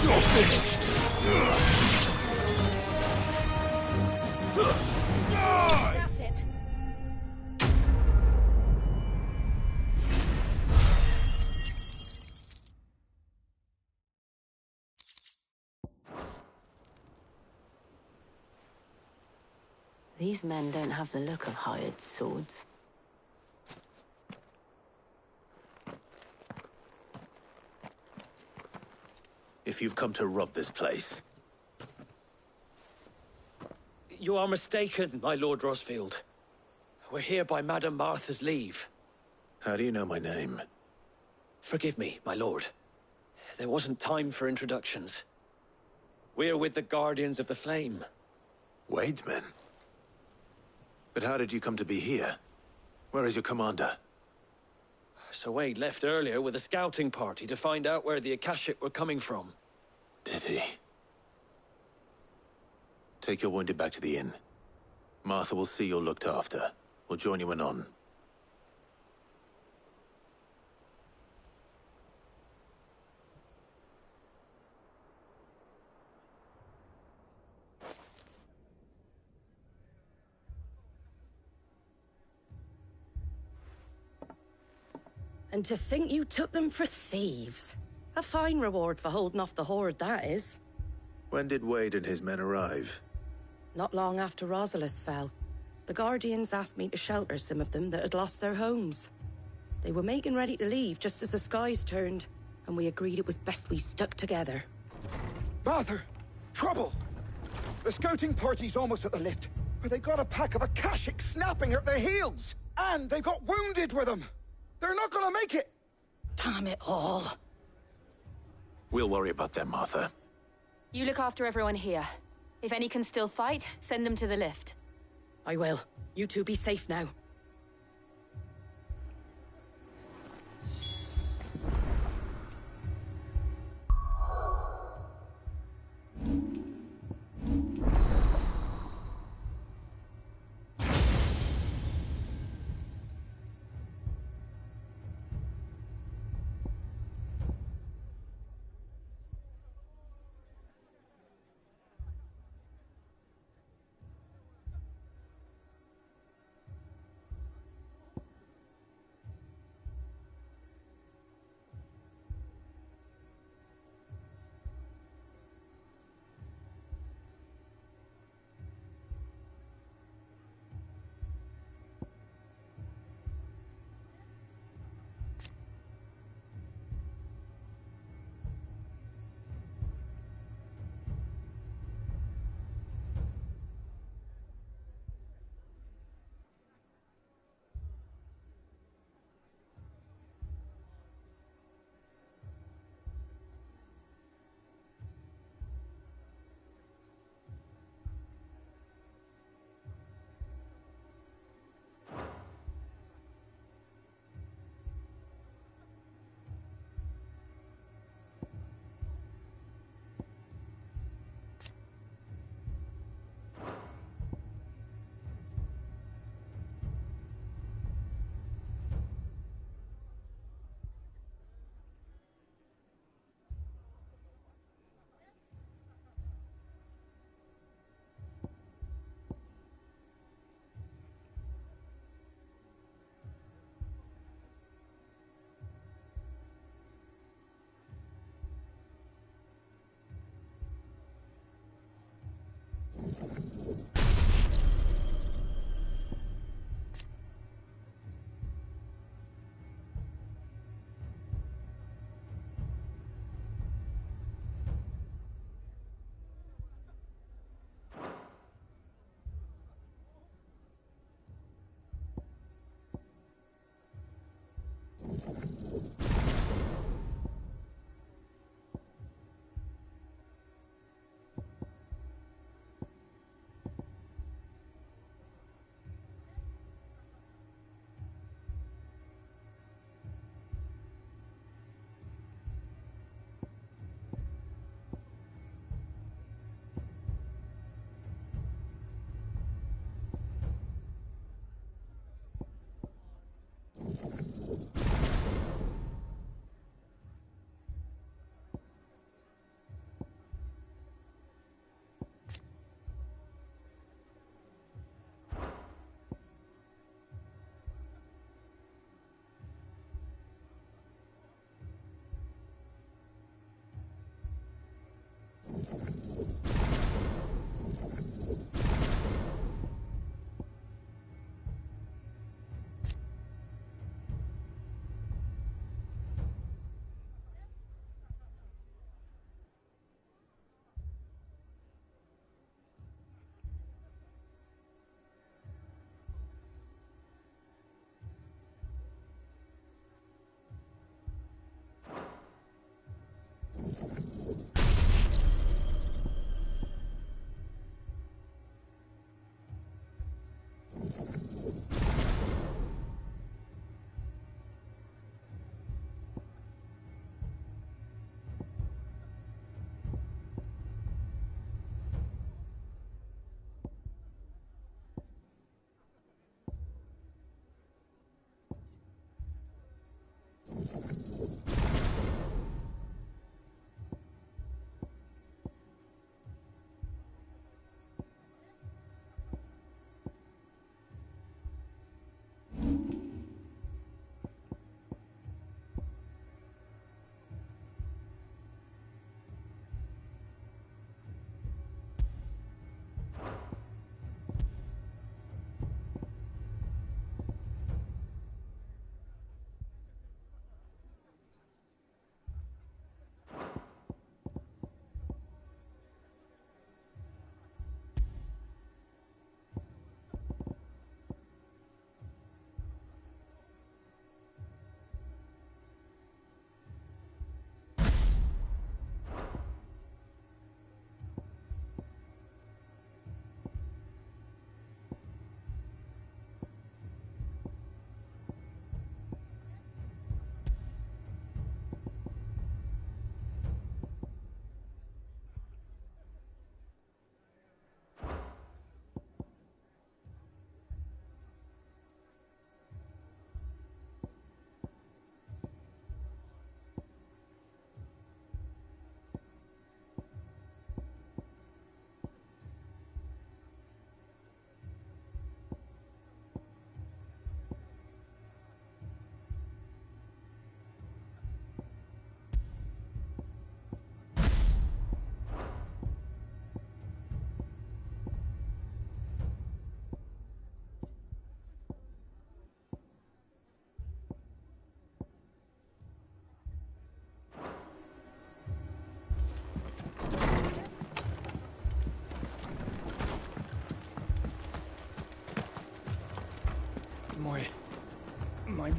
You're finished. That's it. These men don't have the look of hired swords. If you've come to rob this place, You are mistaken, my Lord Rosfield. We're here by Madame Martha's leave. how do you know my name? Forgive me, my lord. There wasn't time for introductions. We're with the Guardians of the Flame. Wade's men? But how did you come to be here? Where is your commander? Sir Wade left earlier with a scouting party to find out where the Akashic were coming from. Did he? Take your wounded back to the inn. Martha will see you're looked after. We'll join you anon. And to think you took them for thieves. A fine reward for holding off the horde, that is. When did Wade and his men arrive? Not long after Rosalith fell. The Guardians asked me to shelter some of them that had lost their homes. They were making ready to leave just as the skies turned, and we agreed it was best we stuck together. Martha! Trouble! The scouting party's almost at the lift, but they got a pack of Akashic snapping at their heels! And they got wounded with them! They're not gonna make it! Damn it all. We'll worry about them, Martha. You look after everyone here. If any can still fight, send them to the lift. I will. You two be safe now.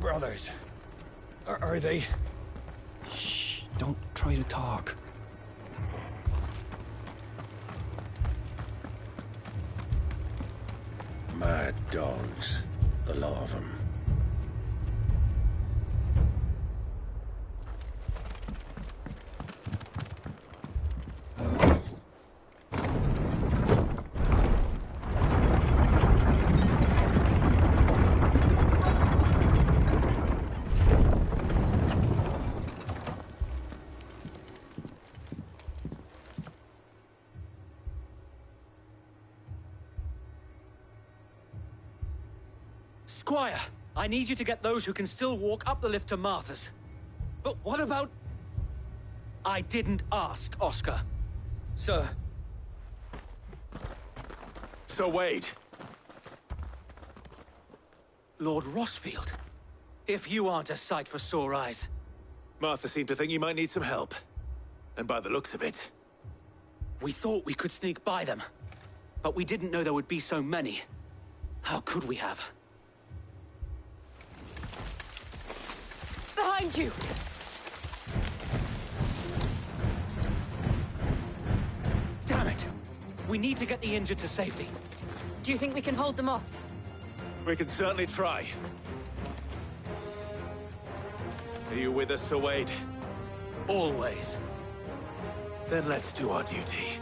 brothers. Are they? Shh, don't try to talk. Mad dogs. A lot of them. Squire, I need you to get those who can still walk up the lift to Martha's. But what about... I didn't ask, Oscar. Sir. Sir Wade. Lord Rossfield. If you aren't a sight for sore eyes. Martha seemed to think you might need some help. And by the looks of it... We thought we could sneak by them. But we didn't know there would be so many. How could we have? Behind you! Damn it! We need to get the injured to safety. Do you think we can hold them off? We can certainly try. Are you with us, Sir Wade? Always. Then let's do our duty.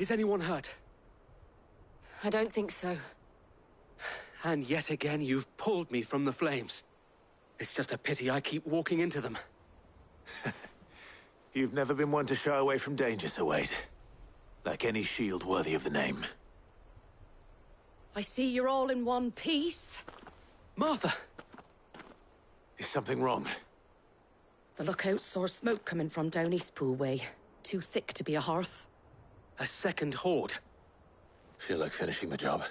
Is anyone hurt? I don't think so. And yet again, you've pulled me from the flames. It's just a pity I keep walking into them. You've never been one to shy away from danger, Sir Wade. Like any shield worthy of the name. I see you're all in one piece. Martha! Is something wrong? The lookout saw smoke coming from down Eastpool way. Too thick to be a hearth. A second horde. Feel like finishing the job?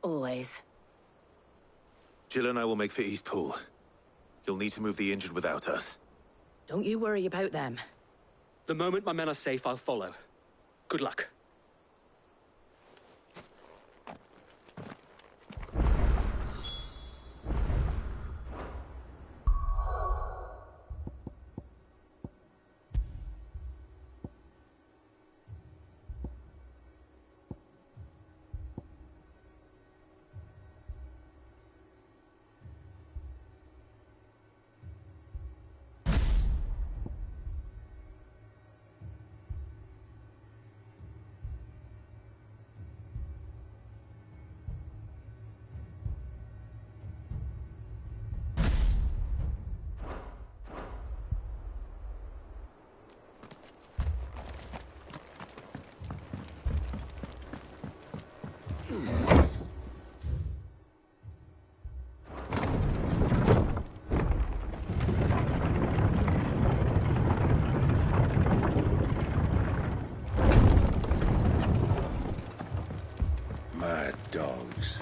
Always. Jill and I will make for Eastpool. You'll need to move the injured without us. Don't you worry about them. The moment my men are safe, I'll follow. Good luck. Mad dogs.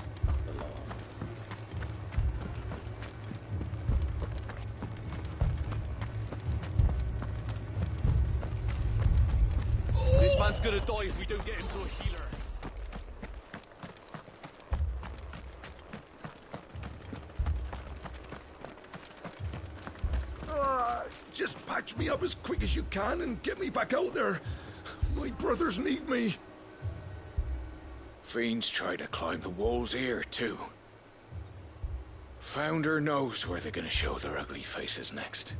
This man's gonna die if we don't get him to a healer. Just patch me up as quick as you can and get me back out there. My brothers need me. Fiends try to climb the walls here, too. Founder knows where they're gonna show their ugly faces next.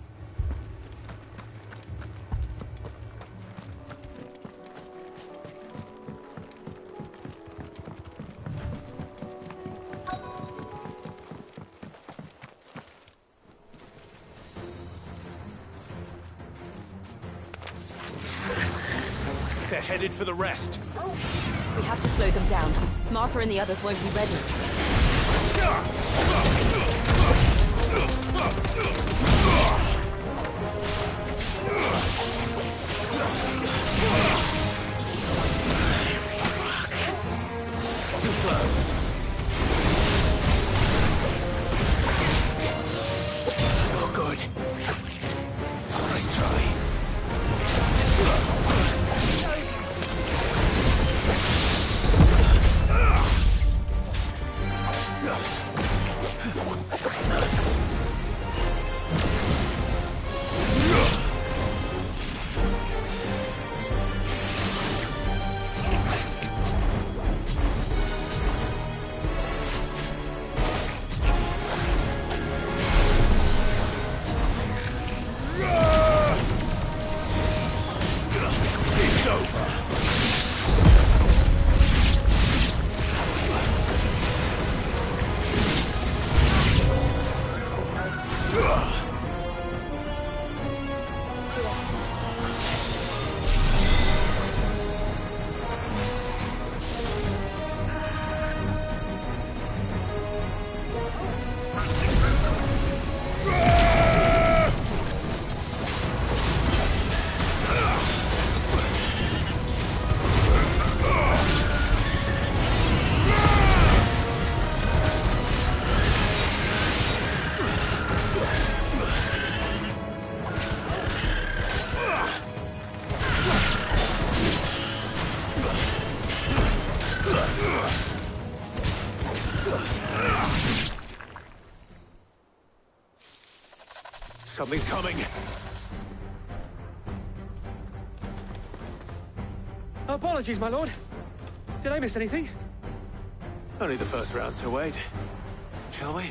They're headed for the rest. We have to slow them down. Martha and the others won't be ready. Too slow. Oh, good. Nice try. It's over. Something's coming. Apologies, my lord. Did I miss anything? Only the first round, Sir Wade. Shall we?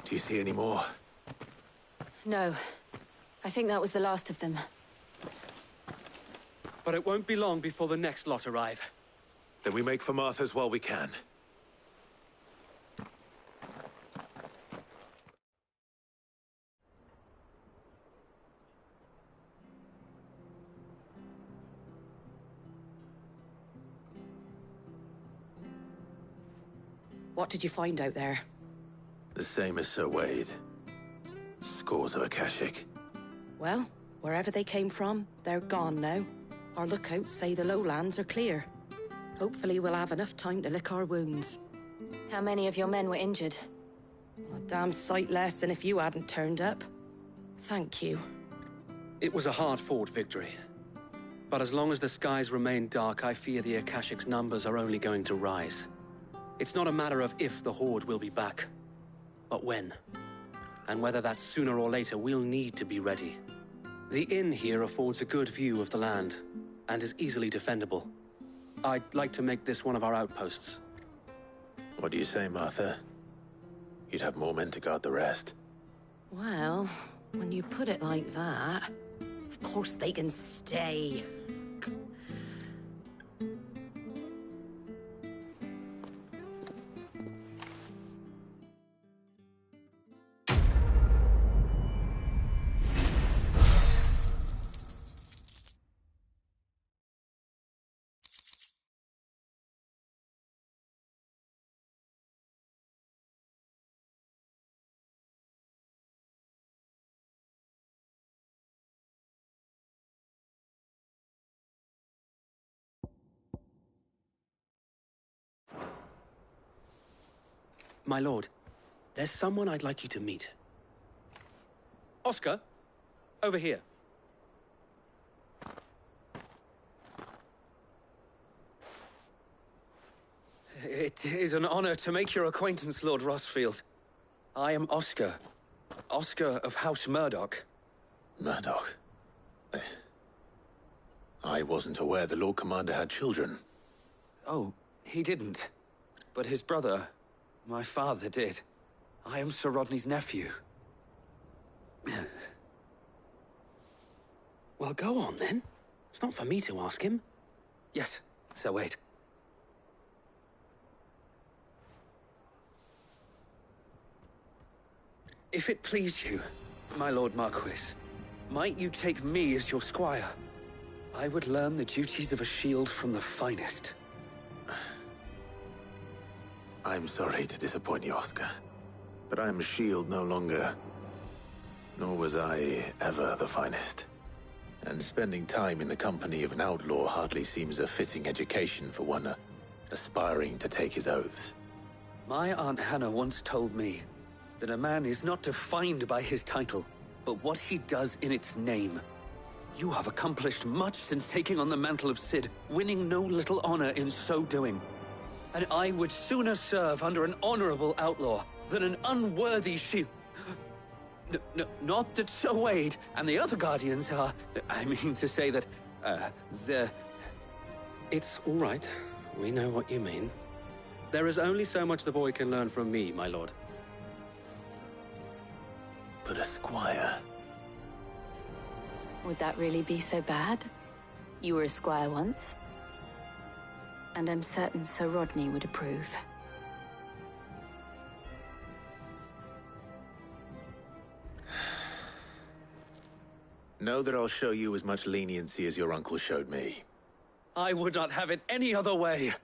Do you see any more? No. I think that was the last of them. But it won't be long before the next lot arrive. Then we make for Martha's while we can. What did you find out there? The same as Sir Wade. Scores of Akashic. Well, wherever they came from, they're gone now. Our lookouts say the lowlands are clear. Hopefully we'll have enough time to lick our wounds. How many of your men were injured? A damn sight less than if you hadn't turned up. Thank you. It was a hard-fought victory. But as long as the skies remain dark, I fear the Akashic's numbers are only going to rise. It's not a matter of if the Horde will be back, but when. And whether that's sooner or later, we'll need to be ready. The inn here affords a good view of the land, and is easily defendable. I'd like to make this one of our outposts. What do you say, Martha? You'd have more men to guard the rest. Well, when you put it like that, of course they can stay. My lord, there's someone I'd like you to meet. Oscar, over here. It is an honor to make your acquaintance, Lord Rossfield. I am Oscar. Oscar of House Murdoch. Murdoch? I wasn't aware the Lord Commander had children. Oh, he didn't. But his brother, my father, did. I am Sir Rodney's nephew. Well, go on, then. It's not for me to ask him. Yes, Sir Wade. If it please you, my Lord Marquis, might you take me as your squire? I would learn the duties of a shield from the finest. I'm sorry to disappoint you, Oscar, but I'm a shield no longer. Nor was I ever the finest. And spending time in the company of an outlaw hardly seems a fitting education for one aspiring to take his oaths. My Aunt Hannah once told me that a man is not defined by his title, but what he does in its name. You have accomplished much since taking on the mantle of Cid, winning no little honor in so doing. And I would sooner serve under an honorable outlaw than an unworthy shield. Not that Sir Wade and the other Guardians are... I mean to say that, they're... It's all right. We know what you mean. There is only so much the boy can learn from me, my lord. But a squire... Would that really be so bad? You were a squire once. And I'm certain Sir Rodney would approve. Know that I'll show you as much leniency as your uncle showed me. I would not have it any other way.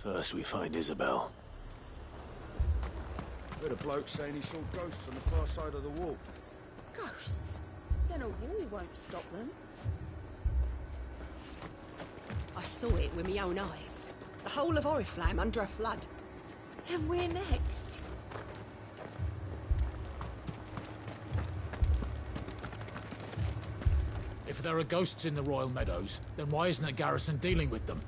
First we find Isabel. Heard a bloke saying he saw ghosts on the far side of the wall. Ghosts? Then a wall won't stop them. I saw it with my own eyes. The whole of Oriflamme under a flood. Then we're next. If there are ghosts in the Royal Meadows, then why isn't a garrison dealing with them?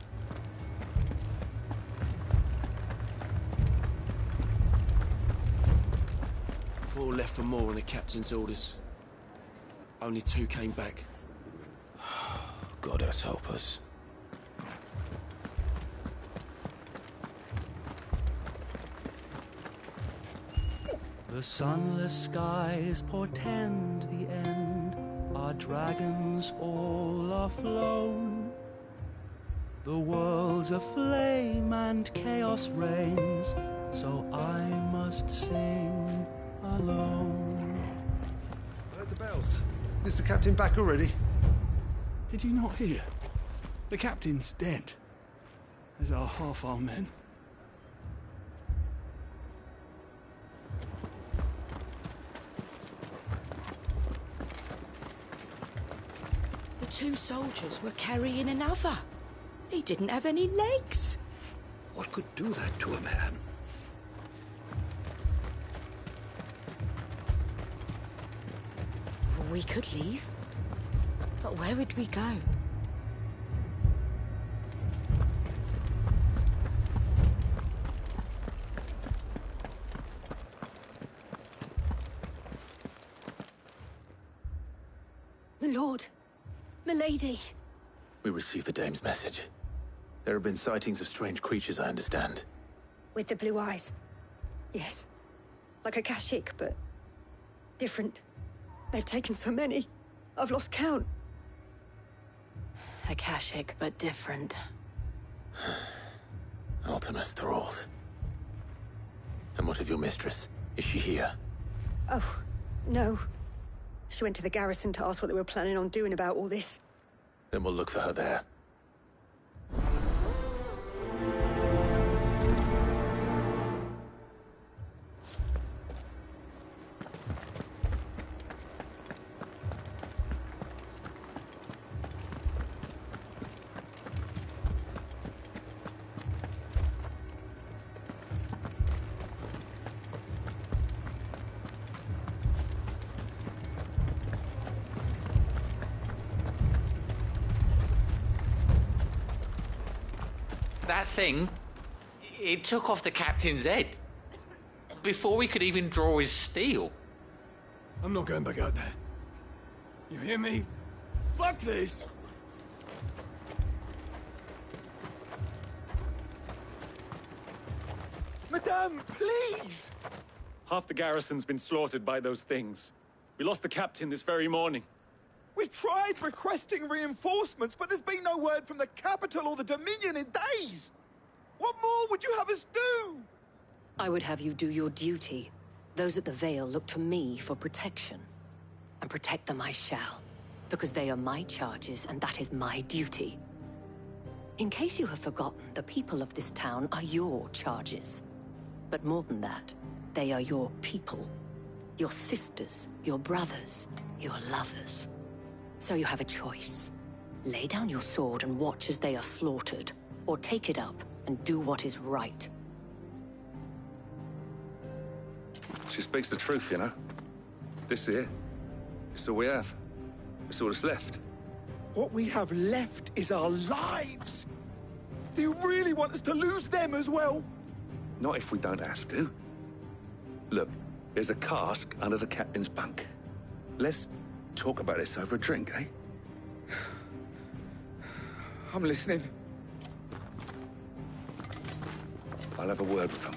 Four left for more on the captain's orders. Only 2 came back. Goddess help us. The sunless skies portend the end. Our dragons all are flown. The world's aflame and chaos reigns, so I must sing alone. Heard the bells. Is the captain back already? Did you not hear? The captain's dead. As are half our men. The 2 soldiers were carrying another. He didn't have any legs. What could do that to a man? We could leave. But where would we go? My lord. Milady. We received the dame's message. There have been sightings of strange creatures, I understand. With the blue eyes. Yes. Like a Kashik, but different. They've taken so many. I've lost count. Akashic, but different. Ultimus thralls. And what of your mistress? Is she here? Oh, no. She went to the garrison to ask what they were planning on doing about all this. Then we'll look for her there. That thing, it took off the captain's head. Before we could even draw his steel. I'm not going back out there. You hear me? Fuck this! Madame, please! Half the garrison's been slaughtered by those things. We lost the captain this very morning. We've tried requesting reinforcements, but there's been no word from the capital or the Dominion in days! What more would you have us do? I would have you do your duty. Those at the Vale look to me for protection. And protect them I shall. Because they are my charges, and that is my duty. In case you have forgotten, the people of this town are your charges. But more than that, they are your people. Your sisters, your brothers, your lovers. So you have a choice. Lay down your sword and watch as they are slaughtered, or take it up and do what is right. She speaks the truth, you know. This here, it's all we have. It's all that's left. What we have left is our lives! Do you really want us to lose them as well? Not if we don't have to. Look, there's a cask under the captain's bunk. Let's talk about this over a drink, eh? I'm listening. I'll have a word with him.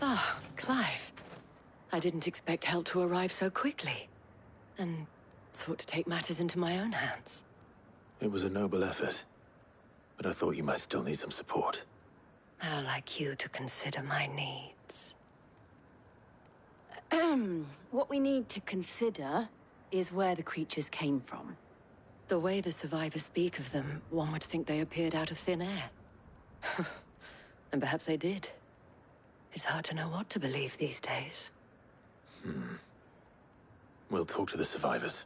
Ah, Clive. I didn't expect help to arrive so quickly. And sought to take matters into my own hands. It was a noble effort, but I thought you might still need some support. How like you to consider my needs. What we need to consider is where the creatures came from. The way the survivors speak of them, one would think they appeared out of thin air. And perhaps they did. It's hard to know what to believe these days. We'll talk to the survivors.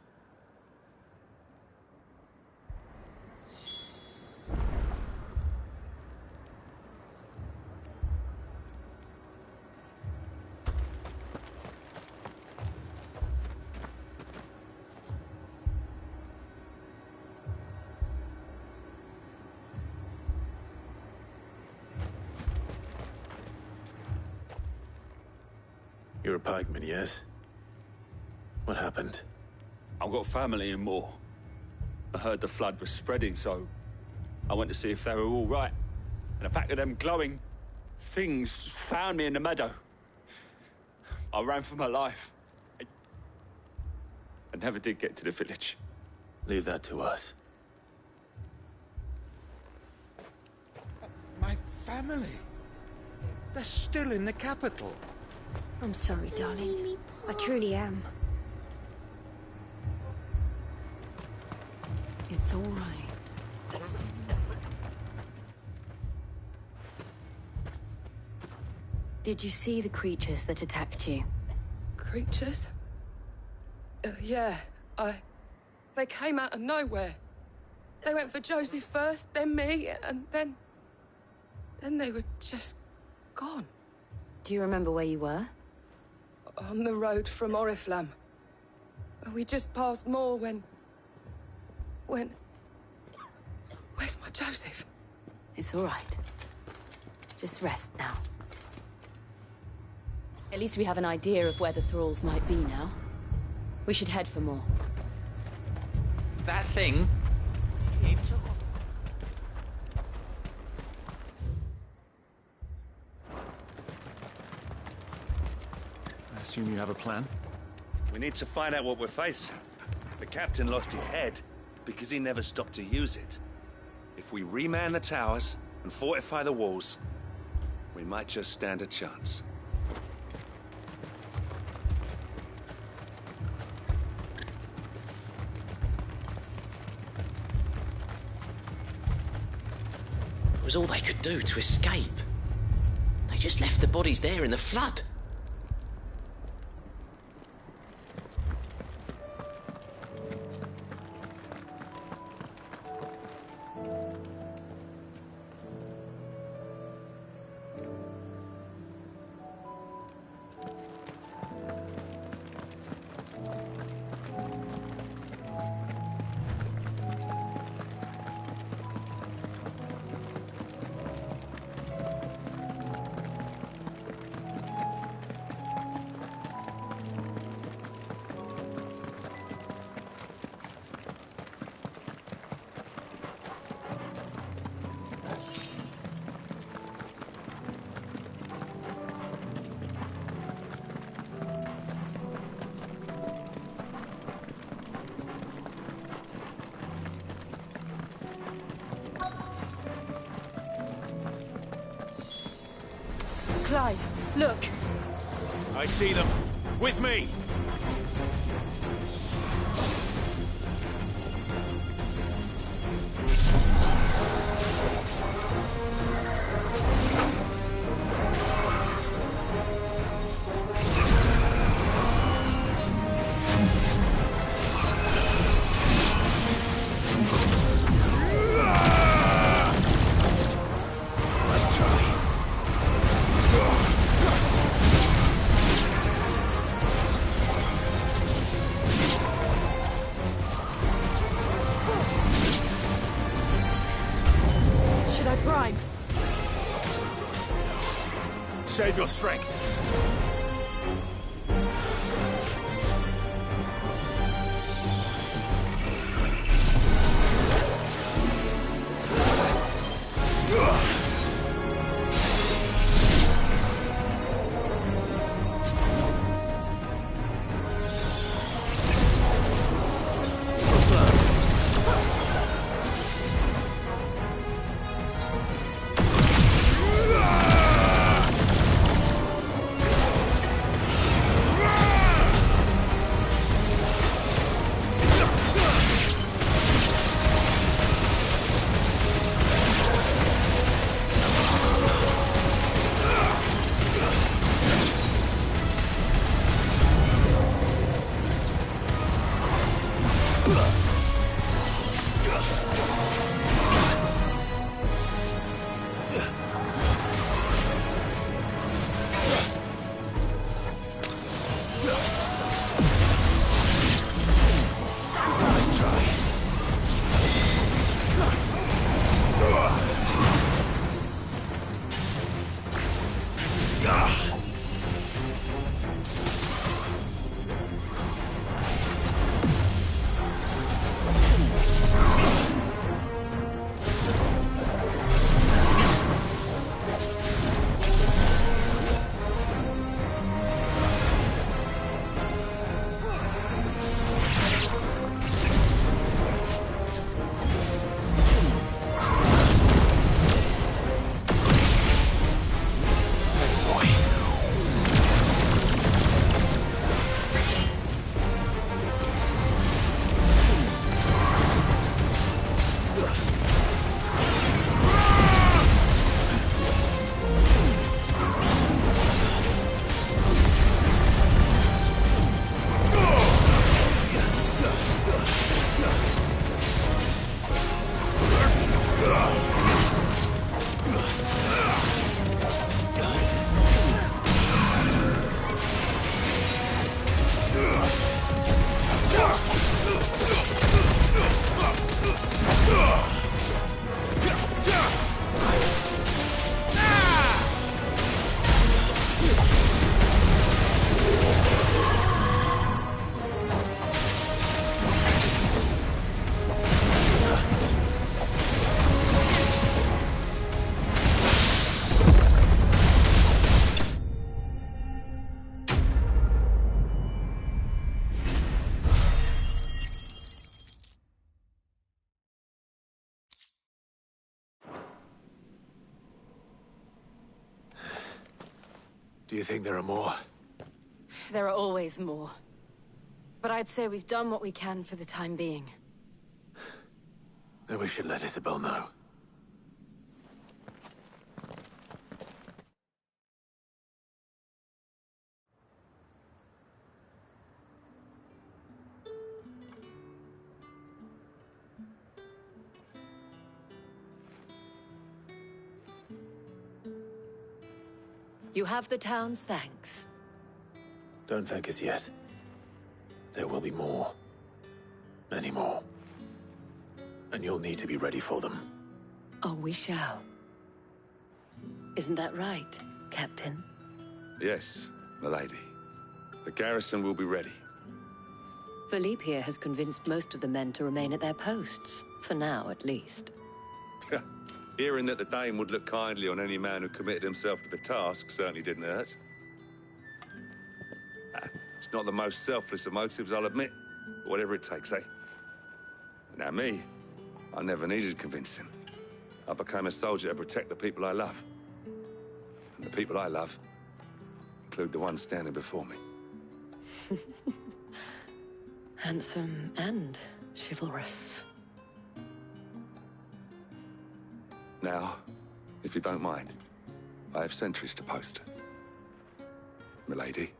You're a pikeman, yes? What happened? I've got family in Moor. I heard the flood was spreading, so I went to see if they were all right. And a pack of them glowing things found me in the meadow. I ran for my life. I never did get to the village. Leave that to us. My family. They're still in the capital. I'm sorry, darling. I truly am. It's all right. Did you see the creatures that attacked you? Creatures? Yeah, They came out of nowhere. They went for Joseph first, then me, and then they were just gone. Do you remember where you were? On the road from Oriflamme. We just passed Moor when... Where's my Joseph? It's all right. Just rest now. At least we have an idea of where the thralls might be now. We should head for more. That thing... It took... I assume you have a plan? We need to find out what we're facing. The captain lost his head because he never stopped to use it. If we reman the towers and fortify the walls, we might just stand a chance. It was all they could do to escape. They just left the bodies there in the flood. Clive, look. I see them. With me! Save your strength. Do you think there are more? There are always more. But I'd say we've done what we can for the time being. Then we should let Isabel know. You have the town's thanks. Don't thank us yet. There will be more. Many more. And you'll need to be ready for them. Oh, we shall. Isn't that right, Captain? Yes, milady. The garrison will be ready. Philippe here has convinced most of the men to remain at their posts. For now, at least. Hearing that the Dane would look kindly on any man who committed himself to the task certainly didn't hurt. It's not the most selfless of motives, I'll admit. But whatever it takes, eh? Now me, I never needed convincing. I became a soldier to protect the people I love. And the people I love include the one standing before me. Handsome and chivalrous. Now, if you don't mind, I have sentries to post. Milady.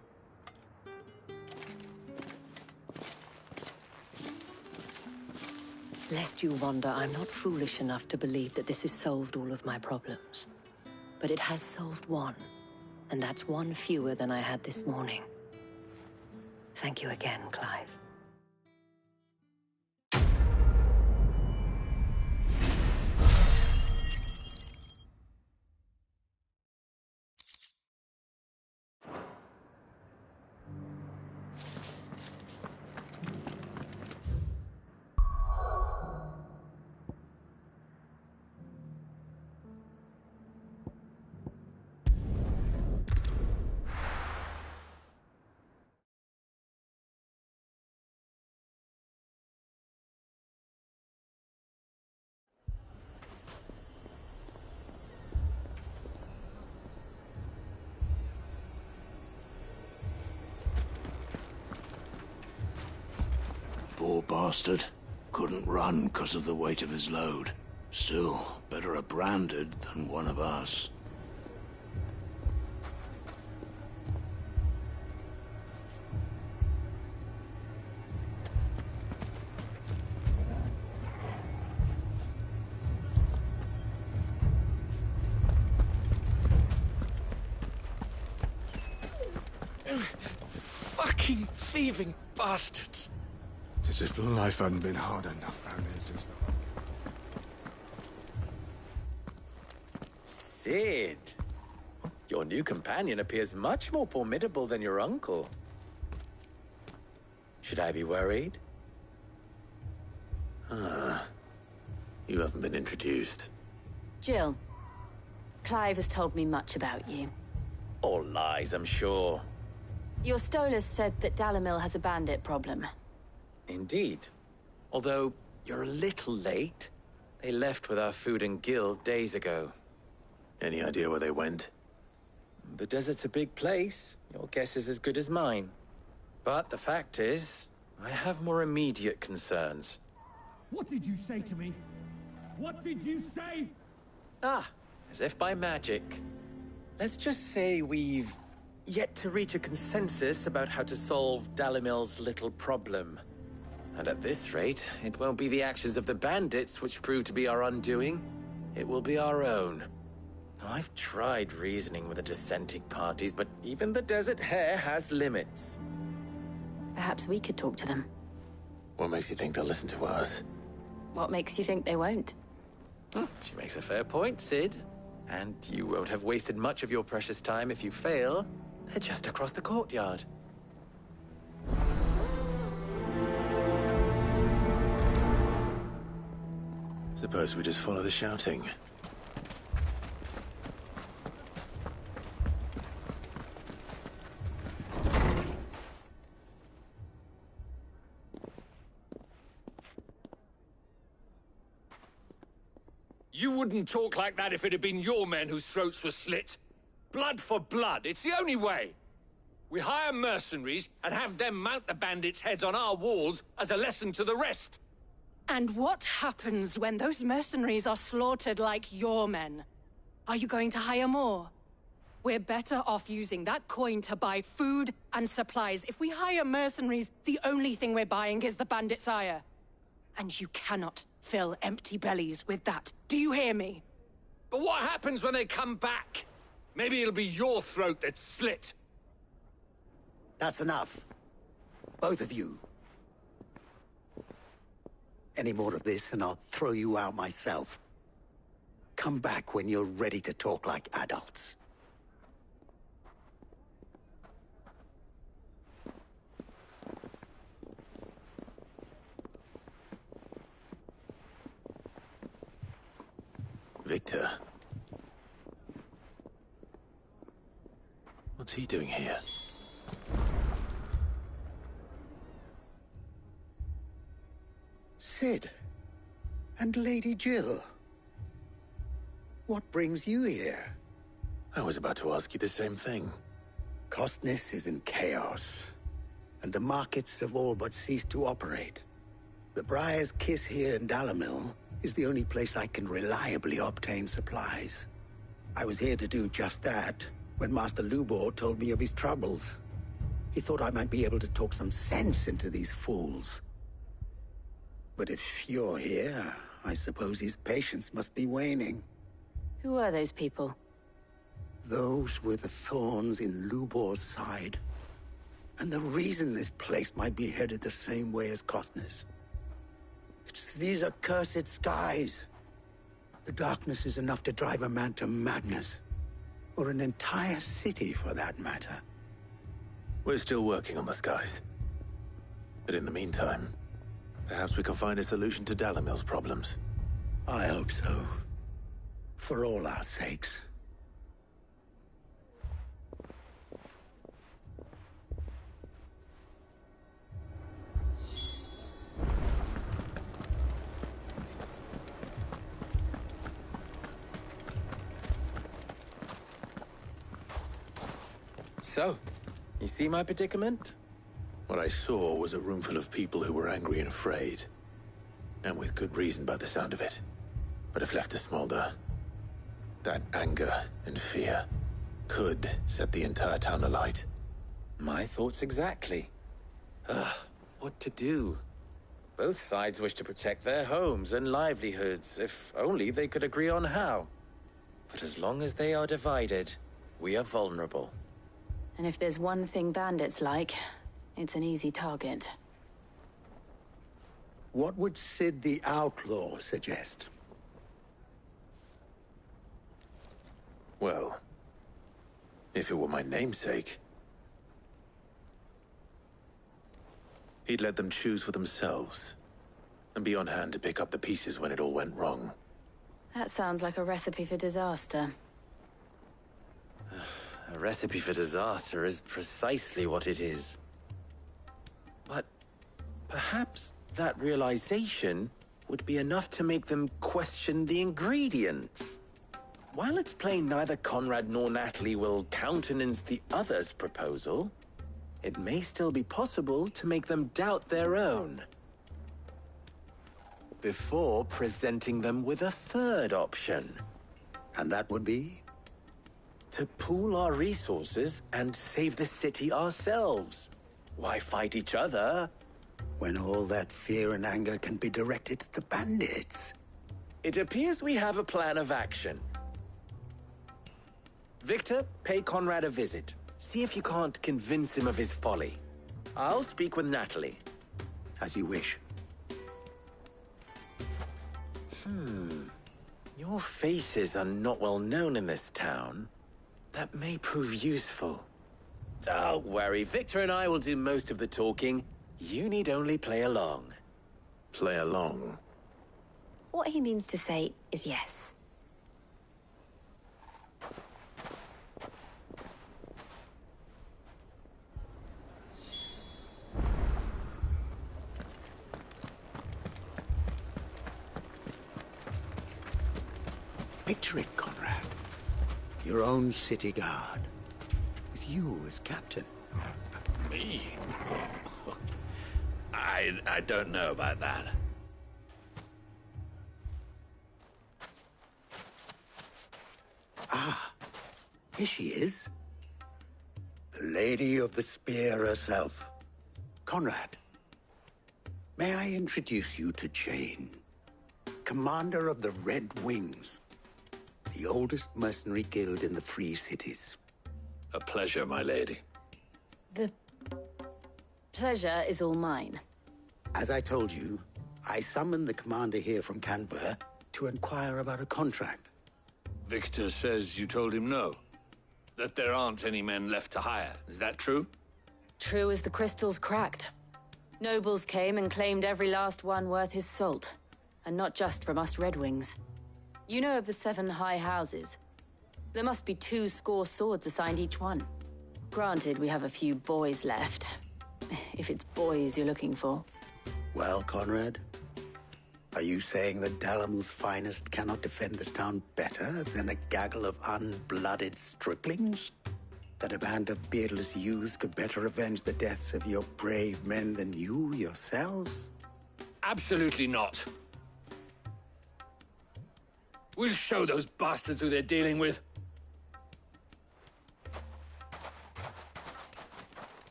Lest you wonder, I'm not foolish enough to believe that this has solved all of my problems. But it has solved one, and that's one fewer than I had this morning. Thank you again, Clive. Poor bastard. Couldn't run because of the weight of his load. Still, better a branded than one of us. Fucking thieving bastards! As if life hadn't been hard enough round here since the... Sid! Your new companion appears much more formidable than your uncle. Should I be worried? You haven't been introduced. Jill. Clive has told me much about you. All lies, I'm sure. Your Stolas said that Dalimil has a bandit problem. Indeed. Although, you're a little late. They left with our food and guild days ago. Any idea where they went? The desert's a big place. Your guess is as good as mine. But the fact is, I have more immediate concerns. What did you say to me? What did you say? Ah, as if by magic. Let's just say we've yet to reach a consensus about how to solve Dalimil's little problem. And at this rate, it won't be the actions of the bandits which prove to be our undoing. It will be our own. Now, I've tried reasoning with the dissenting parties, but even the Desert Hare has limits. Perhaps we could talk to them. What makes you think they'll listen to us? What makes you think they won't? She makes a fair point, Sid. And you won't have wasted much of your precious time if you fail. They're just across the courtyard. Suppose we just follow the shouting. You wouldn't talk like that if it had been your men whose throats were slit. Blood for blood. It's the only way. We hire mercenaries and have them mount the bandits' heads on our walls as a lesson to the rest. And what happens when those mercenaries are slaughtered like your men? Are you going to hire more? We're better off using that coin to buy food and supplies. If we hire mercenaries, the only thing we're buying is the bandits' ire. And you cannot fill empty bellies with that. Do you hear me? But what happens when they come back? Maybe it'll be your throat that's slit. That's enough. Both of you. Any more of this and I'll throw you out myself. Come back when you're ready to talk like adults. Victor. What's he doing here? Sid. And Lady Jill. What brings you here? I was about to ask you the same thing. Costness is in chaos, and the markets have all but ceased to operate. The Briar's Kiss here in Dalamil is the only place I can reliably obtain supplies. I was here to do just that when Master Lubor told me of his troubles. He thought I might be able to talk some sense into these fools. But if you're here, I suppose his patience must be waning. Who are those people? Those were the thorns in Lubor's side. And the reason this place might be headed the same way as Costness. It's these accursed skies. The darkness is enough to drive a man to madness. Or an entire city, for that matter. We're still working on the skies. But in the meantime, perhaps we can find a solution to Dalamil's problems. I hope so. For all our sakes. So, you see my predicament? What I saw was a room full of people who were angry and afraid. And with good reason by the sound of it. But if left to smolder, that anger and fear could set the entire town alight. My thoughts exactly. What to do? Both sides wish to protect their homes and livelihoods, if only they could agree on how. But as long as they are divided, we are vulnerable. And if there's one thing bandits like, it's an easy target. What would Sid the Outlaw suggest? Well, if it were my namesake, he'd let them choose for themselves, and be on hand to pick up the pieces when it all went wrong. That sounds like a recipe for disaster. A recipe for disaster is precisely what it is. But perhaps that realization would be enough to make them question the ingredients. While it's plain neither Conrad nor Natalie will countenance the other's proposal, it may still be possible to make them doubt their own. Before presenting them with a third option. And that would be? To pool our resources and save the city ourselves. Why fight each other? When all that fear and anger can be directed at the bandits. It appears we have a plan of action. Victor, pay Conrad a visit. See if you can't convince him of his folly. I'll speak with Natalie. As you wish. Your faces are not well known in this town. That may prove useful. Don't worry, Victor and I will do most of the talking. You need only play along. Play along? What he means to say is yes. Picture it, Conrad. Your own city guard. With you as captain. Me? I don't know about that. Ah, here she is. The Lady of the Spear herself. Conrad. May I introduce you to Jane, commander of the Red Wings, the oldest mercenary guild in the Free Cities. A pleasure, my lady. The pleasure is all mine. As I told you, I summoned the commander here from Canver to inquire about a contract. Victor says you told him no. That there aren't any men left to hire. Is that true? True as the crystals cracked. Nobles came and claimed every last one worth his salt. And not just from us Red Wings. You know of the 7 high houses. There must be 2 swords assigned each one. Granted, we have a few boys left. If it's boys you're looking for. Well, Conrad, are you saying that Dalamil's finest cannot defend this town better than a gaggle of unblooded striplings? That a band of beardless youths could better avenge the deaths of your brave men than you yourselves? Absolutely not. We'll show those bastards who they're dealing with.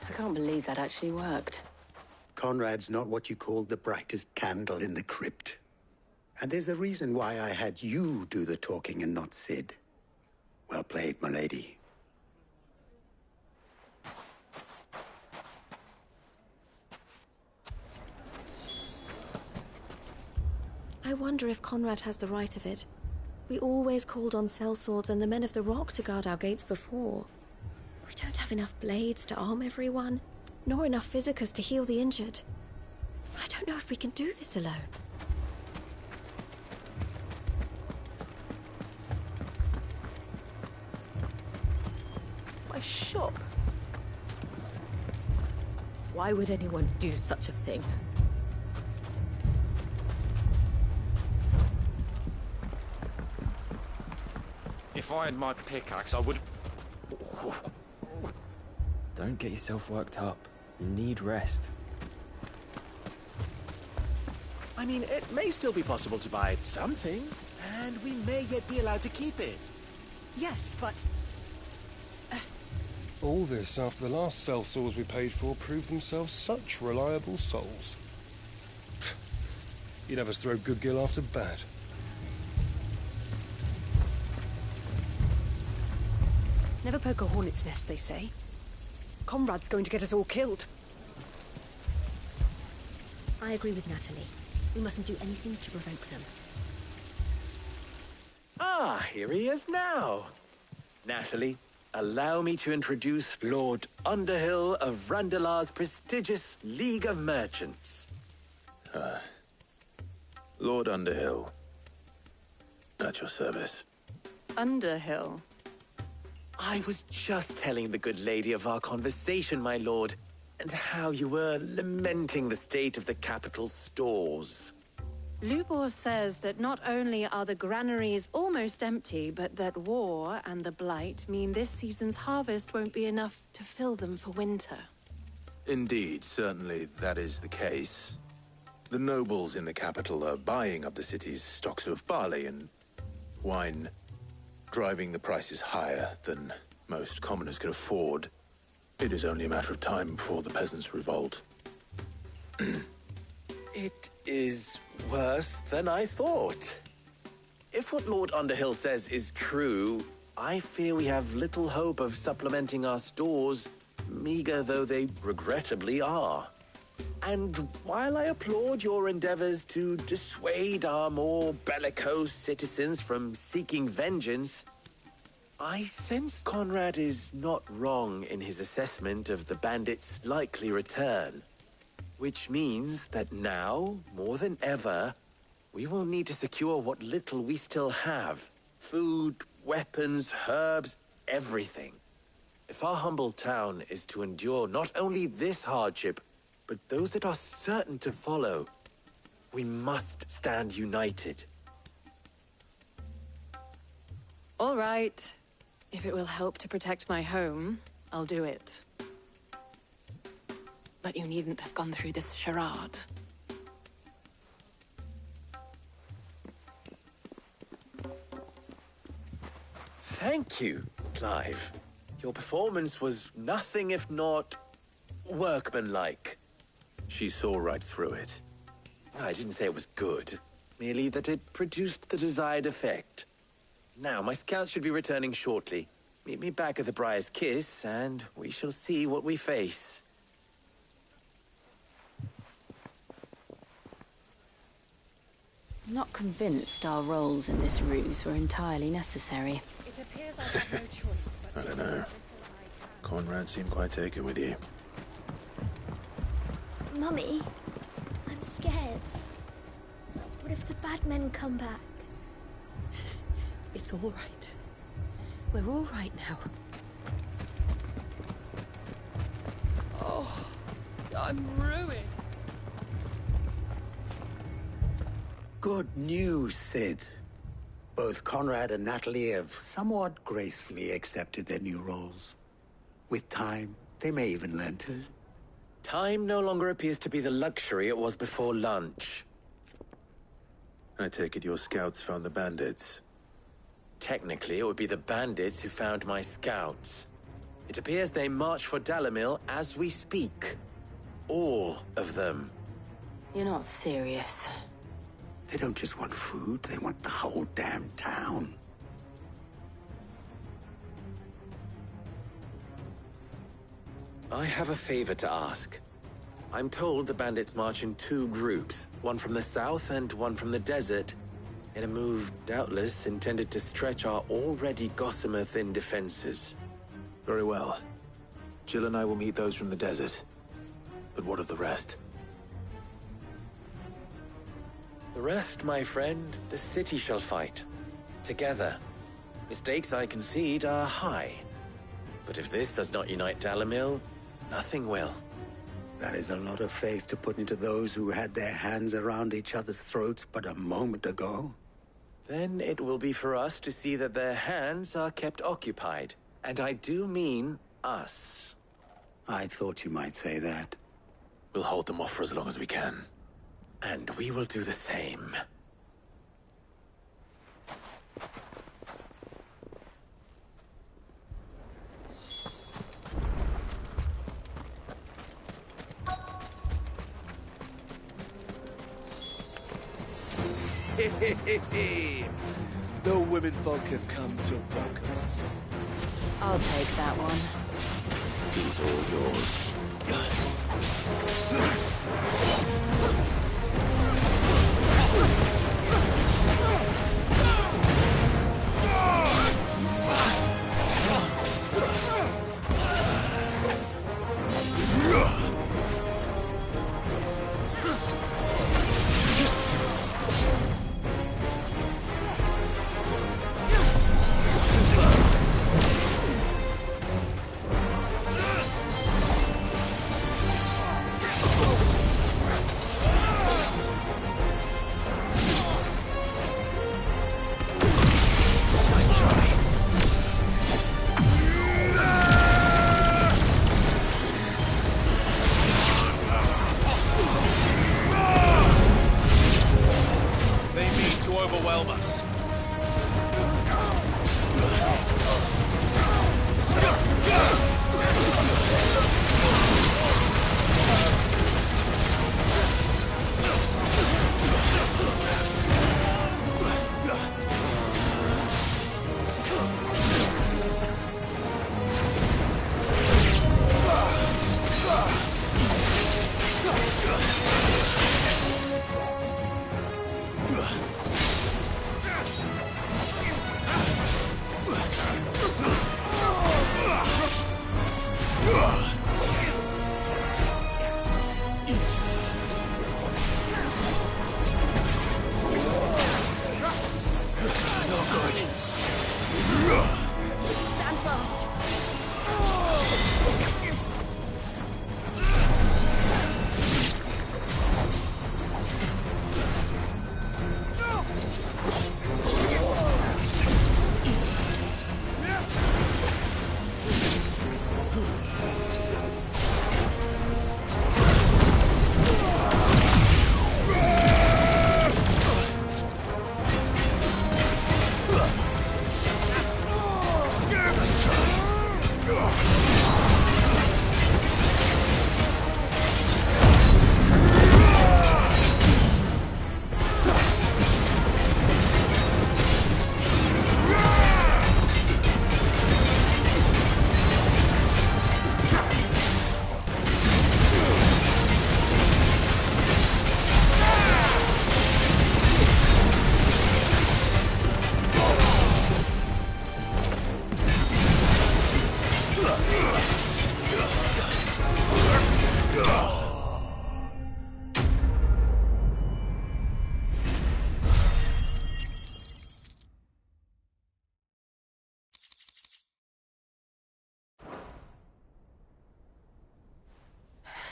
I can't believe that actually worked. Conrad's not what you call the brightest candle in the crypt. And there's a reason why I had you do the talking and not Sid. Well played, my lady. I wonder if Conrad has the right of it. We always called on sellswords and the men of the Rock to guard our gates before. We don't have enough blades to arm everyone, nor enough physicers to heal the injured. I don't know if we can do this alone. My shop? Why would anyone do such a thing? If I had my pickaxe, I would... Don't get yourself worked up. You need rest. I mean, it may still be possible to buy something, and we may yet be allowed to keep it. Yes, but... All this after the last sellswords we paid for proved themselves such reliable souls. You'd have us throw good gil after bad. Never poke a hornet's nest, they say. Conrad's going to get us all killed. I agree with Natalie. We mustn't do anything to provoke them. Ah, here he is now. Natalie, allow me to introduce Lord Underhill of Randalar's prestigious League of Merchants. Lord Underhill. At your service. Underhill? I was just telling the good lady of our conversation, my lord, and how you were lamenting the state of the capital's stores. Lubor says that not only are the granaries almost empty, but that war and the Blight mean this season's harvest won't be enough to fill them for winter. Indeed, certainly that is the case. The nobles in the capital are buying up the city's stocks of barley and wine, driving the prices higher than most commoners can afford. It is only a matter of time before the peasants revolt. It is worse than I thought. If what Lord Underhill says is true, I fear we have little hope of supplementing our stores, meager though they regrettably are. And while I applaud your endeavors to dissuade our more bellicose citizens from seeking vengeance, I sense Conrad is not wrong in his assessment of the bandits' likely return. Which means that now, more than ever, we will need to secure what little we still have. Food, weapons, herbs, everything. If our humble town is to endure not only this hardship, but those that are certain to follow, we must stand united. All right. If it will help to protect my home, I'll do it. But you needn't have gone through this charade. Thank you, Clive. Your performance was nothing if not workmanlike. She saw right through it. I didn't say it was good, merely that it produced the desired effect. Now, my scouts should be returning shortly. Meet me back at the Briar's Kiss, and we shall see what we face. I'm not convinced our roles in this ruse were entirely necessary. It appears I have no choice but I don't know. Conrad seemed quite taken with you. Mummy, I'm scared. What if the bad men come back? It's all right. We're all right now. Oh, I'm ruined. Good news, Sid. Both Conrad and Natalie have somewhat gracefully accepted their new roles. With time, they may even learn to. Time no longer appears to be the luxury it was before lunch. I take it your scouts found the bandits. Technically, it would be the bandits who found my scouts. It appears they march for Dalimil as we speak. All of them. You're not serious. They don't just want food, they want the whole damn town. I have a favor to ask. I'm told the bandits march in two groups, one from the south and one from the desert, in a move doubtless intended to stretch our already gossamer-thin defenses. Very well. Jill and I will meet those from the desert. But what of the rest? The rest, my friend, the city shall fight. Together. Mistakes, I concede, are high. But if this does not unite Dalimil, nothing will. That is a lot of faith to put into those who had their hands around each other's throats but a moment ago. Then it will be for us to see that their hands are kept occupied. And I do mean us. I thought you might say that. We'll hold them off for as long as we can. And we will do the same. The women folk have come to welcome us. I'll take that one. These are all yours.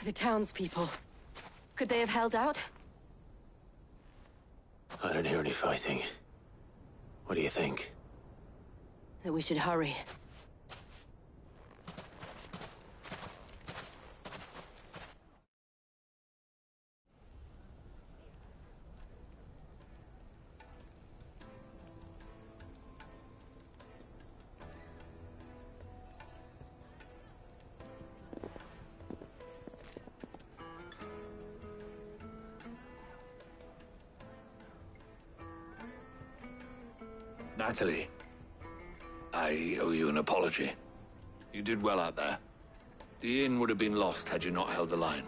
The townspeople. Could they have held out? I don't hear any fighting. What do you think? That we should hurry. Natalie, I owe you an apology. You did well out there. The inn would have been lost had you not held the line.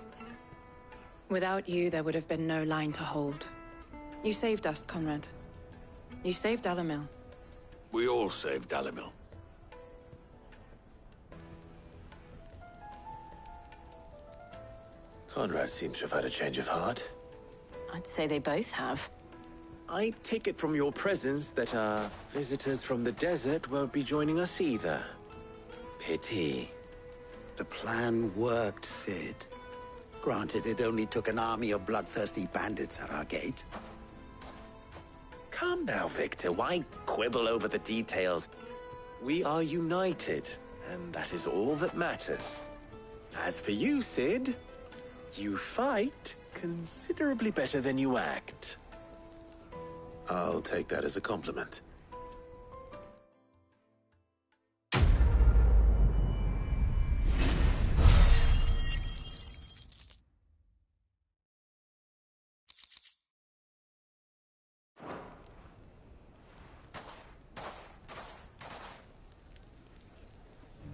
Without you, there would have been no line to hold. You saved us, Conrad. You saved Dalimil. We all saved Dalimil. Conrad seems to have had a change of heart. I'd say they both have. I take it from your presence that our visitors from the desert won't be joining us either. Pity. The plan worked, Sid. Granted, it only took an army of bloodthirsty bandits at our gate. Calm now, Victor. Why quibble over the details? We are united, and that is all that matters. As for you, Sid, you fight considerably better than you act. I'll take that as a compliment.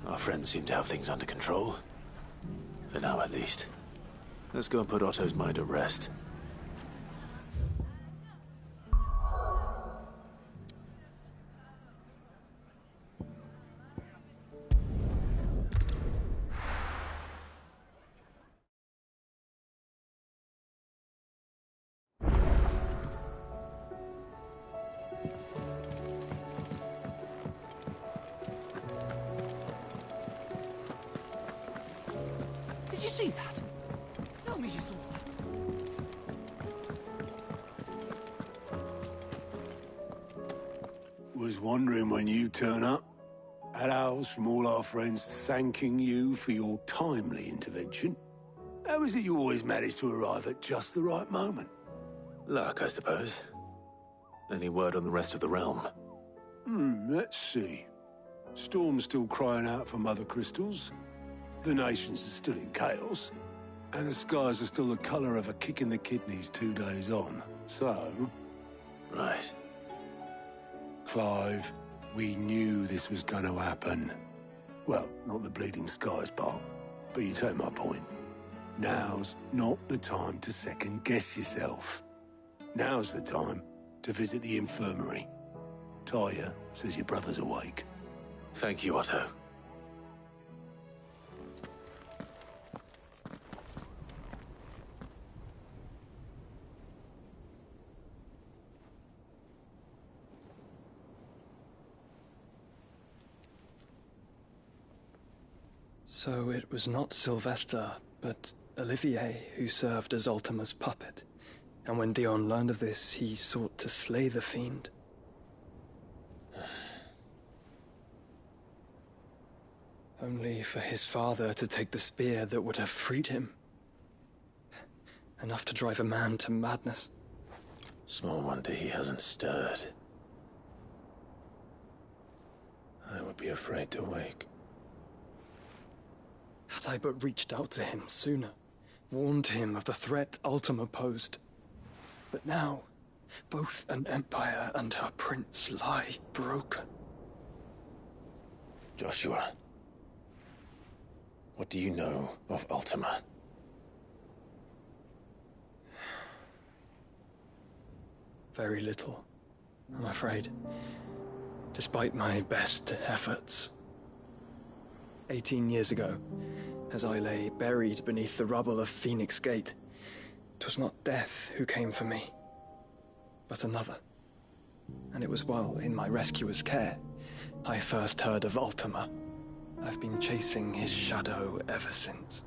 Our friends seem to have things under control. For now, at least. Let's go and put Otto's mind at rest. Did you see that? Tell me you saw that. Was wondering when you turn up. Had owls from all our friends thanking you for your timely intervention. How is it you always manage to arrive at just the right moment? Luck, I suppose. Any word on the rest of the realm? Let's see. Storm's still crying out for mother crystals. The nations are still in chaos. And the skies are still the colour of a kick in the kidneys 2 days on. So... Right. Clive, we knew this was going to happen. Well, not the bleeding skies part, but you take my point. Now's not the time to second-guess yourself. Now's the time to visit the infirmary. Talia says your brother's awake. Thank you, Otto. So it was not Sylvester, but Olivier who served as Ultima's puppet. And when Dion learned of this, he sought to slay the fiend. Only for his father to take the spear that would have freed him. Enough to drive a man to madness. Small wonder he hasn't stirred. I would be afraid to wake. Had I but reached out to him sooner, warned him of the threat Ultima posed. But now, both an empire and her prince lie broken. Joshua, what do you know of Ultima? Very little, I'm afraid. Despite my best efforts. 18 years ago, as I lay buried beneath the rubble of Phoenix Gate, 'twas not death who came for me, but another. And it was while in my rescuer's care I first heard of Ultima. I've been chasing his shadow ever since.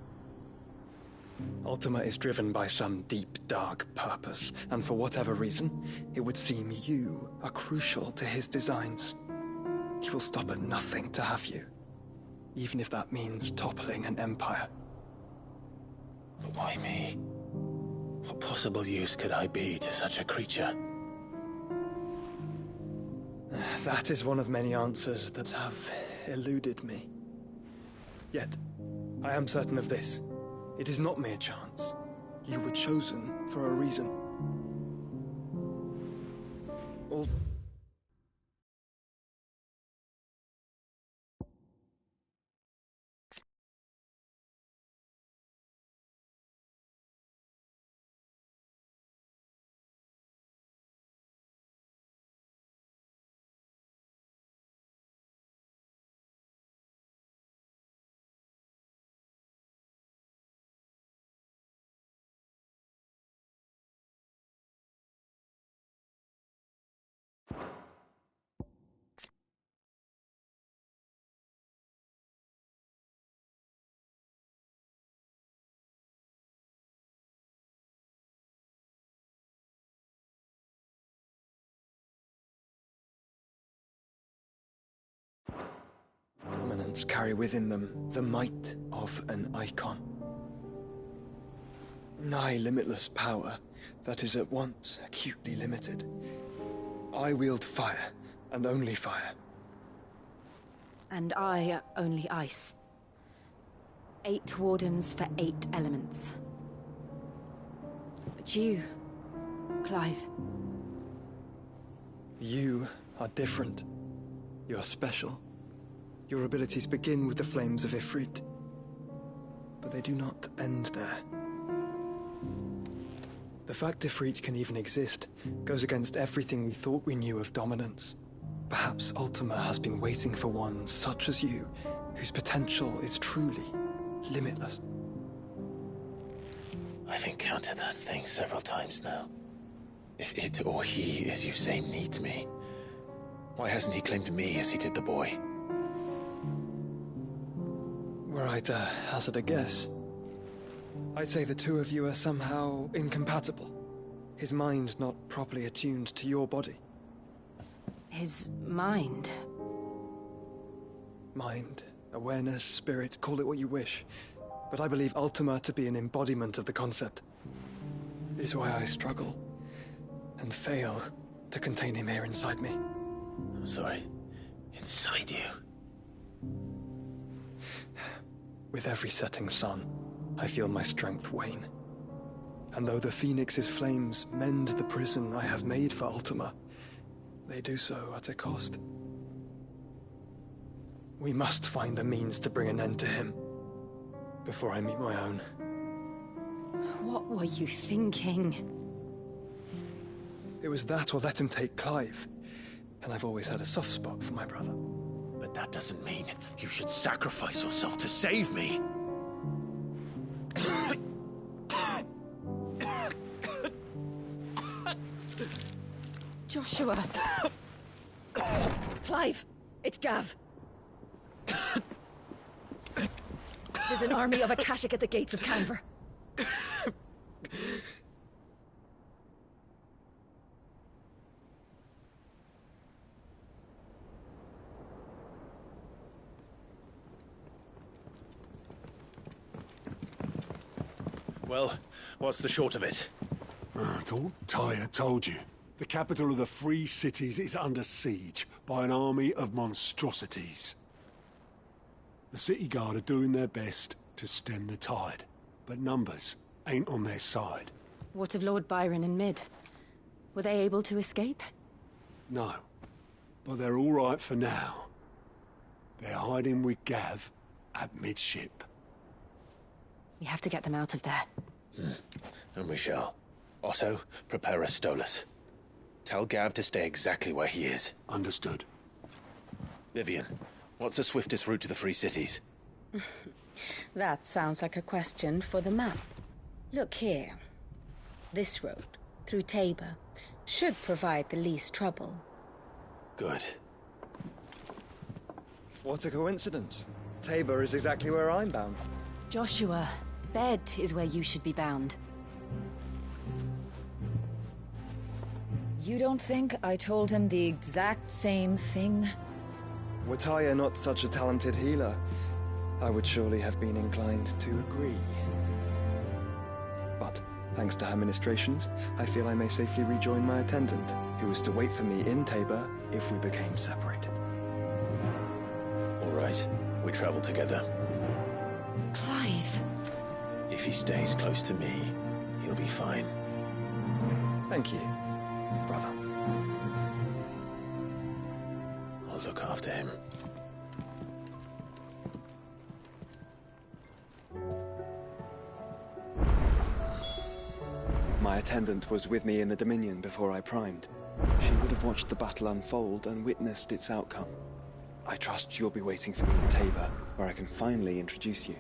Ultima is driven by some deep, dark purpose, and for whatever reason, it would seem you are crucial to his designs. He will stop at nothing to have you, even if that means toppling an empire. But why me? What possible use could I be to such a creature? That is one of many answers that have eluded me. Yet, I am certain of this. It is not mere chance. You were chosen for a reason. Dominants carry within them the might of an icon. Nigh limitless power that is at once acutely limited. I wield fire, and only fire. And I only ice. 8 wardens for 8 elements. But you, Clive. You are different. You're special. Your abilities begin with the flames of Ifrit. But they do not end there. The fact Ifrit can even exist goes against everything we thought we knew of dominance. Perhaps Ultima has been waiting for one such as you, whose potential is truly limitless. I've encountered that thing several times now. If it or he, as you say, needs me, why hasn't he claimed me as he did the boy? Were I to hazard a guess, I'd say the two of you are somehow incompatible. His mind not properly attuned to your body. His mind? Mind, awareness, spirit, call it what you wish. But I believe Ultima to be an embodiment of the concept. Is why I struggle and fail to contain him here inside me. I'm sorry. Inside you? With every setting sun, I feel my strength wane. And though the Phoenix's flames mend the prison I have made for Ultima, they do so at a cost. We must find a means to bring an end to him before I meet my own. What were you thinking? It was that or let him take Clive. And I've always had a soft spot for my brother. But that doesn't mean you should sacrifice yourself to save me. Joshua. Clive, it's Gav. There's an army of Akashic at the gates of Canver. Well, what's the short of it? It's all Tyre told you. The capital of the Free Cities is under siege by an army of monstrosities. The city guard are doing their best to stem the tide, but numbers ain't on their side. What of Lord Byron and Mid? Were they able to escape? No, but they're all right for now. They're hiding with Gav at midship. We have to get them out of there. And we shall. Otto, prepare a Stolas. Tell Gav to stay exactly where he is. Understood. Vivian, what's the swiftest route to the Free Cities? That sounds like a question for the map. Look here. This road, through Tabor, should provide the least trouble. Good. What a coincidence. Tabor is exactly where I'm bound. Joshua, bed is where you should be bound. You don't think I told him the exact same thing? Were Tyre not such a talented healer, I would surely have been inclined to agree. But, thanks to her ministrations, I feel I may safely rejoin my attendant, who was to wait for me in Tabor if we became separated. All right, we travel together. Clive. If he stays close to me, he'll be fine. Thank you, brother. I'll look after him. My attendant was with me in the Dominion before I primed. She would have watched the battle unfold and witnessed its outcome. I trust you'll be waiting for me in Tabor, where I can finally introduce you.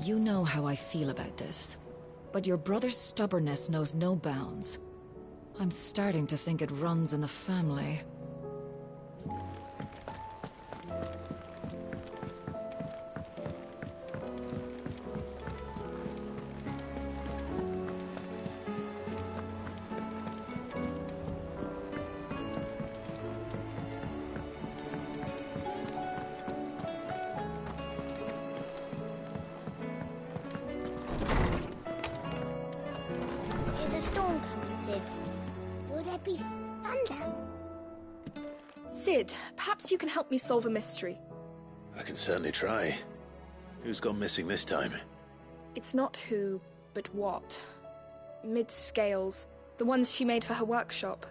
You know how I feel about this, but your brother's stubbornness knows no bounds. I'm starting to think it runs in the family. Is a storm coming, Sid? Will there be thunder? Sid, perhaps you can help me solve a mystery. I can certainly try. Who's gone missing this time? It's not who, but what. Mid's scales, the ones she made for her workshop.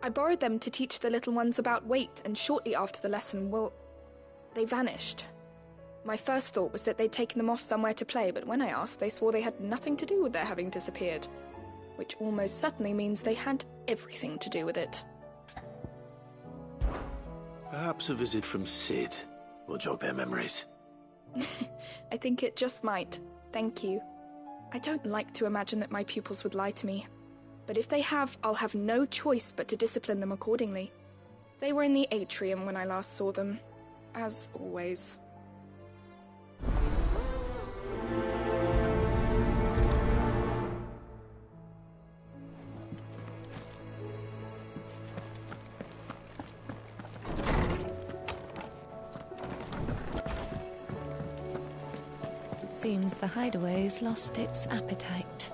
I borrowed them to teach the little ones about weight, and shortly after the lesson, well, they vanished. My first thought was that they'd taken them off somewhere to play, but when I asked, they swore they had nothing to do with their having disappeared. Which almost certainly means they had everything to do with it. Perhaps a visit from Sid will jog their memories. I think it just might. Thank you. I don't like to imagine that my pupils would lie to me. But if they have, I'll have no choice but to discipline them accordingly. They were in the atrium when I last saw them. As always. Seems the hideaway's lost its appetite.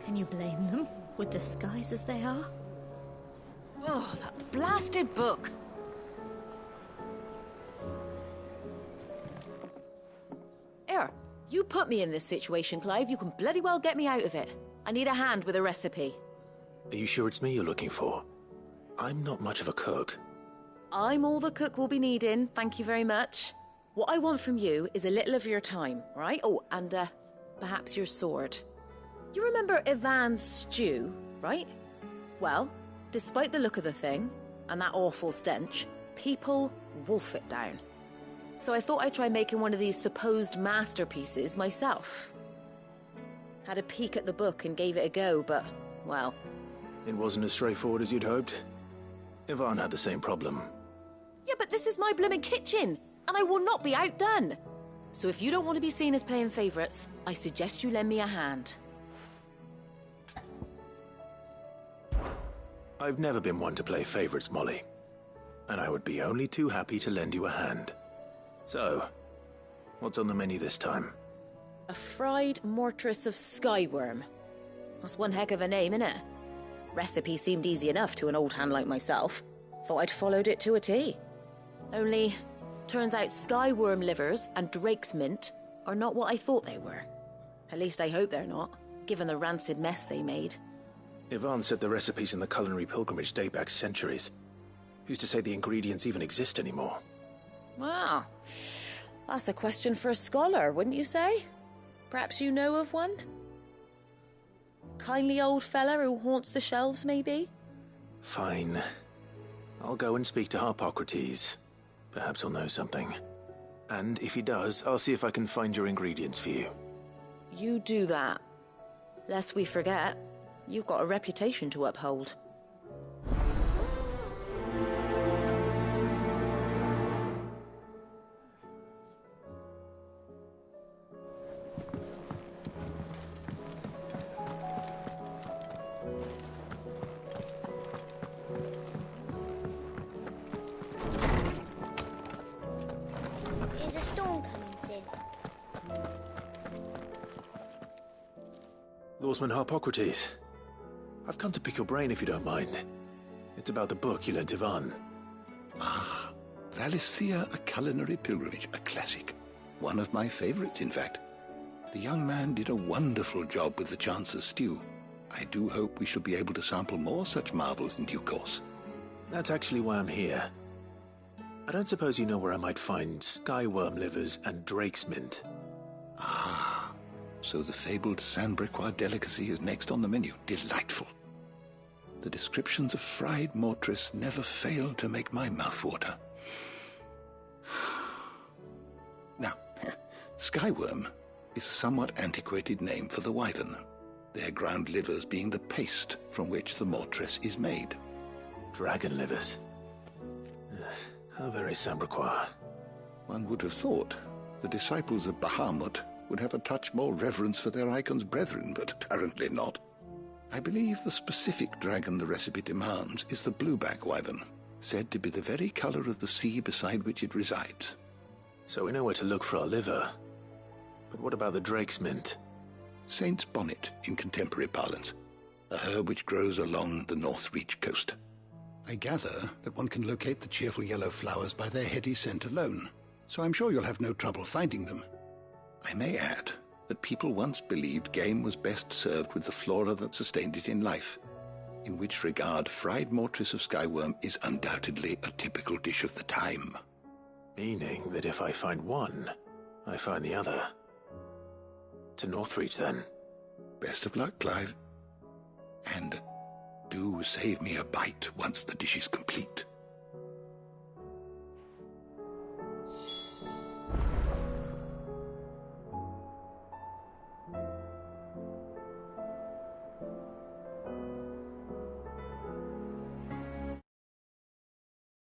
Can you blame them, with the skies as they are? Oh, that blasted book! Here, you put me in this situation, Clive. You can bloody well get me out of it. I need a hand with a recipe. Are you sure it's me you're looking for? I'm not much of a cook. I'm all the cook will be needing, thank you very much. What I want from you is a little of your time, right? Oh, and perhaps your sword. You remember Ivan's stew, right? Well, despite the look of the thing, and that awful stench, people wolf it down. So I thought I'd try making one of these supposed masterpieces myself. Had a peek at the book and gave it a go, but, well... It wasn't as straightforward as you'd hoped. Ivan had the same problem. Yeah, but this is my blimmin' kitchen, and I will not be outdone. So if you don't want to be seen as playing favourites, I suggest you lend me a hand. I've never been one to play favourites, Molly. And I would be only too happy to lend you a hand. So, what's on the menu this time? A fried mortress of skyworm. That's one heck of a name, innit? Recipe seemed easy enough to an old hand like myself. Thought I'd followed it to a T. Only, turns out skyworm livers and drake's mint are not what I thought they were. At least I hope they're not, given the rancid mess they made. Ivan said the recipes in the culinary pilgrimage date back centuries. Who's to say the ingredients even exist anymore? Wow. That's a question for a scholar, wouldn't you say? Perhaps you know of one? Kindly old fella who haunts the shelves, maybe? Fine. I'll go and speak to Harpocrates. Perhaps he'll know something. And if he does, I'll see if I can find your ingredients for you. You do that. Lest we forget, you've got a reputation to uphold. Lawsman Harpocrates. I've come to pick your brain if you don't mind. It's about the book you lent Ivan. Ah, Valisthea, A Culinary Pilgrimage, a classic. One of my favorites, in fact. The young man did a wonderful job with the Chance's stew. I do hope we shall be able to sample more such marvels in due course. That's actually why I'm here. I don't suppose you know where I might find skyworm livers and drake's mint. Ah, so the fabled Sandbrequois delicacy is next on the menu. Delightful. The descriptions of fried mortress never fail to make my mouth water. Now, skyworm is a somewhat antiquated name for the wyvern, their ground livers being the paste from which the mortress is made. Dragon livers? How very Sandbrequois. One would have thought the disciples of Bahamut would have a touch more reverence for their icon's brethren, but apparently not. I believe the specific dragon the recipe demands is the blueback wyvern, said to be the very color of the sea beside which it resides. So we know where to look for our liver. But what about the drake's mint? Saint's bonnet in contemporary parlance, a herb which grows along the North Reach coast. I gather that one can locate the cheerful yellow flowers by their heady scent alone, so I'm sure you'll have no trouble finding them. I may add that people once believed game was best served with the flora that sustained it in life, in which regard fried mortress of skyworm is undoubtedly a typical dish of the time. Meaning that if I find one, I find the other. To Northreach, then. Best of luck, Clive. And do save me a bite once the dish is complete.